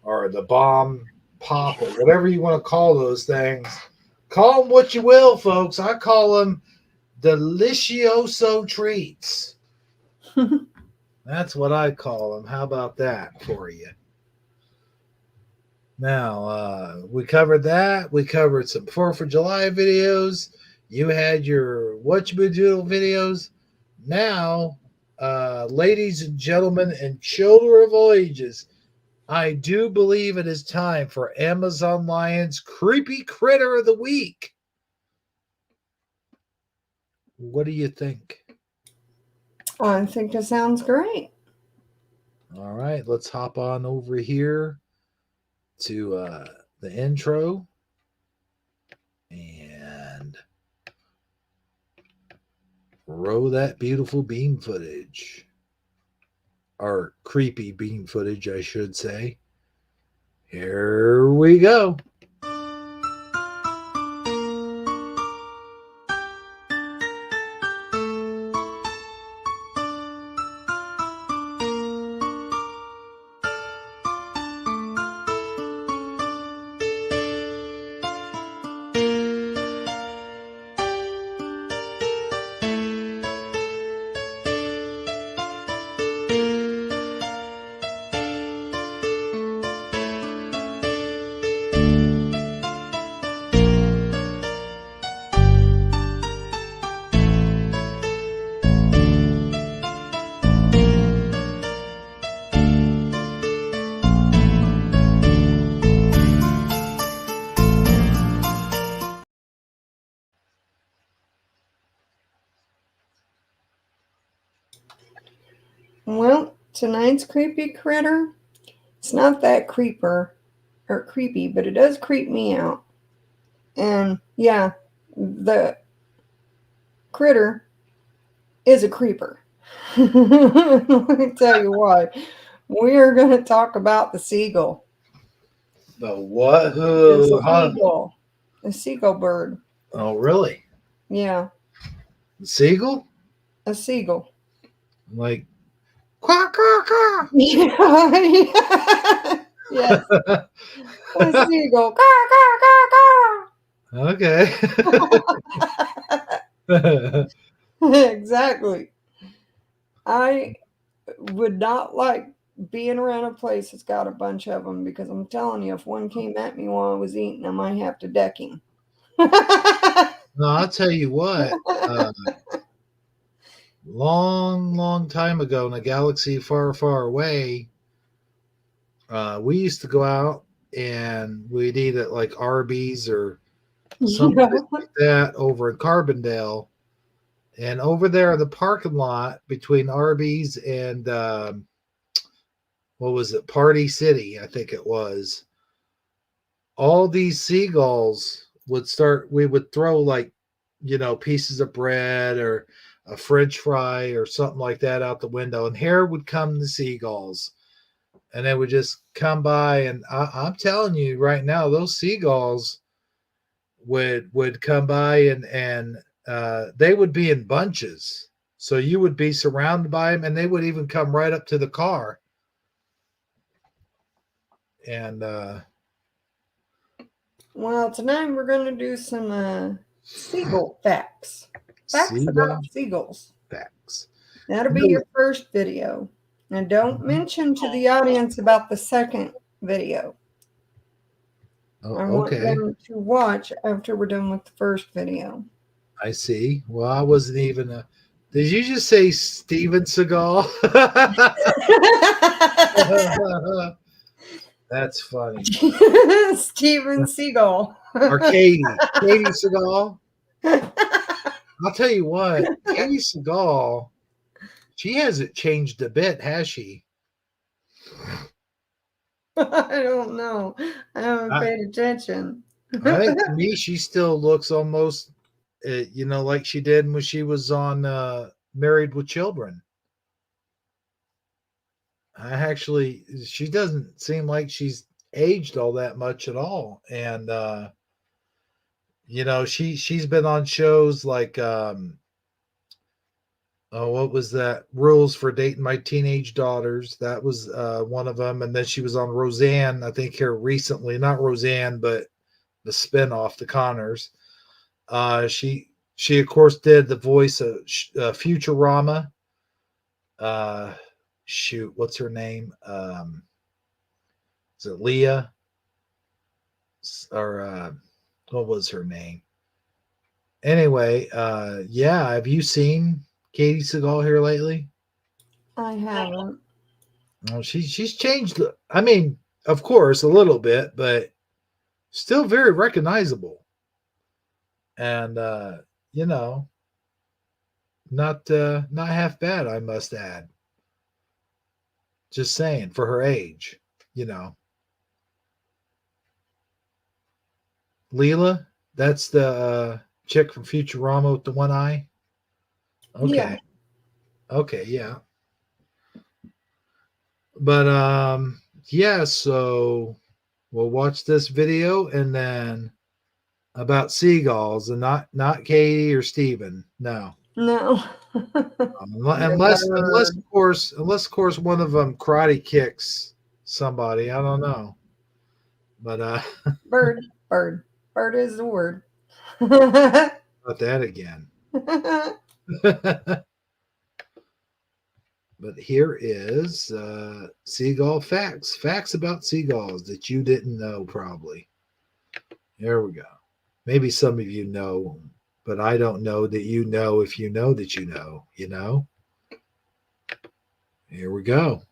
or the bomb pop or whatever you want to call those things. Call them what you will, folks. I call them delicioso treats. That's what I call them. How about that for you? Now, we covered that. We covered some 4th of July videos. You had your What You Been Doing videos. Now, ladies and gentlemen and children of all ages, I do believe it is time for Amazon Lion's Creepy Critter of the Week. What do you think? I think that sounds great. All right, let's hop on over here to the intro and roll that beautiful beam footage. Or creepy beam footage, I should say. Here we go. Well, tonight's creepy critter, it's not that creeper or creepy, but it does creep me out. And yeah, the critter is a creeper. Let me tell you what. We are going to talk about the seagull. The what? The seagull. The seagull bird. Oh, really? Yeah, The seagull? a seagull. Like, quack, quack, quack. Yeah. Yes, a seagull. Caw, caw, caw, caw. Okay. Exactly. I would not like being around a place that's got a bunch of them because I'm telling you, if one came at me while I was eating, I might have to deck him. No, I'll tell you what. Long, long time ago in a galaxy far, far away, We used to go out and we'd eat at like Arby's or Yeah. something like that over in Carbondale. And over there in the parking lot between Arby's and what was it, Party City, I think it was. All these seagulls would start. We would throw like, pieces of bread or a French fry or something like that out the window, and here would come the seagulls, and they would just come by. And I'm telling you right now, those seagulls would come by and they would be in bunches. So you would be surrounded by them, and they would even come right up to the car. And Well, tonight we're going to do some seagull facts. Facts about seagulls. facts. That'll be your first video. Now, don't mention to the audience about the second video. Oh, I want okay. them to watch after we're done with the first video. I see. Well, I wasn't even. Did you just say Steven Seagal? That's funny. Steven Seagal. Or Katie Seagal. I'll tell you what, Katie Seagal, she hasn't changed a bit, has she? I don't know. I haven't paid attention. I think to me, she still looks almost, like she did when she was on Married with Children. She doesn't seem like she's aged all that much at all. And, she's been on shows like, what was that? Rules for Dating My Teenage Daughters. That was one of them. And then she was on Roseanne, I think here recently, not Roseanne, but the spinoff, The Connors. She of course did the voice of Futurama. Shoot, what's her name? Is it Leah? Or what was her name? Anyway, yeah. Have you seen Katie Seagal here lately? I haven't. Well, she's changed. I mean, of course, a little bit, but still very recognizable. And not half bad, I must add. Just saying, for her age, Leela, that's the chick from Futurama with the one eye. Okay. Yeah. Okay, yeah. But yeah, so we'll watch this video and then about seagulls and not Katie or Steven. No. No. Unless of course one of them karate kicks somebody. I don't know. But Bird is the word. about that again. But here is seagull facts. Facts about seagulls that you didn't know, probably. There we go. Maybe some of you know, but I don't know that you know if you know that you know, Here we go.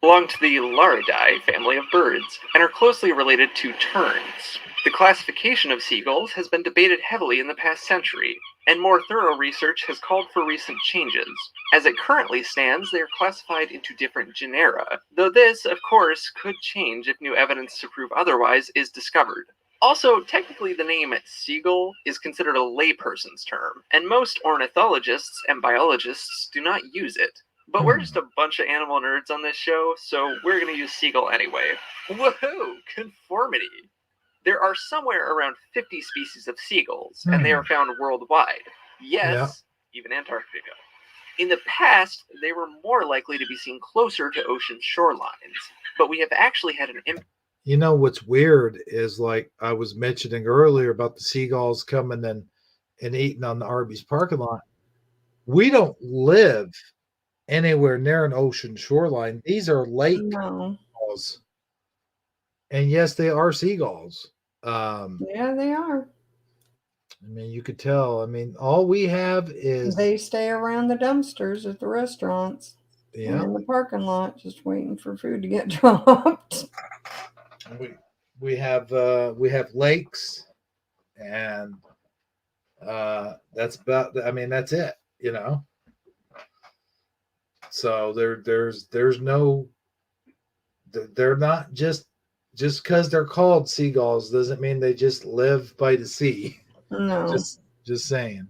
Belong to the Laridae family of birds and are closely related to terns. The classification of seagulls has been debated heavily in the past century, and more thorough research has called for recent changes. As it currently stands, they are classified into different genera, though this, of course, could change if new evidence to prove otherwise is discovered. Also, technically the name seagull is considered a layperson's term, and most ornithologists and biologists do not use it. But we're just a bunch of animal nerds on this show, so we're going to use seagull anyway. Woohoo! Conformity! There are somewhere around 50 species of seagulls, and they are found worldwide. Yes, even Antarctica. In the past, they were more likely to be seen closer to ocean shorelines, but we have actually had an impact. You know what's weird is, like I was mentioning earlier about the seagulls coming and eating on the Arby's parking lot. We don't live anywhere near an ocean shoreline. These are lake seagulls. And yes, they are seagulls. Yeah, they are. I mean, you could tell. I mean, all we have is they stay around the dumpsters at the restaurants. Yeah. in the parking lot, just waiting for food to get dropped. We have lakes, and that's about. I mean, that's it. You know. So there's no. They're not just because they're called seagulls doesn't mean they just live by the sea. No. Just saying.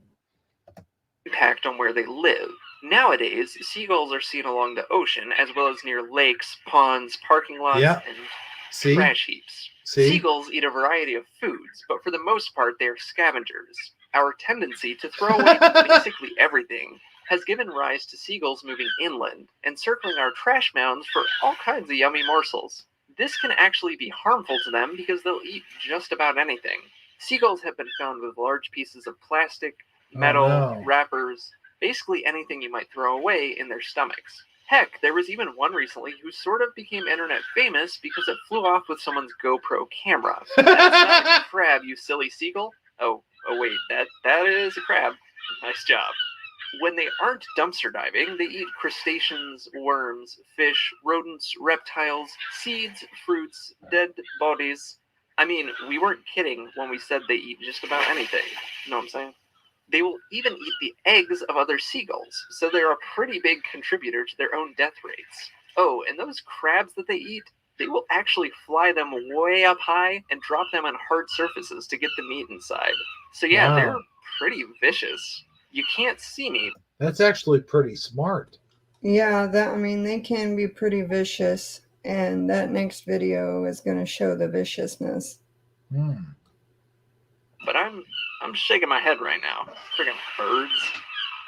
Impact on where they live. Nowadays, seagulls are seen along the ocean as well as near lakes, ponds, parking lots, Yeah. and See? trash heaps. See? Seagulls eat a variety of foods, but for the most part, they are scavengers. Our tendency to throw away basically everything has given rise to seagulls moving inland and circling our trash mounds for all kinds of yummy morsels. This can actually be harmful to them because they'll eat just about anything. Seagulls have been found with large pieces of plastic, metal, no. wrappers, basically anything you might throw away in their stomachs. Heck, there was even one recently who sort of became internet famous because it flew off with someone's GoPro camera. That's not a crab, you silly seagull. Oh wait, that is a crab. Nice job. When they aren't dumpster diving, they eat crustaceans, worms, fish, rodents, reptiles, seeds, fruits, dead bodies. I mean, we weren't kidding when we said they eat just about anything. You know what I'm saying? They will even eat the eggs of other seagulls, so they're a pretty big contributor to their own death rates. Oh, and those crabs that they eat, they will actually fly them way up high and drop them on hard surfaces to get the meat inside. So yeah, Wow. they're pretty vicious. You can't see me. That's actually pretty smart. Yeah, they can be pretty vicious, and that next video is going to show the viciousness. But I'm shaking my head right now. Friggin' birds.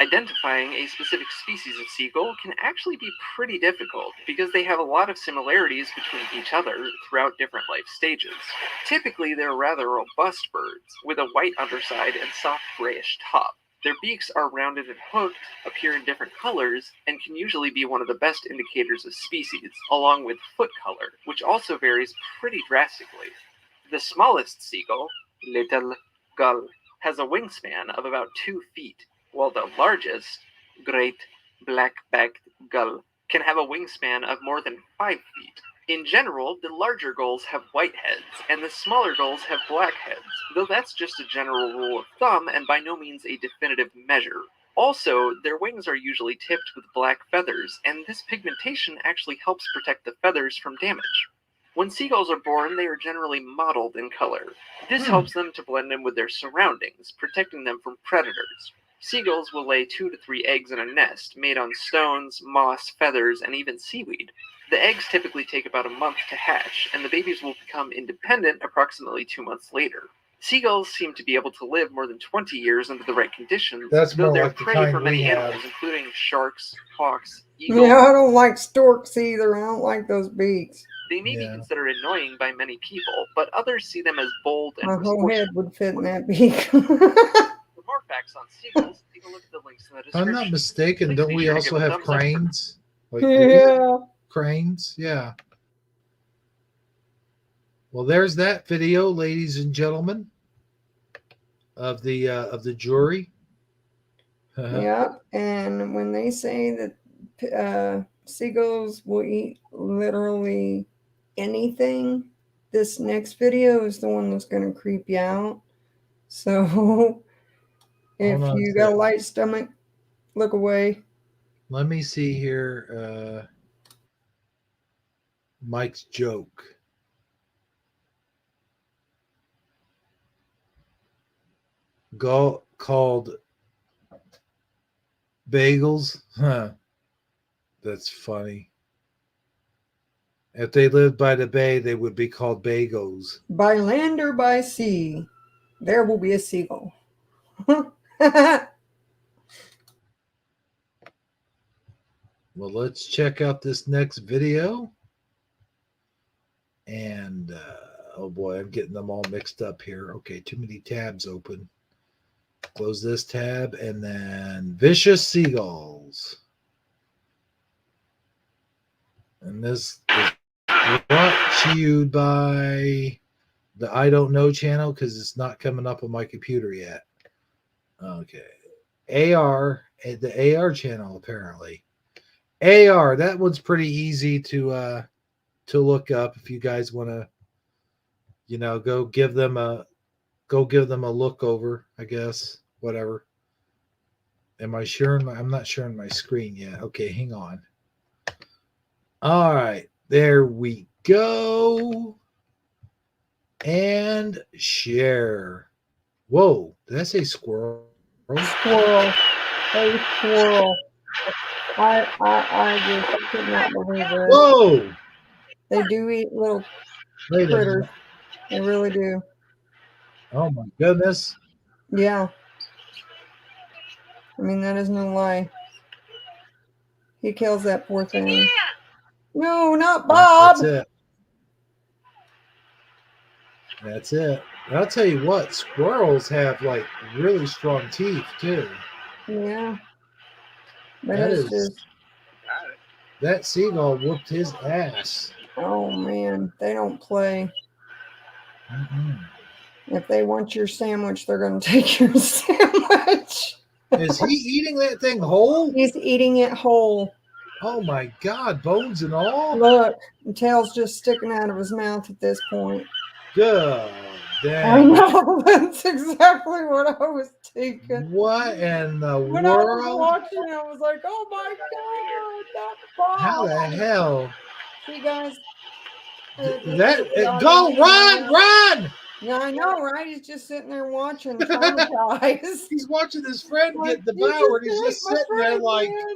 Identifying a specific species of seagull can actually be pretty difficult because they have a lot of similarities between each other throughout different life stages. Typically, they're rather robust birds with a white underside and soft grayish top. Their beaks are rounded and hooked, appear in different colors, and can usually be one of the best indicators of species, along with foot color, which also varies pretty drastically. The smallest seagull, little gull, has a wingspan of about 2 feet, while the largest, great black-backed gull, can have a wingspan of more than 5 feet. In general, the larger gulls have white heads, and the smaller gulls have black heads, though that's just a general rule of thumb and by no means a definitive measure. Also, their wings are usually tipped with black feathers, and this pigmentation actually helps protect the feathers from damage. When seagulls are born, they are generally mottled in color. This helps them to blend in with their surroundings, protecting them from predators. Seagulls will lay 2 to 3 eggs in a nest, made on stones, moss, feathers, and even seaweed. The eggs typically take about a month to hatch, and the babies will become independent approximately 2 months later. Seagulls seem to be able to live more than 20 years under the right conditions, That's though more they're like the prey kind for many we have. animals, including sharks, hawks, eagles. Yeah, I don't like storks either. I don't like those beaks. They may be considered annoying by many people, but others see them as bold and My whole head resourceful. would fit in that beak. For more facts on seagulls, take a look at the links in the If description. I'm not mistaken, Please don't be we sure to also give a have thumbs up for- cranes? Like Yeah. cranes? Yeah. Well, there's that video, ladies and gentlemen, of the jury. Yeah, and when they say that seagulls will eat literally anything, this next video is the one that's going to creep you out. So if on a you got a second. light stomach, look away. Let me see here. Mike's joke. Called bagels. Huh. That's funny. If they lived by the bay, they would be called bagels. By land or by sea, there will be a seagull. Well, let's check out this next video. And oh boy, I'm getting them all mixed up here. Okay, too many tabs open. Close this tab and then Vicious Seagulls. And this is brought to you by the I Don't Know channel because it's not coming up on my computer yet. Okay. The AR channel apparently. AR. That one's pretty easy to look up if you guys want to, go give them a look over. I guess whatever. Am I sharing I'm not sharing my screen yet. Okay, hang on. All right, there we go. And share. Whoa, did I say squirrel? Squirrel. Hey, squirrel. I just could not believe it. Whoa! They do eat little Wait a critters. minute. They really do. Oh my goodness. Yeah. I mean, that is no lie. He kills that poor thing. No, not Bob. That's it. That's it. And I'll tell you what, squirrels have like really strong teeth too. Yeah. But That it's is- just, That seagull whooped his ass. oh man, they don't play. Mhm. If they want your sandwich, they're going to take your sandwich. Is he eating that thing whole? He's eating it whole. Oh my God, bones and all? Look, the tail's just sticking out of his mouth at this point. God I dang. know, that's exactly what I was thinking. What in the When I was world? watching it, I was like, oh my God, that's Bob. How the hell? See, guys. Go, run! Yeah, I know, right? He's just sitting there watching, traumatized. He's watching his friend Like, get "You just devoured. He's ate just my sitting there friend, like, man."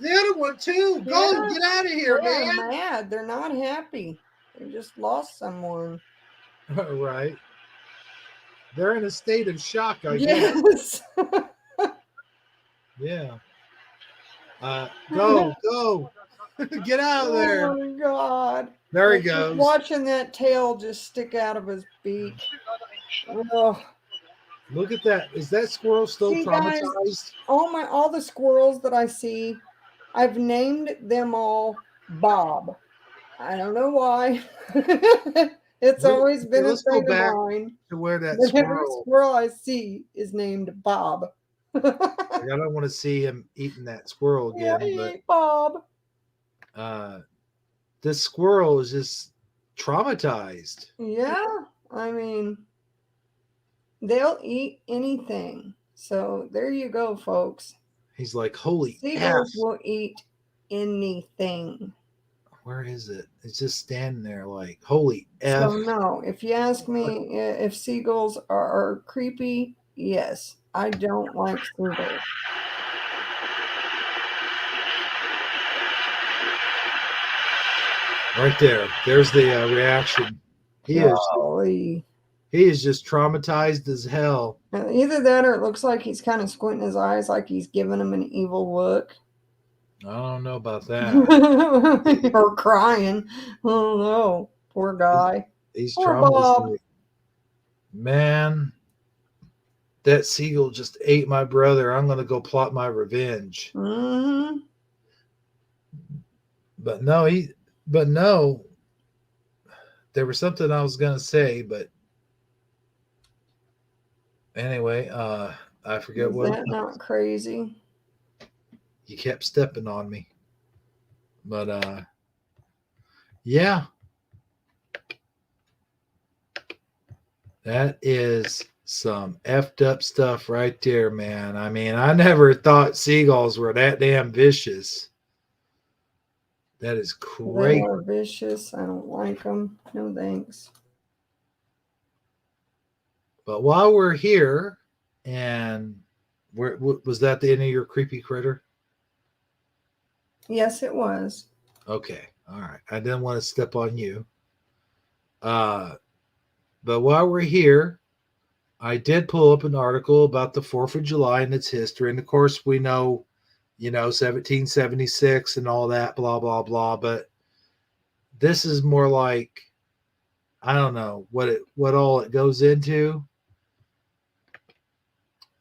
the other one too. Go, Yeah. get out of here, They're man. mad. They're not happy. They just lost someone. Right. They're in a state of shock, I guess. Yes. Yeah. Go. Get out of there. Oh my God. There he Like, just goes. watching that tail just stick out of his beak. Ugh. Look at that. Is that squirrel still See, guys, traumatized? all the squirrels that I see, I've named them all Bob. I don't know why. It's always been a Let's go thing of back mine. to where that But every squirrel. squirrel I see is named Bob. Like, I don't want to see him eating that squirrel Yeah, again, he but ate Bob. this squirrel is just traumatized. Yeah, I mean, they'll eat anything. So there you go, folks. He's like, holy F. Seagulls will eat anything. Where is it? It's just standing there like, holy F. So no, if you ask me if seagulls are creepy, yes, I don't like seagulls. Right there. There's the reaction. He Golly. is just traumatized as hell. Either that or it looks like he's kind of squinting his eyes like he's giving him an evil look. I don't know about that. Or crying. Oh no, poor guy. He's Poor Bob. traumatized. Man, that seagull just ate my brother. I'm going to go plot my revenge. Mm-hmm. But no, there was something I was going to say, but anyway, I forget Is what. that not crazy? You kept stepping on me. But yeah. That is some effed up stuff right there, man. I mean, I never thought seagulls were that damn vicious. That is They crazy. are vicious. I don't like them. No thanks. But while we're here, and was that the end of your creepy critter? Yes, it was. Okay. All right. I didn't want to step on you. But while we're here, I did pull up an article about the 4th of July and its history. And of course, we know, 1776 and all that, blah, blah, blah. But this is more like, I don't know what all it goes into.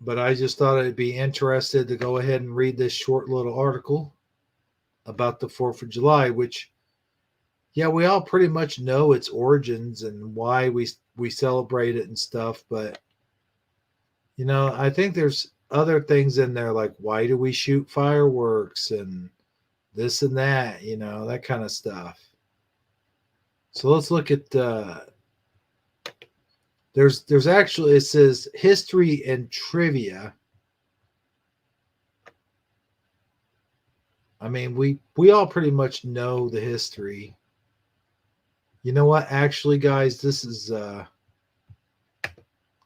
But I just thought I'd be interested to go ahead and read this short little article about the 4th of July, which, yeah, we all pretty much know its origins and why we celebrate it and stuff. But, I think there's other things in there, like why do we shoot fireworks and this and that, that kind of stuff. So let's look at there's actually, it says history and trivia. I mean, we all pretty much know the history. You know what? Actually, guys, this is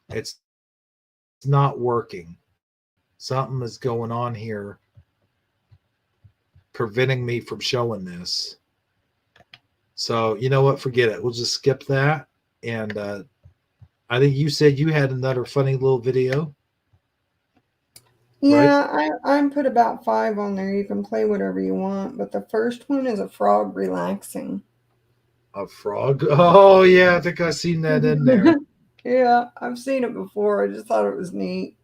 it's not working. Something is going on here preventing me from showing this. So, you know what? Forget it. We'll just skip that. And I think you said you had another funny little video. Yeah, I put about 5 on there. You can play whatever you want, but the first one is a frog relaxing. A frog? Oh, yeah. I think I've seen that in there. Yeah, I've seen it before. I just thought it was neat.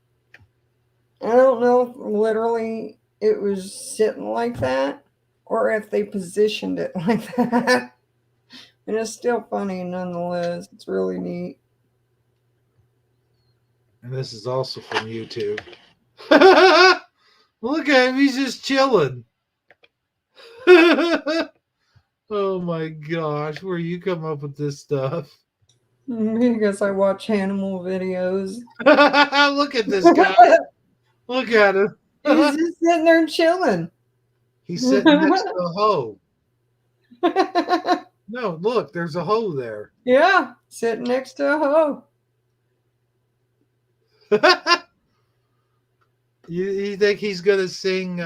I don't know if literally it was sitting like that or if they positioned it like that. And it's still funny nonetheless. It's really neat. And this is also from YouTube. Look at him. He's just chilling. Oh my gosh. Where you come up with this stuff? Because I watch animal videos. Look at this guy. Look at him. He's just sitting there chilling. He's sitting next to a hoe. No, look, there's a hoe there. Yeah, sitting next to a hoe. You think he's gonna sing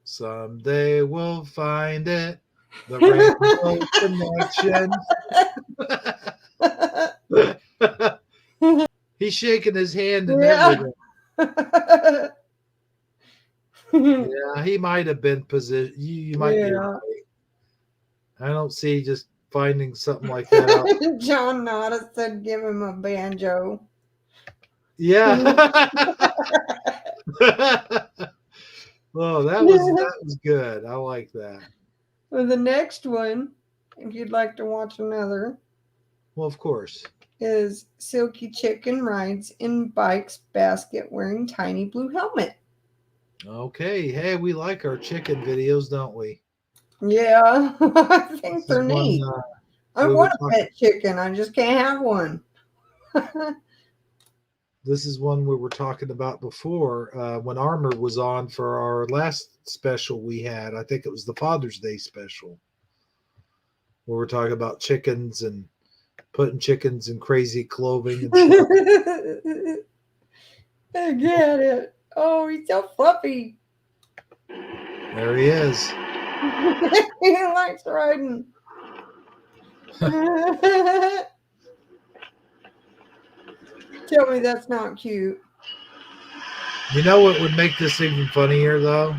someday we'll find it, the rainbow connection? He's shaking his hand and everything. Yeah, he might have been positioned. You might be right. I don't see just finding something like that out. John Nada said give him a banjo. Yeah. Oh, that was good. I like that. Well, the next one, if you'd like to watch another, well, of course, is Silky Chicken rides in bike's basket wearing tiny blue helmet. Okay. Hey, we like our chicken videos, don't we? Yeah, I think they're neat. I want a pet chicken. I just can't have one. This is one we were talking about before when Armor was on for our last special we had. I think it was the Father's Day special, where we're talking about chickens and putting chickens in crazy clothing and stuff. I get it. Oh, he's so fluffy. There he is. He likes riding. Tell me that's not cute. You know what would make this even funnier, though?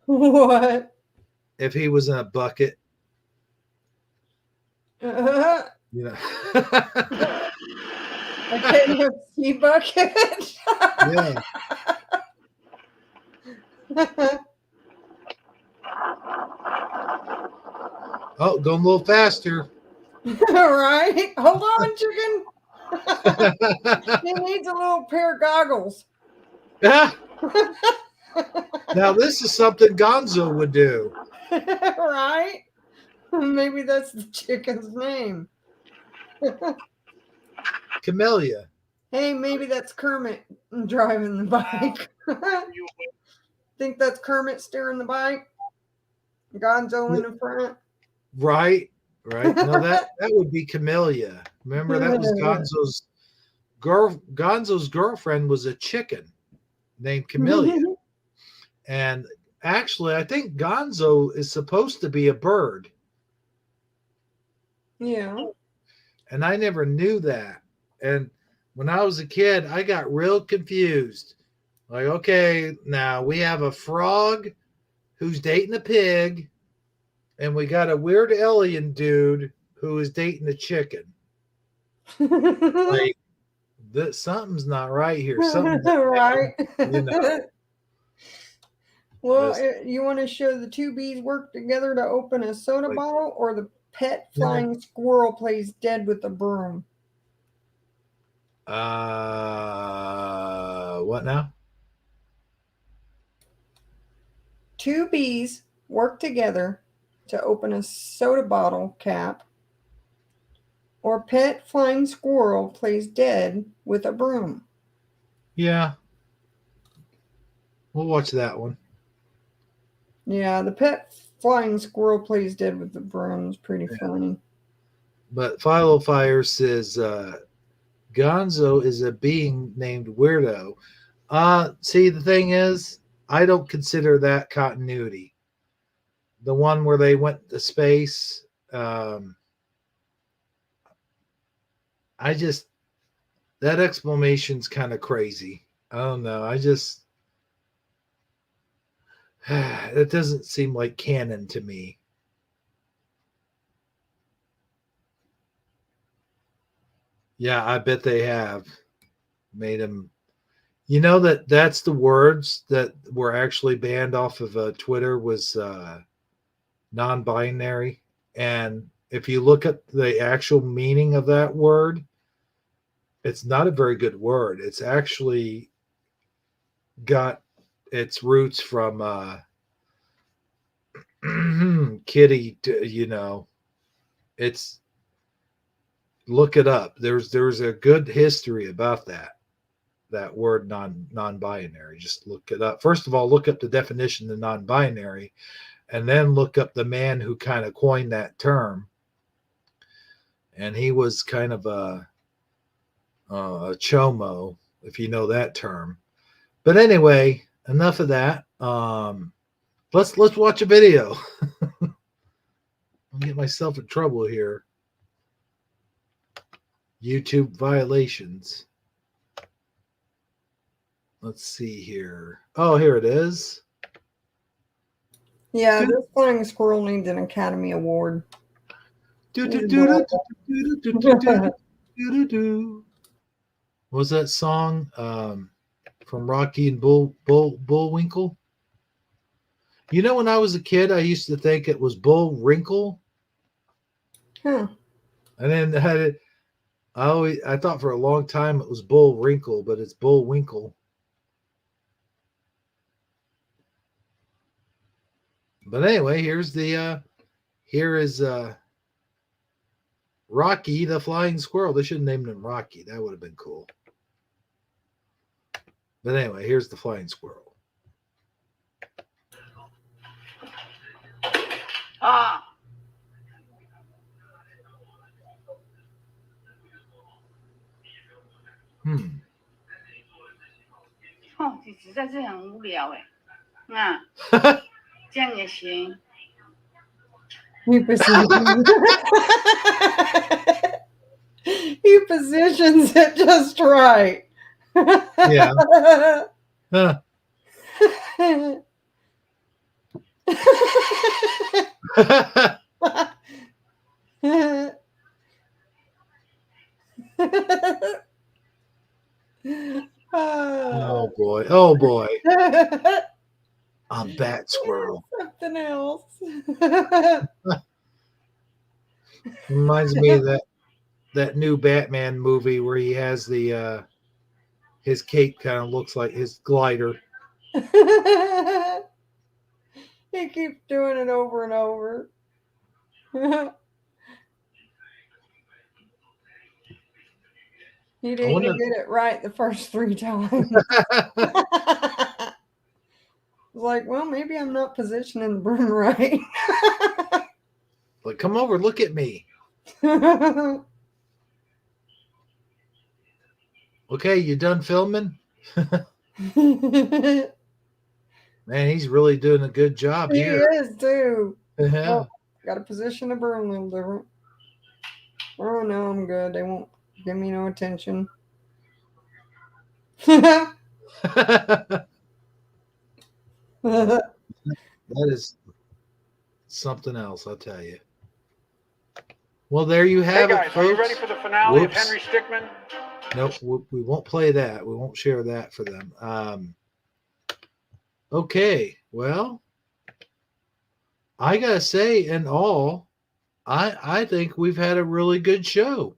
What? If he was in a bucket. You know. A KFC bucket? Yeah. Oh, going a little faster. Right? Hold on, chicken. He needs a little pair of goggles. Now, this is something Gonzo would do. Right? Maybe that's the chicken's name. Camellia. Hey, maybe that's Kermit driving the bike. Think that's Kermit steering the bike? Gonzo in the front? Right. No, that would be Camellia. Remember, that was Gonzo's girlfriend was a chicken named Camellia. And actually, I think Gonzo is supposed to be a bird. Yeah. And I never knew that. And when I was a kid, I got real confused. Like, okay, now we have a frog who's dating a pig, and we got a weird alien dude who is dating a chicken. Like, something's not right here. Something right. You know. Well, you want to show the two bees work together to open a soda bottle, or the pet flying squirrel plays dead with a broom? What now? two bees work together to open a soda bottle cap, or pet flying squirrel plays dead with a broom. Yeah. We'll watch that one. Yeah, the pet flying squirrel plays dead with the broom is pretty funny. But Philo Fire says Gonzo is a being named Weirdo. See, the thing is, I don't consider that continuity. The one where they went to space, I just, that explanation's kind of crazy. I don't know. It doesn't seem like canon to me. Yeah, I bet they have made him. You know that's the words that were actually banned off of Twitter was non-binary, and if you look at the actual meaning of that word, it's not a very good word. It's actually got its roots from kitty. It's look it up. There's a good history about that word non-binary. Just look it up. First of all, look up the definition of non-binary, and then look up the man who kind of coined that term. And he was kind of a chomo, if you know that term. But anyway, enough of that. Let's watch a video. I'll get myself in trouble here. YouTube violations. Let's see here. Oh, here it is. Yeah, this flying squirrel needs an Academy Award. What was that song from Rocky and Bullwinkle? You know, when I was a kid, I used to think it was Bullwinkle. Huh. And then had it. I thought for a long time it was Bullwinkle, but it's Bullwinkle. But anyway, here is Rocky the Flying Squirrel. They should have named him Rocky. That would have been cool. But anyway, here's the Flying Squirrel. Ah. 哦，这实在是很无聊哎。这样也行。He positions it just right. Yeah. Huh. Oh boy. Oh boy. A bat squirrel. Something else. Reminds me of that new Batman movie where he has the his cape kind of looks like his glider. He keeps doing it over and over. He didn't even get it right the first 3 times. Like, well, maybe I'm not positioning the broom right. Like, come over, look at me. Okay, you done filming? Man, he's really doing a good job here. He is too. Yeah. Oh, got to position the broom a little different. Oh no, I'm good. They won't give me no attention. That is something else, I'll tell you. Well, there you have Hey guys, it, folks. are you ready for the finale Whoops. of Henry Stickmin? Nope, we won't play that. We won't share that for them. Okay, well, I gotta say, in all, I think we've had a really good show.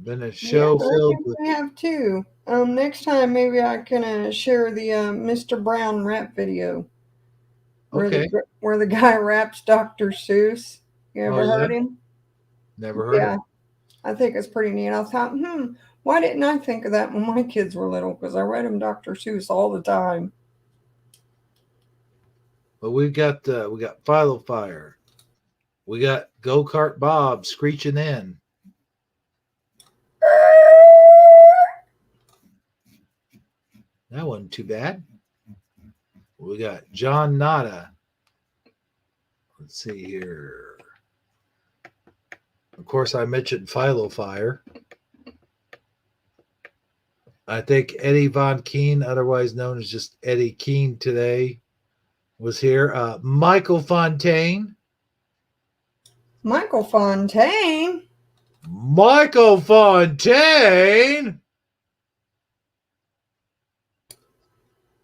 Been a show filled with. We have 2. Next time maybe I can share the Mr. Brown rap video where Okay. where the guy raps Dr. Seuss. You ever Oh, yeah? heard him? Never heard of Yeah, it. I think it's pretty neat. I thought, why didn't I think of that when my kids were little? Because I read them Dr. Seuss all the time. But we got Philo Fire. We got Go Kart Bob screeching in. That wasn't too bad. We got John Nada. Let's see here. Of course, I mentioned Philo Fire. I think Eddie Von Keen, otherwise known as just Eddie Keen today, was here. Michael Fontaine. Michael Fontaine. Michael Fontaine.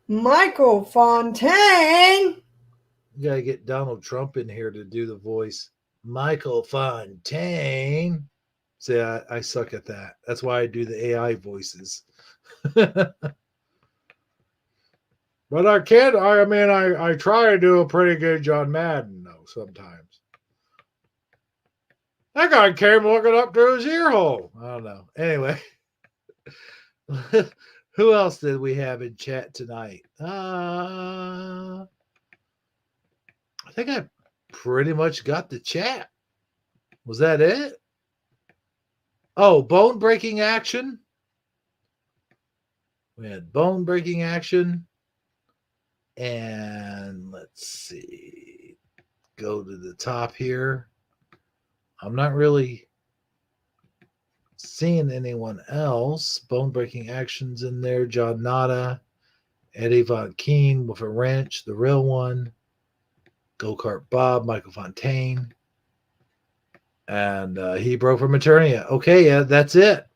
Michael Fontaine. You got to get Donald Trump in here to do the voice. Michael Fontaine. See, I suck at that. That's why I do the AI voices. But I can't. I try to do a pretty good John Madden, though, sometimes. That guy came looking up to his ear hole. I don't know. Anyway. Who else did we have in chat tonight? I think I pretty much got the chat. Was that it? Oh, bone breaking action. We had bone breaking action. And let's see. Go to the top here. I'm not really seeing anyone else. Bone breaking actions in there. John Nada, Eddie Von Keen with a wrench, the real one. Go Kart Bob, Michael Fontaine, and Hebrew from Eternia. Okay, yeah, that's it.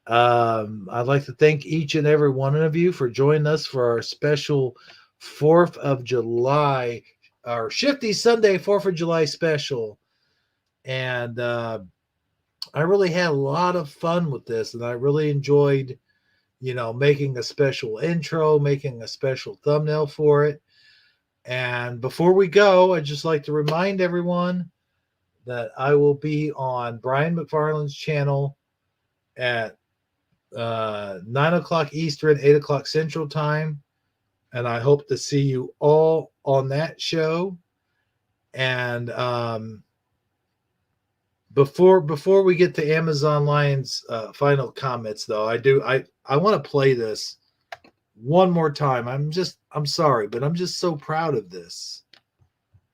I'd like to thank each and every one of you for joining us for our special 4th of July, our Shifty Sunday 4th of July special. And I really had a lot of fun with this, and I really enjoyed, making a special intro, making a special thumbnail for it. And before we go, I'd just like to remind everyone that I will be on Brian McFarland's channel at 9 o'clock Eastern, 8 o'clock Central Time. And I hope to see you all on that show. And before we get to Amazon Lion's final comments, though, I want to play this one more time. I'm sorry, but I'm just so proud of this.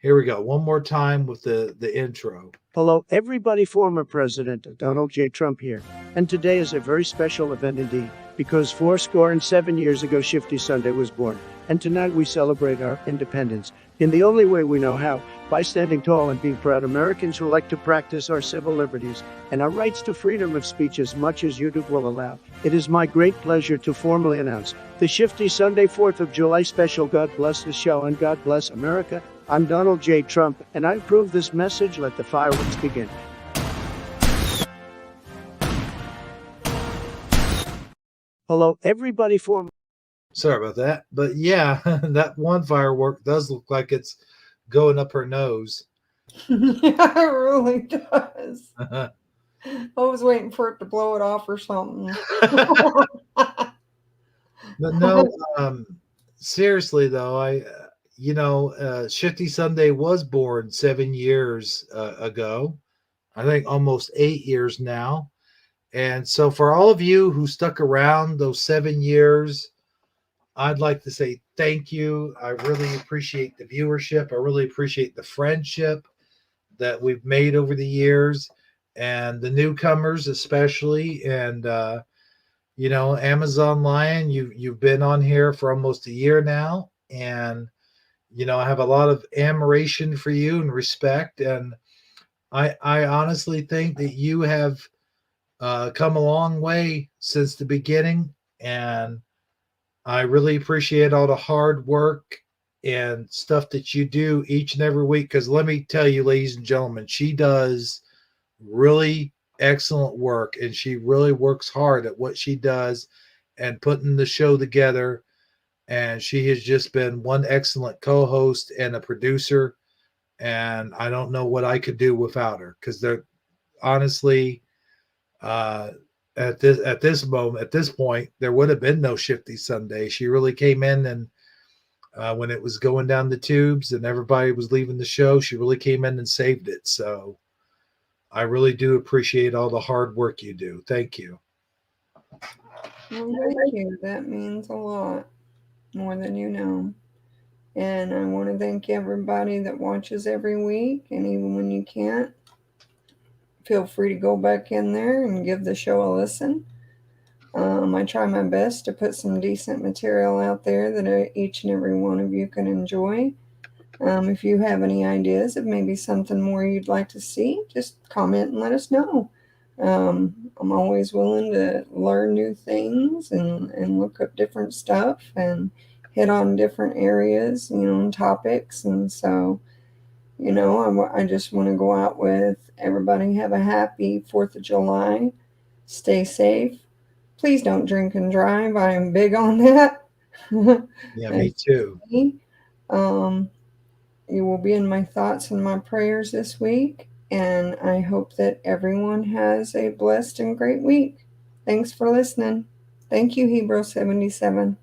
Here we go. One more time with the intro. Hello, everybody. Former President Donald J. Trump here. And today is a very special event indeed, because 7 years ago, Shifty Sunday was born. And tonight we celebrate our independence in the only way we know how, by standing tall and being proud Americans who like to practice our civil liberties and our rights to freedom of speech as much as YouTube will allow. It is my great pleasure to formally announce the Shifty Sunday 4th of July special. God bless the show and God bless America. I'm Donald J. Trump, and I approve this message. Let the fireworks begin. Hello, everybody. Sorry about that. But yeah, that one firework does look like it's going up her nose. Yeah, it really does. I was waiting for it to blow it off or something. But no, seriously though, Shifty Sunday was born 7 years ago. I think almost 8 years now. And so for all of you who stuck around those 7 years, I'd like to say thank you. I really appreciate the viewership. I really appreciate the friendship that we've made over the years, and the newcomers especially. And Amazon Lion, you've been on here for almost a year now, and I have a lot of admiration for you and respect. And I honestly think that you have come a long way since the beginning, and I really appreciate all the hard work and stuff that you do each and every week. Because let me tell you, ladies and gentlemen, she does really excellent work, and she really works hard at what she does. and putting the show together. And she has just been one excellent co-host and a producer. And I don't know what I could do without her, because they're honestly, at this point, there would have been no Shifty Sunday. She really came in, and when it was going down the tubes and everybody was leaving the show, she really came in and saved it. So I really do appreciate all the hard work you do. Thank you. Well, thank you. That means a lot, more than you know. And I want to thank everybody that watches every week. And even when you can't, feel free to go back in there and give the show a listen. I try my best to put some decent material out there that each and every one of you can enjoy. If you have any ideas of maybe something more you'd like to see, just comment and let us know. I'm always willing to learn new things and look up different stuff and hit on different areas, and topics. And so, I just want to go out with everybody have a happy 4th of July. Stay safe. Please don't drink and drive. I am big on that. Yeah, me too. You will be in my thoughts and my prayers this week, and I hope that everyone has a blessed and great week. Thanks for listening. Thank you, Hebrew77.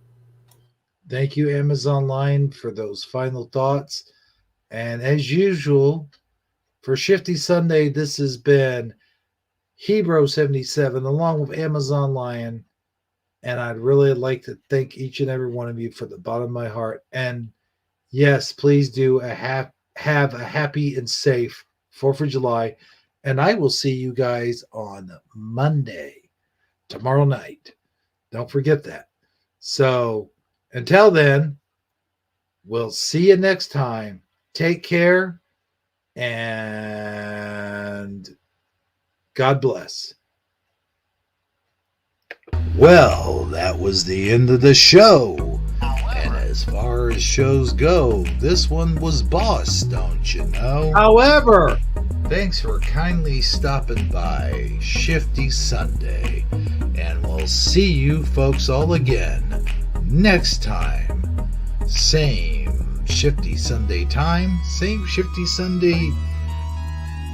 Thank you, Amazon Line, for those final thoughts. And as usual, for Shifty Sunday, this has been Hebrew77 along with Amazon Lion. And I'd really like to thank each and every one of you for the bottom of my heart. And yes, please do have a happy and safe 4th of July. And I will see you guys on Monday, tomorrow night. Don't forget that. So until then, we'll see you next time. Take care and God bless. Well, that was the end of the show. And as far as shows go, this one was boss, don't you know? However, thanks for kindly stopping by Shifty Sunday. And we'll see you folks all again next time. Same Shifty Sunday time, same Shifty Sunday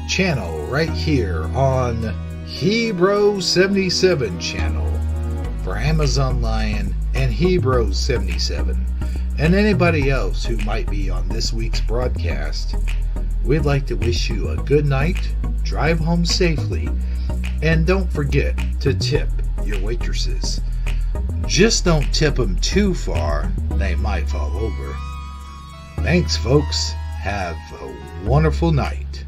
channel right here on Hebrew77 channel for Amazon Lion and Hebrew77. And anybody else who might be on this week's broadcast, we'd like to wish you a good night, drive home safely, and don't forget to tip your waitresses. Just don't tip them too far, they might fall over. Thanks, folks. Have a wonderful night.